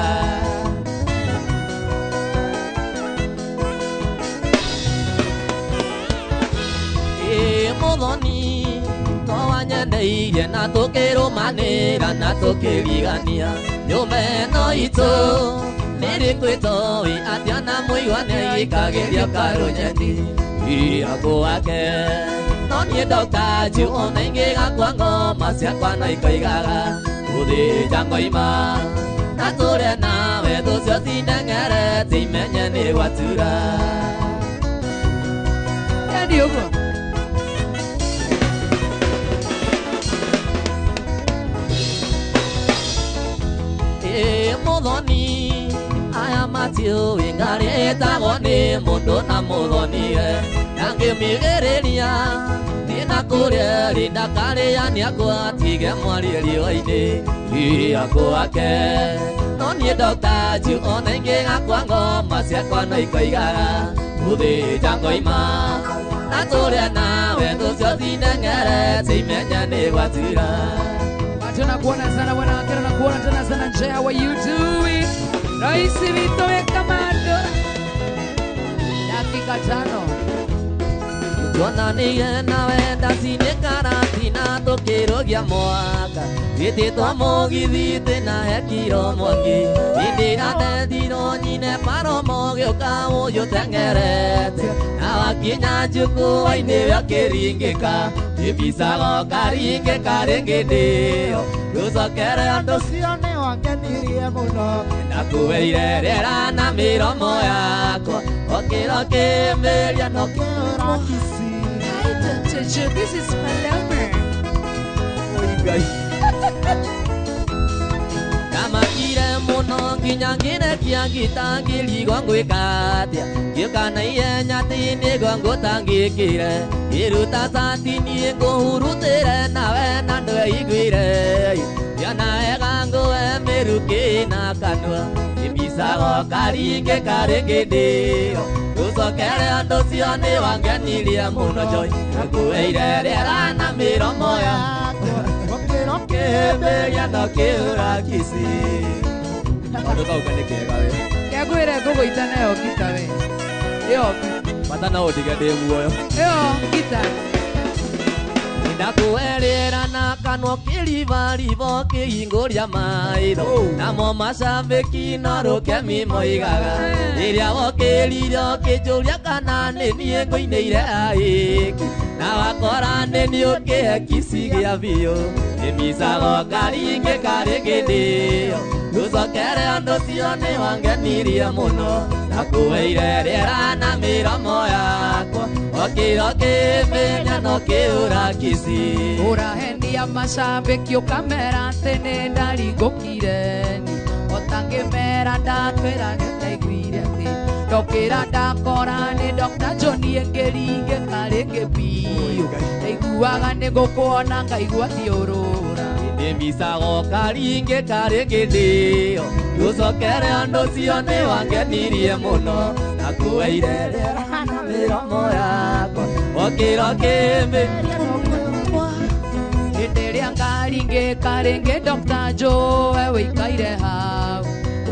Speaker 9: mũthoni to wanyendeire na tũkĩrũmanĩra na tũkĩrigania nyũmeno itũ nĩrĩkwĩtoĩ atĩ ona mũigua nĩaikagĩria karũnyeni iyaku wake no niĩ ndokanju ona ingĩgakua ngoma ciakwa na ikoigaga gũthĩnja ngoima na tũrĩa nawe thũ cio cineng'ere cimenye nĩ gwatura
Speaker 8: Endi ũguo
Speaker 9: mũthoni aya matiũĩ ngarĩ ĩtagwo nĩ mũndũ na mũthonire angĩmĩgĩrĩria thĩna kũrĩa rĩ ndakarĩania kwatige mwarie riũa-inĩ iyaku wake no niĩ ndokanju ona ingĩgakua ngoma ciakwa no ikoigaga gũthĩnja ngoima na tũrĩa nawe thũ cio cineng'ere cimenye nĩ gwatura
Speaker 8: tunakuona sana bwana, tunakuona tena sana Jay, how are you doing? Raisi Vito Kamando. Dakika 5.
Speaker 9: tuonanĩire nawe ndacinĩkara tina tũkĩrũgia mwaka gĩtĩtwo mũgithi tĩna hekiro mwaki hĩndĩ ndethirwo nyine paromo gĩũka ũyũ teng'erete na wakinya njukua-inĩ wakĩringĩka ibicago karingĩka rĩngĩ ndĩyo gũcokere andũ cio nĩ wangenirie mũno nakuĩire rĩera na mĩromo yakwa okĩro kĩmĩria no kĩũra kisi
Speaker 8: This is Paloma.
Speaker 9: Kamakire mũno nginya ngĩrekia ngĩtangĩrigwo ngwĩka atĩa ngĩũka na ihenya atĩ nĩguo ngũtangĩkĩre ngĩruta cati niĩ ngũhurutĩre nawe na ndweiguire ndiona wega ngũwe mĩrukĩ na kanua ĩmbicago karingĩka rĩngĩ ndĩyo gũcokere andũ cio nĩ wangenirie mũno Joy nakuĩire rĩera na mĩromo yakwa okĩro kĩhĩmbĩria no kĩũra kisi kaũndũ kau nĩ kega we
Speaker 8: Kĩagwĩre ngũgũita nayo ngita we ĩyo
Speaker 9: bata no ũndige ndĩ muoyo
Speaker 8: ĩyo ngita
Speaker 9: ndakuerera na kanwa kĩribaribo kĩhingũria maitho namo macambĩki no rũkemi moigaga rĩrĩa wokĩririo kĩnjũria kana nĩ niĩ ngũinĩire ahĩki na wakora nĩ niĩ ũkĩhe kisi gĩa biũ ĩmicago karingĩka rĩngĩ ndĩyo gũcokere andũ cio nĩ wangenirie mũno nakuĩire rĩera na mĩromo yakwa okĩro kĩmĩnya no kĩũra kisi
Speaker 8: ũrahenia macambĩki ũkamera atĩ nĩ ndaringũkire ni otangĩmera ndakwĩra nĩ ndaiguire atĩ ndokĩra ndakora nĩ Dr. John ngĩringĩka rĩngĩ biũ ndaiguaga nĩ ngũkuona ngaigua thiũrũra
Speaker 9: ĩmbicago karingĩka rĩngĩ ndĩyo gũcokere andũ cio nĩ wangenirie mũno nakuĩire rĩera na mĩromo yakwa okĩro kĩmĩria
Speaker 8: hĩndĩ ĩrĩa ngaringĩka rĩngĩ Dr. Joe wĩikaire hau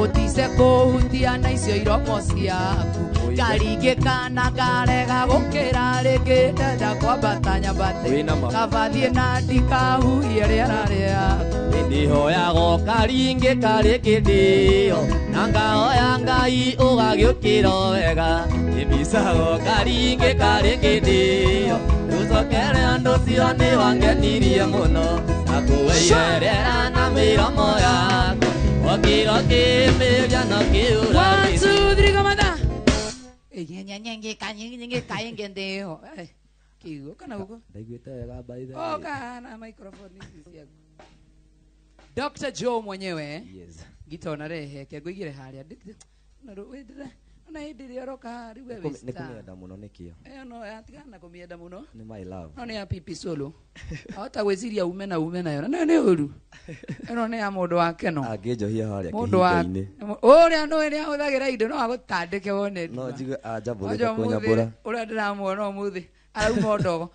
Speaker 8: ũtice kũhutia na icio iromo ciaku ngaringĩka na ngarega gũkĩra rĩngĩ ndenda kwambata nyambate kabathiĩ na ndikahuhie rĩera rĩaku
Speaker 9: ndĩhoyago karingĩka rĩngĩ ndĩyo na ngahoya Ngai ũgagĩũkĩra wega ĩmbicago karingĩka rĩngĩ ndĩyo gũcokere andũ cio nĩ wangenirie mũno nakuĩire rĩera na mĩromo yakwa okĩro kĩmĩria no kĩũra kisi
Speaker 8: 1 2 3 kamanda nyengĩka ndĩyo kiugo kana ũguo
Speaker 10: ndaiguĩte wega baitha
Speaker 8: kana microphone hizi ciaku Dr. Joe mwenyewe
Speaker 10: yes
Speaker 8: gita unarehe kĩangũigire harĩa na hindiri oroka riwe
Speaker 10: Nĩ
Speaker 8: wista
Speaker 10: kũmĩenda mũno nĩkĩo.
Speaker 8: no atigana kũmĩenda mũno
Speaker 10: Nĩ my love.
Speaker 8: no nĩ ya pipi solo ahota gwĩciria ume nayo na nĩ ũru ĩno nĩ ya mũndũ wake no
Speaker 10: Angĩnjohia harĩa
Speaker 8: mũndũ wa
Speaker 10: kĩhinga-inĩ.
Speaker 8: ũrĩa no ĩrĩa hũthagĩra indo no agũtandĩke wone
Speaker 10: No njigue anjambũrĩte kũnyambũra.
Speaker 8: ũrĩa ndĩramuona ũmũthĩ arauma ndogo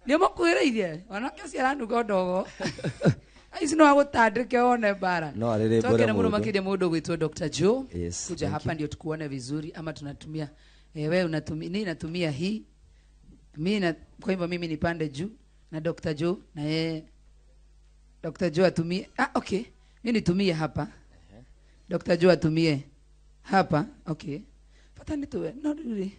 Speaker 8: nĩ mũkuĩrĩirie wanake ciaranunga ndogo Hizi no agutandike one bara.
Speaker 10: No arere bora.
Speaker 8: Tuone mũno makĩria mũndũ gwitwo Dr. Joe.
Speaker 10: Yes.
Speaker 8: Kuja hapa ndio tukuone vizuri ama tunatumia wewe unatumia nini natumia hii. Kwa hivyo mimi nipande juu na Dr. Joe na yeye Dr. Joe atumie. Okay. Mimi nitumie hapa. Dr. Joe atumie hapa. Okay. Fata nituwe. No really.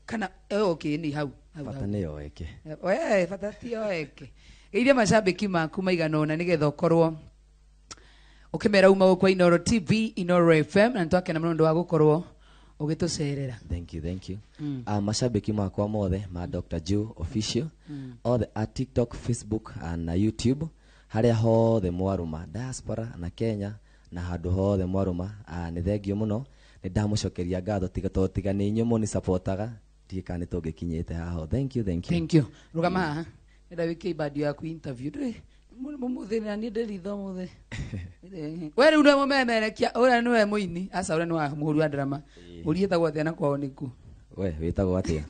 Speaker 8: Kana okay ni hau.
Speaker 10: Fata niyo eke.
Speaker 8: Wewe fata tiyo eke. Ile mashabiki maku maiganona nigetha ukorwo ukimera uma kwa Inoro TV, Inoro FM na ntwake na mrondo wa gukorwo ugitucerera.
Speaker 10: Thank you. Mashabiki makwa mothe ma Dr. Joe official all the TikTok, Facebook and YouTube haria hothe mwaruma diaspora na Kenya na handu hothe mwaruma ni thengio muno ni ndamucokeria ngatho tiga ni nyumo ni supportaga tika ni tungikinyite haho. Thank you.
Speaker 8: Rugama haha nda wiki ibadi yaku interview mumuthi na ni nderitho muthe wewe ndo mumemerekia ura niwe muini asa ura ni wa muhuru wa drama uri etagwo atia na kwao niku
Speaker 10: we witagwo atia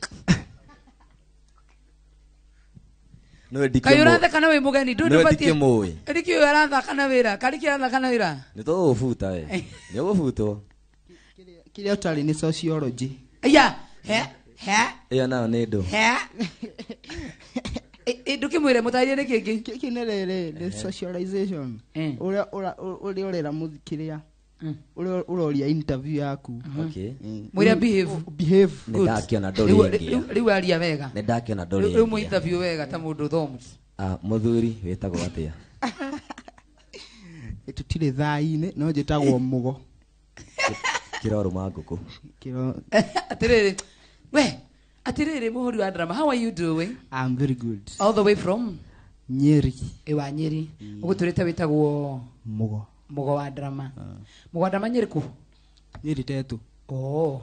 Speaker 10: no ndikimo
Speaker 8: kayo rathaka na we mugeni ndu
Speaker 10: batie
Speaker 8: ndikio arathaka na wira kariki arathaka na wira
Speaker 10: ni to ufuta we ni ufutwo
Speaker 11: kile utali ni sociology
Speaker 8: ya
Speaker 10: iyo nao ni ndu
Speaker 8: ndukimwire mutarie ni kingi
Speaker 11: kiki ni rere the socialization uri urera muthikiria uroria interview yaku
Speaker 10: okay
Speaker 8: mwira behave
Speaker 10: ni ndakiona ndori
Speaker 8: riu aria wega
Speaker 10: ni ndakiona ndori
Speaker 8: riu mu interview wega ta mundu thomu
Speaker 10: muthuri witagwo atia
Speaker 11: tutire thaine no njitagwo mugo
Speaker 10: kiroro maguku
Speaker 8: atiriri atiriri muhuri wa drama, how are you doing?
Speaker 11: I'm very good.
Speaker 8: All the way from
Speaker 11: Nyeri.
Speaker 8: Ewa Nyeri. Uguturite witagwo mugo wa drama. Mugo wa drama Nyeri ku?
Speaker 11: Nyeri tetu.
Speaker 8: Oh.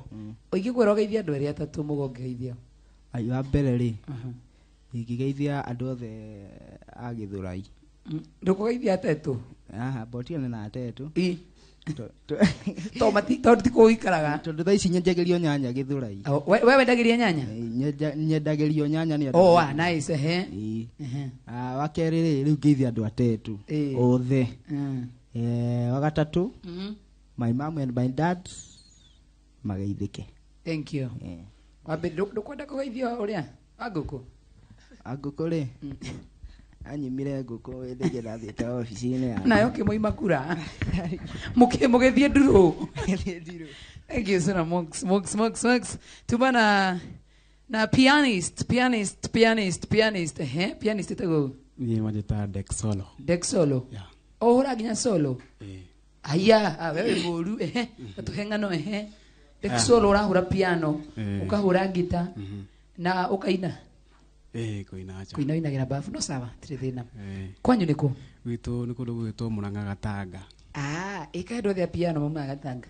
Speaker 8: Oigigwera geithia andu eri atatu mugo geithia.
Speaker 11: Ayu abere ri. Igigeithia andu othe a Githurai.
Speaker 8: Ndukugeithia atatu.
Speaker 11: Botia na atatu.
Speaker 8: Toti kuikaraga
Speaker 11: tondu tha ici nyendagirio nyanya Githurai.
Speaker 8: Wewe ndagiria nyanya?
Speaker 11: Nyendagirio nyanya ni
Speaker 8: oh nice
Speaker 11: wa keriri riu ngeithia andu atetu othe wa gatatu my mom and my dad mageithike.
Speaker 8: Thank you. Wabe ndukwenda kugeithio uria aguku
Speaker 11: ri anyimire nguku wethegera thiete ofisini ya
Speaker 8: nayo kimoima kura mugethie nduru. Thank you sana Mox. Tumana na pianist tego
Speaker 12: ni majita Dex Solo
Speaker 8: yeah. Ohura ginya solo aya wewe moru atuhengano Dex Solo urahura piano ukahura gita na ukaina kuinagira bafu no sawa tirithina kwanyu niko
Speaker 12: witu niko gwitwo Murang'a Gatanga
Speaker 8: ikaendo thia piano mama Gatanga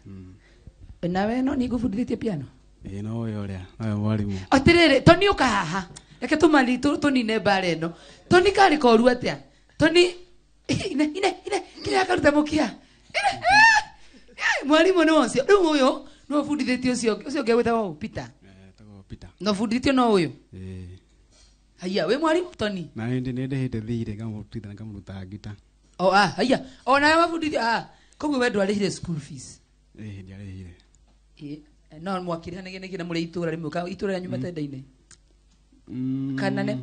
Speaker 8: nawe no ni gufundithia piano
Speaker 12: no yoria no mwalimu
Speaker 8: atiriri toni uka haha reke tumali tunine bare no toni kari koru atia toni ine kile akaruta mukia mwalimu no oncio riu uyo no fundithitio ucio ngegwita Peter no fundithitio no uyo haya we mwalimu Tony
Speaker 12: na ndihite thire ngamutithana ngamuruta ngita
Speaker 8: haya na mafundithio koguo we ndwarihire school fees
Speaker 12: ndiarihire
Speaker 8: no mwakire nigina muri itura rimwe ka itura ya nyuma tenda-ini kana ne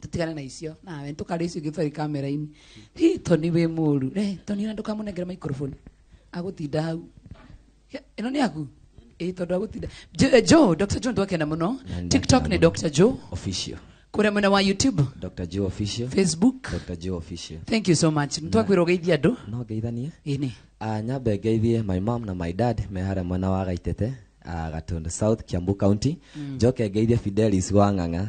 Speaker 8: tutigana na icio nawe tukari icio githari kamera-ini Tony we muru Tony na ndukamunengera microphone agutinda hau ino ni aku tondu agutinda Joe Dr. Joe ndwakena muno TikTok ni Dr. Joe
Speaker 10: official
Speaker 8: kure mwena wa YouTube
Speaker 10: Dr. Joe official
Speaker 8: Facebook
Speaker 10: Dr. Joe official.
Speaker 8: Thank you so much ntwakwira geithia andu
Speaker 10: no geithanie
Speaker 8: ini
Speaker 10: nyambe geithie my mom na my dad me hara mwena wa Gaitete Gatundu South Kiambu County njoke geithie Fidelis wa Ng'ang'a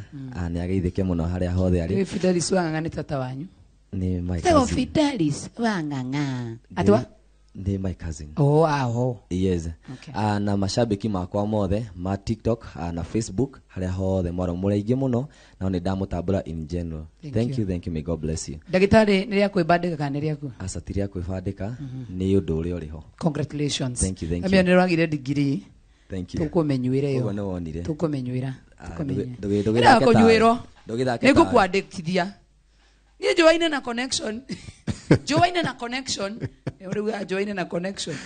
Speaker 10: ni ageithike muno haria hothe ari
Speaker 8: Fidelis wa Ng'ang'a ni tata wanyu
Speaker 10: ni my
Speaker 8: cousin Fidelis wa Ng'ang'a atwa
Speaker 10: Ndi my cousin.
Speaker 8: Oh, aho.
Speaker 10: Yes.
Speaker 8: Okay.
Speaker 10: Na mashabiki makwa mothe ma TikTok na Facebook haria hothe mwaro muraingi muno na ni ndamutambura in general. Thank you, may God bless you.
Speaker 8: Ndagitari niria kwibandika kana niria ku?
Speaker 10: Asatiria kwibandika ni undu uri uriho.
Speaker 8: Congratulations.
Speaker 10: Thank you.
Speaker 8: Amia nirwagire degree.
Speaker 10: Thank you.
Speaker 8: Tukumenyuire yo.
Speaker 10: Ugo no wonire.
Speaker 8: Tukumenyuira.
Speaker 10: Tukumenyuira.
Speaker 8: Kunyuiro. Niko kuadekithia. Ni joine na connection. Joine na connection. Joine na connection.